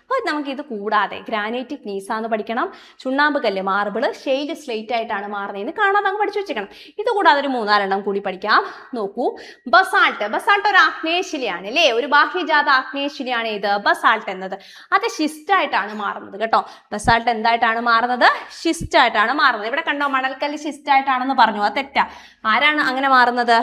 അപ്പോൾ നമുക്ക് ഇത് കൂടാതെ ഗ്രാനൈറ്റ് ഗ്നീസ എന്ന് പഠിക്കണം, ചുണ്ണാമ്പ് കല്ല് മാർബിള്, ഷെയ്ഡ് സ്ലേറ്റ് ആയിട്ടാണ് മാറുന്നതെന്ന് കാണാൻ നമുക്ക് പഠിച്ചു വെച്ചേക്കണം. ഇത് കൂടാതെ ഒരു 3-4 കൂടി പഠിക്കാം. നോക്കൂ, ബസാൾട്ട് ഒരു ആഗ്നേയശിലയാണ് അല്ലേ, ഒരു ബാഹ്യജാത ആഗ്നേയശിലയാണ് ഇത് ബസാൾട്ട് എന്നത്. അത് ഷിസ്റ്റ് ആയിട്ടാണ് മാറുന്നത് കേട്ടോ. ബസാൾട്ട് എന്തായിട്ടാണ് മാറുന്നത്? ഷിസ്റ്റ് ആയിട്ടാണ് മാറുന്നത്. ഇവിടെ കണ്ടോ, മണൽക്കല്ല് ഷിസ്റ്റ് ആയിട്ടാണെന്ന് പറഞ്ഞു, അത് തെറ്റാ. ആരാണ് അങ്ങനെ മാറുന്നത്?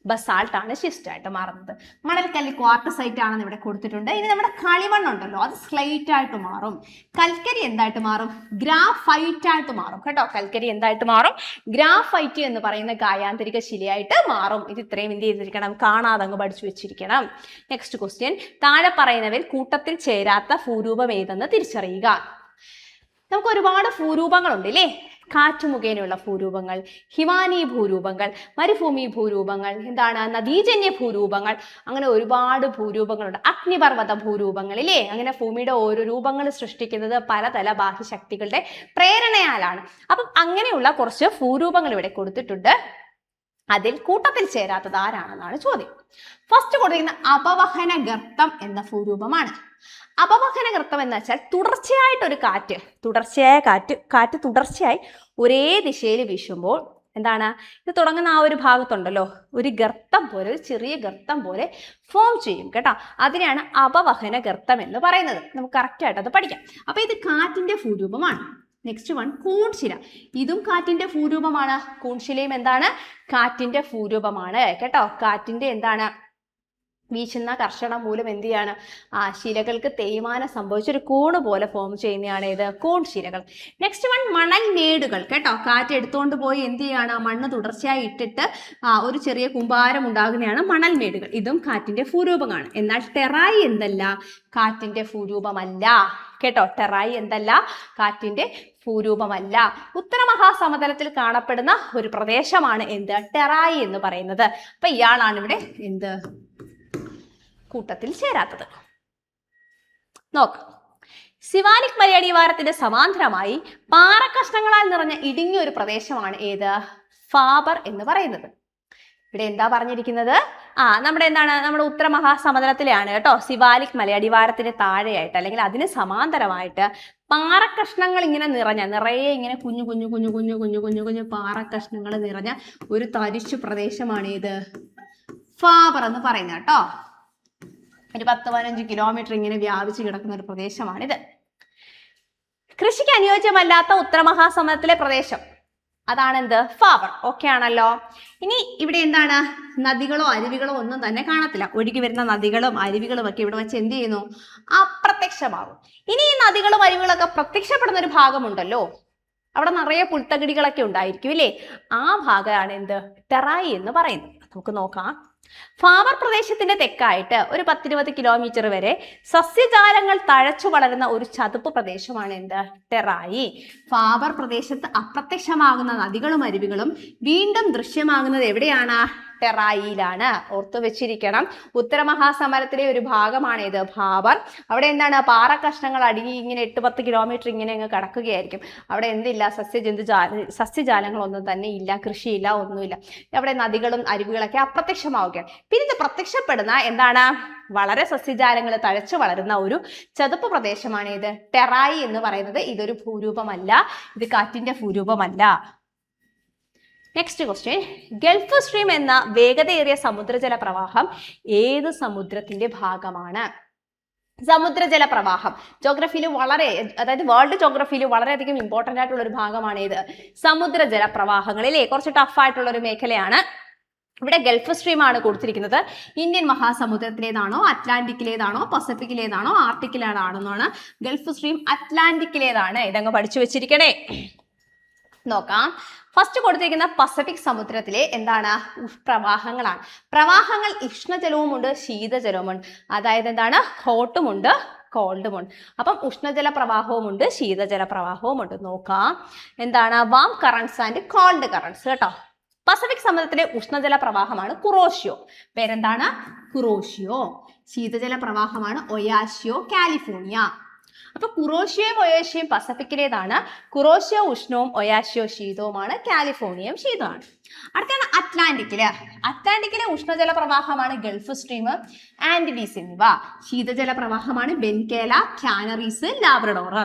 ബസാൾട്ട് ആണ് ഷിസ്റ്റ് ആയിട്ട് മാറുന്നത്. മണൽക്കല്ല് ക്വാർട്ടസൈറ്റ് ആണെന്ന് ഇവിടെ കൊടുത്തിട്ടുണ്ട്. ഇനി നമ്മുടെ കളിമണ്ണുണ്ടല്ലോ, അത് സ്ലേറ്റ് ആയിട്ട് മാറും. കൽക്കരി എന്തായിട്ട് മാറും? ഗ്രാഫൈറ്റ് ആയിട്ട് മാറും കേട്ടോ. കൽക്കരി എന്തായിട്ട് മാറും? ഗ്രാഫൈറ്റ് എന്ന് പറയുന്ന കായാന്തരിക ശിലയായിട്ട് മാറും. ഇത് ഇത്രയും എന്ത് ചെയ്തിരിക്കണം? കാണാതെ അങ്ങ് പഠിച്ചു വെച്ചിരിക്കണം. നെക്സ്റ്റ് ക്വസ്റ്റ്യൻ, താഴെ പറയുന്നവയിൽ കൂട്ടത്തിൽ ചേരാത്ത ഭൂരൂപം ഏതെന്ന് തിരിച്ചറിയുക. നമുക്ക് ഒരുപാട് ഭൂരൂപങ്ങളുണ്ട് അല്ലേ. കാറ്റ് മുഖേനയുള്ള ഭൂരൂപങ്ങൾ, ഹിമാനി ഭൂരൂപങ്ങൾ, മരുഭൂമി ഭൂരൂപങ്ങൾ, എന്താണ് നദീജന്യ ഭൂരൂപങ്ങൾ, അങ്ങനെ ഒരുപാട് ഭൂരൂപങ്ങളുണ്ട്. അഗ്നിപർവ്വത ഭൂരൂപങ്ങൾ ഇല്ലേ. അങ്ങനെ ഭൂമിയുടെ ഓരോ രൂപങ്ങൾ സൃഷ്ടിക്കുന്നത് പലതല ബാഹ്യശക്തികളുടെ പ്രേരണയാലാണ്. അപ്പം അങ്ങനെയുള്ള കുറച്ച് ഭൂരൂപങ്ങൾ ഇവിടെ കൊടുത്തിട്ടുണ്ട്. അതിൽ കൂട്ടത്തിൽ ചേരാത്തത് ആരാണെന്നാണ് ചോദ്യം. ഫസ്റ്റ് കൊടുത്തിരിക്കുന്ന അപവഹന ഗർത്തം എന്ന ഭൂരൂപമാണ്. അപവഹന ഗർത്തം എന്ന് വെച്ചാൽ തുടർച്ചയായിട്ടൊരു കാറ്റ് തുടർച്ചയായി ഒരേ ദിശയിൽ വീശുമ്പോൾ എന്താണ്, ഇത് തുടങ്ങുന്ന ആ ഒരു ഭാഗത്തുണ്ടല്ലോ, ഒരു ഗർത്തം പോലെ, ഒരു ചെറിയ ഗർത്തം പോലെ ഫോം ചെയ്യും കേട്ടോ. അതിനെയാണ് അപവഹന ഗർത്തം എന്ന് പറയുന്നത്. നമുക്ക് കറക്റ്റായിട്ട് അത് പഠിക്കാം. അപ്പൊ ഇത് കാറ്റിന്റെ ഭൂരൂപമാണ്. Next one, കൂൺശില. ഇതും കാറ്റിന്റെ ഭൂരൂപമാണ്. കൂൺശിലയും എന്താണ്? കാറ്റിന്റെ ഭൂരൂപമാണ് കേട്ടോ. കാറ്റിന്റെ എന്താണ്, വീശുന്ന കർഷണം മൂലം എന്ത് ചെയ്യാണ്, ആ ശിലകൾക്ക് തേയ്മാനം സംഭവിച്ചൊരു കൂണ് പോലെ ഫോം ചെയ്യുന്നതാണ് ഇത് കൂൺശിലകൾ. നെക്സ്റ്റ് വൺ, മണൽ മേടുകൾ കേട്ടോ. കാറ്റ് എടുത്തുകൊണ്ട് പോയി എന്ത് ചെയ്യാണ്, മണ്ണ് തുടർച്ചയായി ഇട്ടിട്ട് ഒരു ചെറിയ കുമ്പാരം ഉണ്ടാകുന്നതാണ് മണൽ മേടുകൾ. ഇതും കാറ്റിന്റെ ഭൂരൂപമാണ്. എന്നാൽ ടെറായി എന്തല്ല, കാറ്റിന്റെ ഭൂരൂപമല്ല കേട്ടോ. ടെറായി എന്തല്ല, കാറ്റിന്റെ ഭൂരൂപമല്ല. ഉത്തരമഹാസമതലത്തിൽ കാണപ്പെടുന്ന ഒരു പ്രദേശമാണ് എന്ത്, ടെറായി എന്ന് പറയുന്നത്. അപ്പൊ ഇയാളാണ് ഇവിടെ എന്ത്, കൂട്ടത്തിൽ ചേരാത്തത്. നോക്കാം. സിവാലിക് മലയടിവാരത്തിന്റെ സമാന്തരമായി പാറക്കഷ്ണങ്ങളാൽ നിറഞ്ഞ ഇടുങ്ങിയ ഒരു പ്രദേശമാണ് ഏത്, ഫാബർ എന്ന് പറയുന്നത്. ഇവിടെ എന്താ പറഞ്ഞിരിക്കുന്നത്, നമ്മുടെ ഉത്തരമഹാസമതലത്തിലാണ് കേട്ടോ. സിവാലിക് മലയടിവാരത്തിന്റെ താഴെയായിട്ട് അല്ലെങ്കിൽ അതിന് സമാന്തരമായിട്ട് പാറക്കഷ്ണങ്ങൾ ഇങ്ങനെ നിറയെ ഇങ്ങനെ കുഞ്ഞു കുഞ്ഞു കുഞ്ഞു കുഞ്ഞു കുഞ്ഞു കുഞ്ഞു കുഞ്ഞു പാറക്കഷ്ണങ്ങൾ നിറഞ്ഞ ഒരു തരിശു പ്രദേശമാണ് ഇത് ഫാബർ എന്ന് പറയുന്നത് കേട്ടോ. ഒരു 10-15 കിലോമീറ്റർ ഇങ്ങനെ വ്യാപിച്ചു കിടക്കുന്ന ഒരു പ്രദേശമാണിത്. കൃഷിക്ക് അനുയോജ്യമല്ലാത്ത ഉത്തരമഹാസമതലത്തിലെ പ്രദേശം, അതാണ് എന്ത്, ഫാബർ. ഓക്കെ ആണല്ലോ. ഇനി ഇവിടെ എന്താണ്, നദികളോ അരുവികളോ ഒന്നും തന്നെ കാണത്തില്ല. ഒഴുകി വരുന്ന നദികളും അരുവികളും ഒക്കെ ഇവിടെ വെച്ച് എന്ത് ചെയ്യുന്നു, അപ്രത്യക്ഷമാകും. ഇനി ഈ നദികളും അരുവികളൊക്കെ പ്രത്യക്ഷപ്പെടുന്ന ഒരു ഭാഗമുണ്ടല്ലോ, അവിടെ നിറയെ പുൽത്തകിടികളൊക്കെ ഉണ്ടായിരിക്കും ഇല്ലേ. ആ ഭാഗമാണ് എന്ത്, ടെറായി എന്ന് പറയുന്നത്. നമുക്ക് നോക്കാം. ഫാബർ പ്രദേശത്തിന്റെ തെക്കായിട്ട് ഒരു 10-20 കിലോമീറ്റർ വരെ സസ്യജാലങ്ങൾ തഴച്ചു വളരുന്ന ഒരു ചതുപ്പ് പ്രദേശമാണ് എന്ത്, ടെറായി. ഫാബർ പ്രദേശത്ത് അപ്രത്യക്ഷമാകുന്ന നദികളും അരുവികളും വീണ്ടും ദൃശ്യമാകുന്നത് എവിടെയാണ്, ടെറായിലാണ്. ഓർത്തു വെച്ചിരിക്കണം. ഉത്തരമഹാസമതലത്തിലെ ഒരു ഭാഗമാണ് ഇത് ഫാബർ. അവിടെ എന്താണ്, പാറക്കഷ്ണങ്ങൾ അടുങ്ങി ഇങ്ങനെ 8-10 കിലോമീറ്റർ ഇങ്ങനെ അങ്ങ് കടക്കുകയായിരിക്കും. അവിടെ എന്തില്ല, സസ്യജാലങ്ങളൊന്നും തന്നെ ഇല്ല, കൃഷിയില്ല, ഒന്നുമില്ല. അവിടെ നദികളും അരുവികളൊക്കെ അപ്രത്യക്ഷമാവുകയാണ്. പിന്നെ ഇത് പ്രത്യക്ഷപ്പെടുന്ന എന്താണ്, വളരെ സസ്യജാലങ്ങൾ തഴച്ചു വളരുന്ന ഒരു ചതുപ്പ് പ്രദേശമാണ് ഇത് ടെറായി എന്ന് പറയുന്നത്. ഇതൊരു ഭൂരൂപമല്ല, ഇത് കാറ്റിന്റെ ഭൂരൂപമല്ല. നെക്സ്റ്റ് ക്വസ്റ്റ്യൻ, ഗൾഫ് സ്ട്രീം എന്ന വേഗതയേറിയ സമുദ്രജല പ്രവാഹം ഏത് സമുദ്രത്തിന്റെ ഭാഗമാണ്? സമുദ്രജല പ്രവാഹം ജോഗ്രഫിയിൽ അതായത് വേൾഡ് ജോഗ്രഫിയിൽ വളരെയധികം ഇമ്പോർട്ടന്റ് ആയിട്ടുള്ള ഒരു ഭാഗമാണ് ഇത് സമുദ്രജല പ്രവാഹങ്ങളിലെ. കുറച്ച് ടഫ് ആയിട്ടുള്ള ഒരു മേഖലയാണ്. ഇവിടെ ഗൾഫ് സ്ട്രീം ആണ് കൊടുത്തിരിക്കുന്നത്. ഇന്ത്യൻ മഹാസമുദ്രത്തിലേതാണോ, അറ്റ്ലാന്റിക്കിലേതാണോ, പസഫിക്കിലേതാണോ, ആർട്ടിക്കിലേതാണോ? ഗൾഫ് സ്ട്രീം അറ്റ്ലാന്റിക്കിലേതാണ്. ഇതങ്ങ് പഠിച്ചു വെച്ചിരിക്കണേ. നോക്കാം. ഫസ്റ്റ് കൊടുത്തിരിക്കുന്ന പസഫിക് സമുദ്രത്തിലെ എന്താണ്, പ്രവാഹങ്ങളാണ്. പ്രവാഹങ്ങൾ ഉഷ്ണജലവുമുണ്ട് ശീതജലവുമുണ്ട്. അതായത് എന്താണ്, ഹോട്ടുമുണ്ട് കോൾഡുമുണ്ട്. അപ്പം ഉഷ്ണജല പ്രവാഹവുമുണ്ട് ശീതജല പ്രവാഹവുമുണ്ട്. നോക്കാം. എന്താണ്, warm currents and cold currents കേട്ടോ. പസഫിക് സമുദ്രത്തിലെ ഉഷ്ണജല പ്രവാഹമാണ് കുറോഷിയോ. പേരെന്താണ്? കുറോഷിയോ. ശീതജല പ്രവാഹമാണ് ഒയാഷിയോ കാലിഫോർണിയ. അപ്പൊ കുറോഷിയോയും ഒയാഷിയോയും പസഫിക്കിലേതാണ്. കുറോഷിയോ ഉഷ്ണവും ഒയാഷിയോ ശീതവുമാണ്. കാലിഫോർണിയയും ശീതമാണ്. അടുത്താണ് അറ്റ്ലാന്റിക്കില്. അറ്റ്ലാന്റിക്കിലെ ഉഷ്ണജല പ്രവാഹമാണ് ഗൾഫ് സ്ട്രീം, ആൻഡിലീസ് എന്നിവ. ശീതജല പ്രവാഹമാണ് ബെൻകേല, കാനറീസ്, ലാബ്രഡോർ.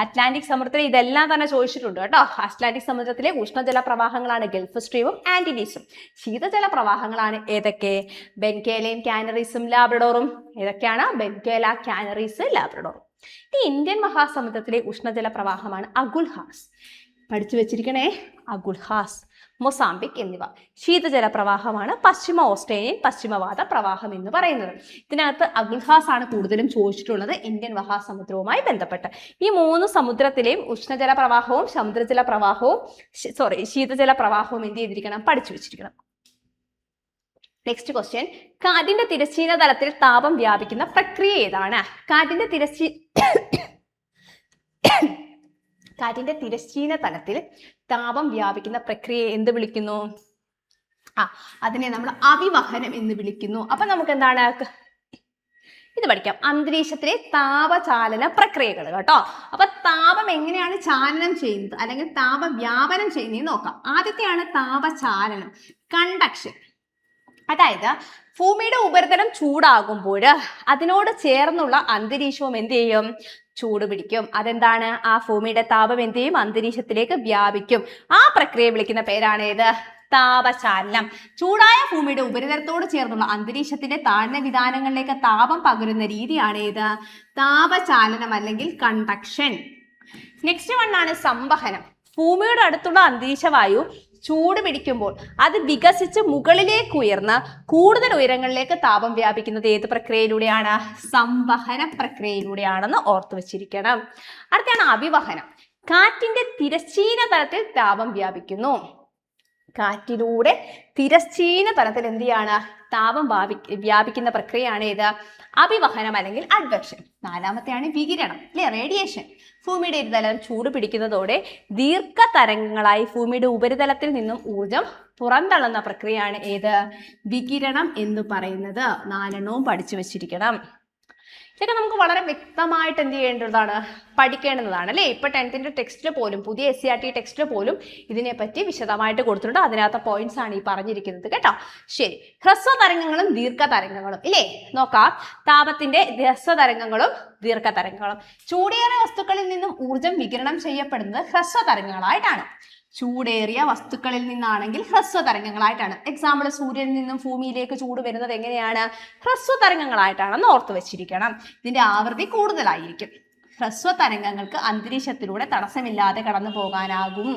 അറ്റ്ലാന്റിക് സമുദ്രത്തിൽ ഇതെല്ലാം തന്നെ ചോദിച്ചിട്ടുണ്ട് കേട്ടോ. അറ്റ്ലാന്റിക് സമുദ്രത്തിലെ ഉഷ്ണജല പ്രവാഹങ്ങളാണ് ഗൾഫ് സ്ട്രീമും ആൻഡിലീസും. ശീതജല പ്രവാഹങ്ങളാണ് ഏതൊക്കെ? ബെൻകേലയും കാനറീസും ലാബ്രഡോറും. ഏതൊക്കെയാണ്? ബെൻകേല, കാനറീസ്, ലാബ്രഡോറും. ഈ ഇന്ത്യൻ മഹാസമുദ്രത്തിലെ ഉഷ്ണജല പ്രവാഹമാണ് അഗുൽഹാസ്. പഠിച്ചു വെച്ചിരിക്കണേ, അഗുൽഹാസ്, മൊസാംബിക് എന്നിവ. ശീതജല പ്രവാഹമാണ് പശ്ചിമ ഓസ്ട്രേലിയൻ പശ്ചിമവാത പ്രവാഹം എന്ന് പറയുന്നത്. ഇതിനകത്ത് അഗുൽഹാസ് ആണ് കൂടുതലും ചോദിച്ചിട്ടുള്ളത് ഇന്ത്യൻ മഹാസമുദ്രവുമായി ബന്ധപ്പെട്ട്. ഈ 3 സമുദ്രത്തിലെയും ഉഷ്ണജല പ്രവാഹവും സമുദ്രജല പ്രവാഹവും ശീതജല പ്രവാഹവും എന്ത് ചെയ്തിരിക്കണം? പഠിച്ചു വെച്ചിരിക്കണം. നെക്സ്റ്റ് ക്വസ്റ്റ്യൻ, കാറ്റിന്റെ തിരശ്ചീന തലത്തിൽ താപം വ്യാപിക്കുന്ന പ്രക്രിയ ഏതാണ്? കാറ്റിന്റെ തിരശ്ചീന തലത്തിൽ താപം വ്യാപിക്കുന്ന പ്രക്രിയയെ എന്ത് വിളിക്കുന്നു? അതിനെ നമ്മൾ അവിവഹനം എന്ന് വിളിക്കുന്നു. അപ്പൊ നമുക്ക് എന്താണ് ഇത് പഠിക്കാം. അന്തരീക്ഷത്തിലെ താപചാലന പ്രക്രിയകൾ കേട്ടോ. അപ്പൊ താപം എങ്ങനെയാണ് ചാലനം ചെയ്യുന്നത് അല്ലെങ്കിൽ താപവ്യാപനം ചെയ്യുന്നത് നോക്കാം. ആദ്യത്തെയാണ് താപചാലനം, കണ്ടക്ഷൻ. അതായത് ഭൂമിയുടെ ഉപരിതലം ചൂടാകുമ്പോൾ അതിനോട് ചേർന്നുള്ള അന്തരീക്ഷവും എന്ത് ചെയ്യും? ചൂട് പിടിക്കും. അതെന്താണ്? ആ ഭൂമിയുടെ താപം എന്ത് ചെയ്യും? അന്തരീക്ഷത്തിലേക്ക് വ്യാപിക്കും. ആ പ്രക്രിയ വിളിക്കുന്ന പേരാണ് ഏത്? താപചാലനം. ചൂടായ ഭൂമിയുടെ ഉപരിതലത്തോട് ചേർന്നുള്ള അന്തരീക്ഷത്തിന്റെ താഴ്ന്ന വിതാനങ്ങളിലേക്ക് താപം പകരുന്ന രീതിയാണ് ഏത്? താപചാലനം അല്ലെങ്കിൽ കണ്ടക്ഷൻ. നെക്സ്റ്റ് വണ്ണാണ് സംവഹനം. ഭൂമിയുടെ അടുത്തുള്ള അന്തരീക്ഷവായു ചൂട് പിടിക്കുമ്പോൾ അത് വികസിച്ച് മുകളിലേക്ക് ഉയർന്ന് കൂടുതൽ ഉയരങ്ങളിലേക്ക് താപം വ്യാപിക്കുന്നത് ഏത് പ്രക്രിയയിലൂടെയാണ്? സംവഹന പ്രക്രിയയിലൂടെയാണെന്ന് ഓർത്തു വെച്ചിരിക്കണം. അടുത്താണ് അവിവഹനം. കാറ്റിന്റെ തിരശ്ചീന തലത്തിൽ താപം വ്യാപിക്കുന്നു. കാറ്റിലൂടെ തിരശ്ചീന തലത്തിൽ എന്ത് ചെയ്യാണ്? താപം വ്യാപിക്കുന്ന പ്രക്രിയയാണ് ഏത്? അവിവഹനം അല്ലെങ്കിൽ അഡ്വെക്ഷൻ. നാലാമത്തെയാണ് വികിരണം അല്ലെ, റേഡിയേഷൻ. ഭൂമിയുടെ ഉപരിതലം ചൂട് പിടിക്കുന്നതോടെ ദീർഘതരംഗങ്ങളായി ഭൂമിയുടെ ഉപരിതലത്തിൽ നിന്നും ഊർജം പുറന്തള്ളുന്ന പ്രക്രിയയാണ് ഏത്? വികിരണം എന്ന് പറയുന്നത്. 4 പഠിച്ചു വെച്ചിരിക്കണം. ഇതൊക്കെ നമുക്ക് വളരെ വ്യക്തമായിട്ട് എന്ത് ചെയ്യേണ്ടതാണ്? പഠിക്കേണ്ടതാണ് അല്ലേ. ഇപ്പൊ 10th ടെക്സ്റ്റിൽ പോലും, പുതിയ SCERT ടെക്സ്റ്റിൽ പോലും ഇതിനെപ്പറ്റി വിശദമായിട്ട് കൊടുത്തിട്ടുണ്ട്. അതിനകത്ത് പോയിന്റ്സ് ആണ് ഈ പറഞ്ഞിരിക്കുന്നത് കേട്ടോ. ശരി, ഹ്രസ്വതരംഗങ്ങളും ദീർഘതരംഗങ്ങളും ഇല്ലേ നോക്കാം. താപത്തിന്റെ ഹ്രസ്വതരംഗങ്ങളും ദീർഘതരംഗങ്ങളും. ചൂടേറിയ വസ്തുക്കളിൽ നിന്നും ഊർജം വികിരണം ചെയ്യപ്പെടുന്നത് ഹ്രസ്വതരംഗങ്ങളായിട്ടാണ്. ചൂടേറിയ വസ്തുക്കളിൽ നിന്നാണെങ്കിൽ ഹ്രസ്വതരംഗങ്ങളായിട്ടാണ്. എക്സാമ്പിൾ, സൂര്യനിൽ നിന്നും ഭൂമിയിലേക്ക് ചൂട് വരുന്നത് എങ്ങനെയാണ്? ഹ്രസ്വതരംഗങ്ങളായിട്ടാണെന്ന് ഓർത്തു വെച്ചിരിക്കണം. ഇതിന്റെ ആവൃത്തി കൂടുതലായിരിക്കും. ഹ്രസ്വതരംഗങ്ങൾക്ക് അന്തരീക്ഷത്തിലൂടെ തടസ്സമില്ലാതെ കടന്നു പോകാനാകും.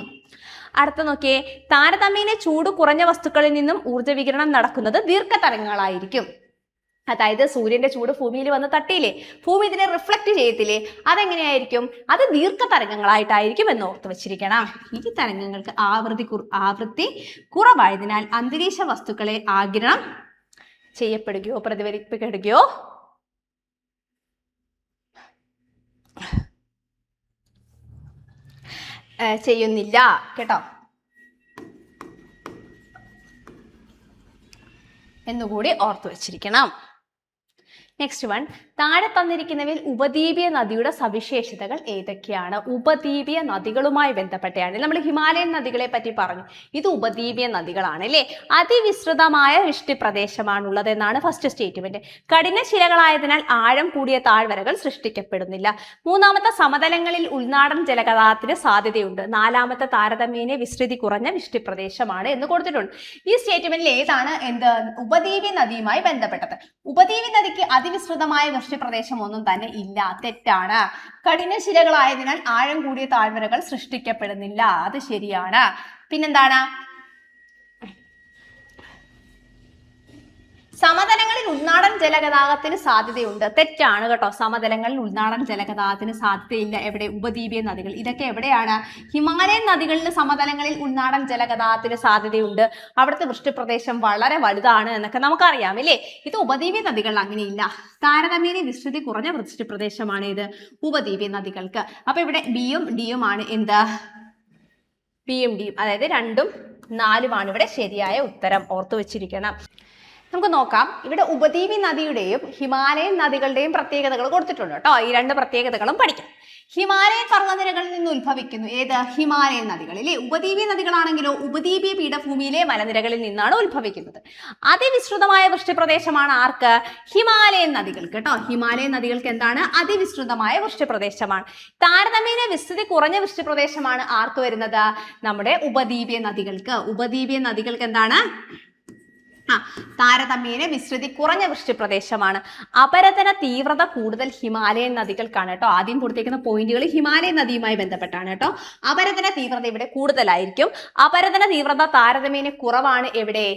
അടുത്ത നോക്കിയേ, താരതമ്യേന ചൂട് കുറഞ്ഞ വസ്തുക്കളിൽ നിന്നും ഊർജ്ജ വികിരണം നടക്കുന്നത് ദീർഘതരംഗങ്ങളായിരിക്കും. അതായത് സൂര്യന്റെ ചൂട് ഭൂമിയിൽ വന്ന് തട്ടിയില്ലേ, ഭൂമി ഇതിനെ റിഫ്ലക്ട് ചെയ്യത്തില്ലേ, അതെങ്ങനെയായിരിക്കും? അത് ദീർഘതരംഗങ്ങളായിട്ടായിരിക്കും എന്ന് ഓർത്ത് വെച്ചിരിക്കണം. ഈ തരംഗങ്ങൾക്ക് ആവൃത്തി കുറവായതിനാൽ അന്തരീക്ഷ വസ്തുക്കളെ ആഗിരണം ചെയ്യപ്പെടുകയോ പ്രതിഫലിപ്പിക്കപ്പെടുകയോ ചെയ്യുന്നില്ല കേട്ടോ എന്നുകൂടി ഓർത്തു വെച്ചിരിക്കണം. നെക്സ്റ്റ് വൺ, താഴെ തന്നിരിക്കുന്നവയിൽ ഉപദ്വീപീയ നദിയുടെ സവിശേഷതകൾ ഏതൊക്കെയാണ്? ഉപദ്വീപീയ നദികളുമായി ബന്ധപ്പെട്ടാണ്. നമ്മൾ ഹിമാലയൻ നദികളെ പറ്റി പറഞ്ഞു. ഇത് ഉപദ്വീപീയ നദികളാണ് അല്ലേ. അതിവിസ്തൃതമായ വൃഷ്ടിപ്രദേശമാണുള്ളത് എന്നാണ് ഫസ്റ്റ് സ്റ്റേറ്റ്മെന്റ്. കഠിനശിലകളായതിനാൽ ആഴം കൂടിയ താഴ്വരകൾ സൃഷ്ടിക്കപ്പെടുന്നില്ല. മൂന്നാമത്തെ, സമതലങ്ങളിൽ ഉൾനാടൻ ജലഗതാഗതത്തിന് സാധ്യതയുണ്ട്. നാലാമത്തെ, താരതമ്യേന വിസ്തൃതി കുറഞ്ഞ വൃഷ്ടിപ്രദേശമാണ് എന്ന് കൊടുത്തിട്ടുണ്ട്. ഈ സ്റ്റേറ്റ്മെന്റിൽ ഏതാണ് ഉപദ്വീപീയ നദിയുമായി ബന്ധപ്പെട്ടത്? ഉപദ്വീപീയ നദിക്ക് അതിവിസ്തൃതമായ വൃഷ്ടിപ്രദേശം ഒന്നും തന്നെ ഇല്ല. തെറ്റാണ്. കഠിനശിലകളായതിനാൽ ആഴം കൂടിയ താഴ്വരകൾ സൃഷ്ടിക്കപ്പെടുന്നില്ല. അത് ശരിയാണ്. പിന്നെന്താണ്? സമതലങ്ങളിൽ ഉൾനാടൻ ജലഗതാഗതത്തിന് സാധ്യതയുണ്ട്. തെറ്റാണ് കേട്ടോ. സമതലങ്ങളിൽ ഉൾനാടൻ ജലഗതാഗതത്തിന് സാധ്യതയില്ല. എവിടെ? ഉപദ്വീപീയ നദികൾ. ഇതൊക്കെ എവിടെയാണ്? ഹിമാലയൻ നദികളിൽ സമതലങ്ങളിൽ ഉൾനാടൻ ജലഗതാഗതത്തിന് സാധ്യതയുണ്ട്. അവിടുത്തെ വൃഷ്ടിപ്രദേശം വളരെ വലുതാണ് എന്നൊക്കെ നമുക്കറിയാം അല്ലേ. ഇത് ഉപദ്വീപീയ നദികളിൽ അങ്ങനെയില്ല. താരതമ്യേന വിസ്തൃതി കുറഞ്ഞ വൃഷ്ടിപ്രദേശമാണ് ഇത് ഉപദ്വീപീയ നദികൾക്ക്. അപ്പൊ ഇവിടെ ബിയും ഡിയും ആണ് എന്ത്? ബിയും ഡിയും, അതായത് രണ്ടും 4 ഇവിടെ ശരിയായ ഉത്തരം. ഓർത്തു വെച്ചിരിക്കണം. നമുക്ക് നോക്കാം. ഇവിടെ ഉപദ്വീപി നദിയുടെയും ഹിമാലയൻ നദികളുടെയും പ്രത്യേകതകൾ കൊടുത്തിട്ടുണ്ട് കേട്ടോ. ഈ 2 പ്രത്യേകതകളും പഠിക്കാം. ഹിമാലയൻ പർവ്വതനിരകളിൽ നിന്ന് ഉത്ഭവിക്കുന്നു. ഏത്? ഹിമാലയൻ നദികളിലെ. ഉപദ്വീപി നദികളാണെങ്കിലോ ഉപദ്വീപീയ പീഠഭൂമിയിലെ മലനിരകളിൽ നിന്നാണ് ഉത്ഭവിക്കുന്നത്. അതിവിസ്തൃതമായ വൃഷ്ടിപ്രദേശമാണ് ആർക്ക്? ഹിമാലയൻ നദികൾക്ക് കേട്ടോ. ഹിമാലയൻ നദികൾക്ക് എന്താണ്? അതിവിസ്തൃതമായ വൃഷ്ടിപ്രദേശമാണ്. താരതമ്യേന വിസ്തൃതി കുറഞ്ഞ വൃഷ്ടിപ്രദേശമാണ് ആർക്ക് വരുന്നത്? നമ്മുടെ ഉപദ്വീപീയ നദികൾക്ക്. ഉപദ്വീപീയ നദികൾക്ക് എന്താണ്? താരതമ്യേന വിസ്തൃതി കുറഞ്ഞ വൃഷ്ടിപ്രദേശമാണ്. അപരതന തീവ്രത കൂടുതൽ ഹിമാലയൻ നദികൾക്കാണ് കേട്ടോ. ആദ്യം കൊടുത്തേക്കുന്ന പോയിന്റുകൾ ഹിമാലയൻ നദിയുമായി ബന്ധപ്പെട്ടാണ് കേട്ടോ. അപരതന തീവ്രത ഇവിടെ കൂടുതലായിരിക്കും. അപരതന തീവ്രത താരതമ്യേന കുറവാണ് എവിടെ?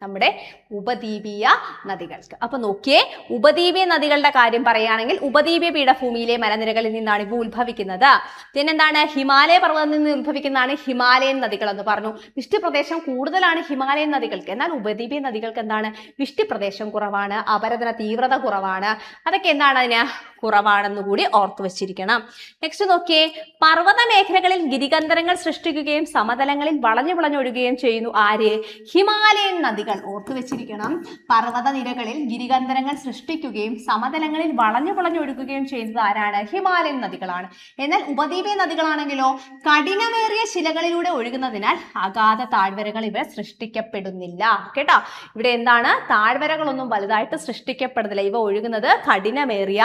നമ്മുടെ ഉപദ്വീപീയ നദികൾക്ക്. അപ്പൊ നോക്കിയേ, ഉപദ്വീപീയ നദികളുടെ കാര്യം പറയുകയാണെങ്കിൽ ഉപദ്വീപീയ പീഠഭൂമിയിലെ മലനിരകളിൽ നിന്നാണ് ഇവ ഉത്ഭവിക്കുന്നത്. പിന്നെന്താണ്? ഹിമാലയ പർവ്വതത്തിൽ നിന്ന് ഉത്ഭവിക്കുന്നതാണ് ഹിമാലയൻ നദികൾ എന്ന് പറഞ്ഞു. വൃഷ്ടിപ്രദേശം കൂടുതലാണ് ഹിമാലയൻ നദികൾക്ക്. എന്നാൽ ഉപദ്വീപീയ നദികൾക്ക് എന്താണ്? വൃഷ്ടിപ്രദേശം കുറവാണ്, അപരതന തീവ്രത കുറവാണ്. അതൊക്കെ എന്താണ് അതിന്? കുറവാണെന്ന് കൂടി ഓർത്തു വെച്ചിരിക്കണം. നെക്സ്റ്റ് നോക്കിയേ, പർവ്വത മേഖലകളിൽ ഗിരികന്ധരങ്ങൾ സൃഷ്ടിക്കുകയും സമതലങ്ങളിൽ വളഞ്ഞു വളഞ്ഞൊഴുകുകയും ചെയ്യുന്നു. ആര്? ഹിമാലയൻ നദികൾ. ഓർത്തു വെച്ചിരിക്കണം. പർവ്വത നിരകളിൽ ഗിരികന്ധരങ്ങൾ സൃഷ്ടിക്കുകയും സമതലങ്ങളിൽ വളഞ്ഞു വളഞ്ഞൊഴുകുകയും ചെയ്യുന്നത് ആരാണ്? ഹിമാലയൻ നദികളാണ്. എന്നാൽ ഉപദ്വീപീയ നദികളാണെങ്കിലോ കഠിനമേറിയ ശിലകളിലൂടെ ഒഴുകുന്നതിനാൽ അഗാധ താഴ്വരകൾ ഇവ സൃഷ്ടിക്കപ്പെടുന്നില്ല കേട്ടോ. ഇവിടെ എന്താണ്? താഴ്വരകളൊന്നും വലുതായിട്ട് സൃഷ്ടിക്കപ്പെടുന്നില്ല. ഇവ ഒഴുകുന്നത് കഠിനമേറിയ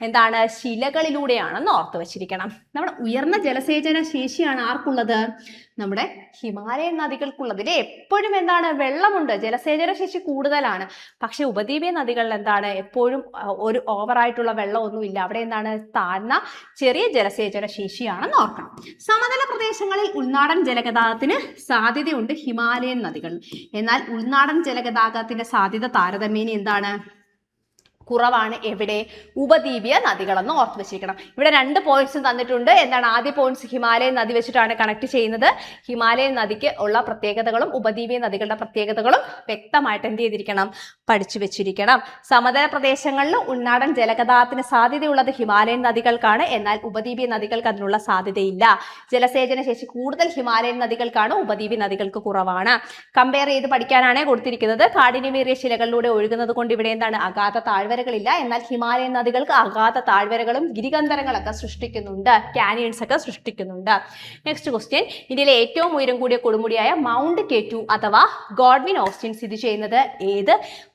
എന്താണ്? ശിലകളിലൂടെയാണെന്ന് ഓർത്തു വെച്ചിരിക്കണം. നമ്മുടെ ഉയർന്ന ജലസേചന ശേഷിയാണ് ആർക്കുള്ളത്? നമ്മുടെ ഹിമാലയൻ നദികൾക്കുള്ളത്. എപ്പോഴും എന്താണ്? വെള്ളമുണ്ട്, ജലസേചന ശേഷി കൂടുതലാണ്. പക്ഷെ ഉപദ്വീപീയ നദികളിൽ എന്താണ്? എപ്പോഴും ഒരു ഓവറായിട്ടുള്ള വെള്ളമൊന്നും ഇല്ല. അവിടെ എന്താണ്? താഴ്ന്ന ചെറിയ ജലസേചന ശേഷിയാണെന്ന് ഓർക്കണം. സമതല പ്രദേശങ്ങളിൽ ഉൾനാടൻ ജലഗതാഗതത്തിന് സാധ്യതയുണ്ട് ഹിമാലയൻ നദികളിൽ. എന്നാൽ ഉൾനാടൻ ജലഗതാഗതത്തിന്റെ സാധ്യത താരതമ്യേന എന്താണ്? കുറവാണ്. എവിടെ? ഉപദ്വീപീയ നദികളെന്ന് ഓർത്ത് വെച്ചിരിക്കണം. ഇവിടെ 2 പോയിന്റ്സ് തന്നിട്ടുണ്ട്. എന്താണ്? ആദ്യ പോയിന്റ്സ് ഹിമാലയൻ നദി വെച്ചിട്ടാണ് കണക്ട് ചെയ്യുന്നത്. ഹിമാലയൻ നദിക്ക് ഉള്ള പ്രത്യേകതകളും ഉപദ്വീപീയ നദികളുടെ പ്രത്യേകതകളും വ്യക്തമായിട്ട് എന്ത് ചെയ്തിരിക്കണം? പഠിച്ചു വെച്ചിരിക്കണം. സമതല പ്രദേശങ്ങളിൽ ഉൾനാടൻ ജലഗതാഗതത്തിന് സാധ്യതയുള്ളത് ഹിമാലയൻ നദികൾക്കാണ്. എന്നാൽ ഉപദ്വീപീയ നദികൾക്ക് അതിനുള്ള സാധ്യതയില്ല. ജലസേചന ശേഷി കൂടുതൽ ഹിമാലയൻ നദികൾക്കാണ്, ഉപദ്വീപീയ നദികൾക്ക് കുറവാണ്. കമ്പയർ ചെയ്ത് പഠിക്കാനാണ് കൊടുത്തിരിക്കുന്നത്. കാഠിന്യമേറിയ ശിലകളിലൂടെ ഒഴുകുന്നത് കൊണ്ട് ഇവിടെ എന്താണ്? അഗാധ താഴ്വരകളില്ല. എന്നാൽ ഹിമാലയൻ നദികൾക്ക് അഗാധ താഴ്വരകളും ഗിരികന്ധരങ്ങളൊക്കെ സൃഷ്ടിക്കുന്നുണ്ട്, കാനിയൻസ് ഒക്കെ സൃഷ്ടിക്കുന്നുണ്ട്. നെക്സ്റ്റ് ക്വസ്റ്റ്യൻ, ഇന്ത്യയിലെ ഏറ്റവും ഉയരം കൂടിയ കൊടുമുടിയായ മൗണ്ട് കെ2 അഥവാ ഗോഡ്വിൻ ഓസ്റ്റിൻ സ്ഥിതി ചെയ്യുന്നത് ഏത്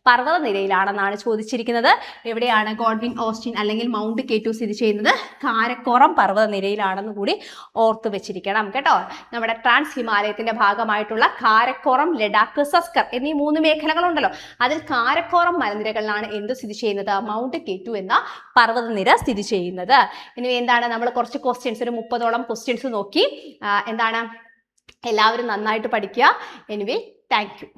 പർവ്വത നിരയിലാണെന്നാണ് ചോദിച്ചിരിക്കുന്നത്. എവിടെയാണ് ഗോഡ്വിൻ ഓസ്റ്റിൻ അല്ലെങ്കിൽ മൗണ്ട് കെ2 സ്ഥിതി ചെയ്യുന്നത്? കാരക്കോറം പർവ്വത നിരയിലാണെന്ന് കൂടി ഓർത്തു വെച്ചിരിക്കണം കേട്ടോ. നമ്മുടെ ട്രാൻസ് ഹിമാലയത്തിന്റെ ഭാഗമായിട്ടുള്ള കാരക്കോറം, ലഡാക്ക്, സസ്കർ എന്നീ 3 മേഖലകളുണ്ടല്ലോ. അതിൽ കാരക്കോറം മലനിരകളിലാണ് എന്ത് സ്ഥിതി ചെയ്യുന്നത്? മൗണ്ട് കെ2 എന്ന പർവ്വതനിര സ്ഥിതി ചെയ്യുന്നത്. ഇനി എന്താണ്? നമ്മൾ കുറച്ച് ക്വസ്റ്റ്യൻസ്, ഒരു 30ഓളം ക്വസ്റ്റ്യൻസ് നോക്കി. എന്താണ്? എല്ലാവരും നന്നായിട്ട് പഠിക്കുക. Anyway, thank you.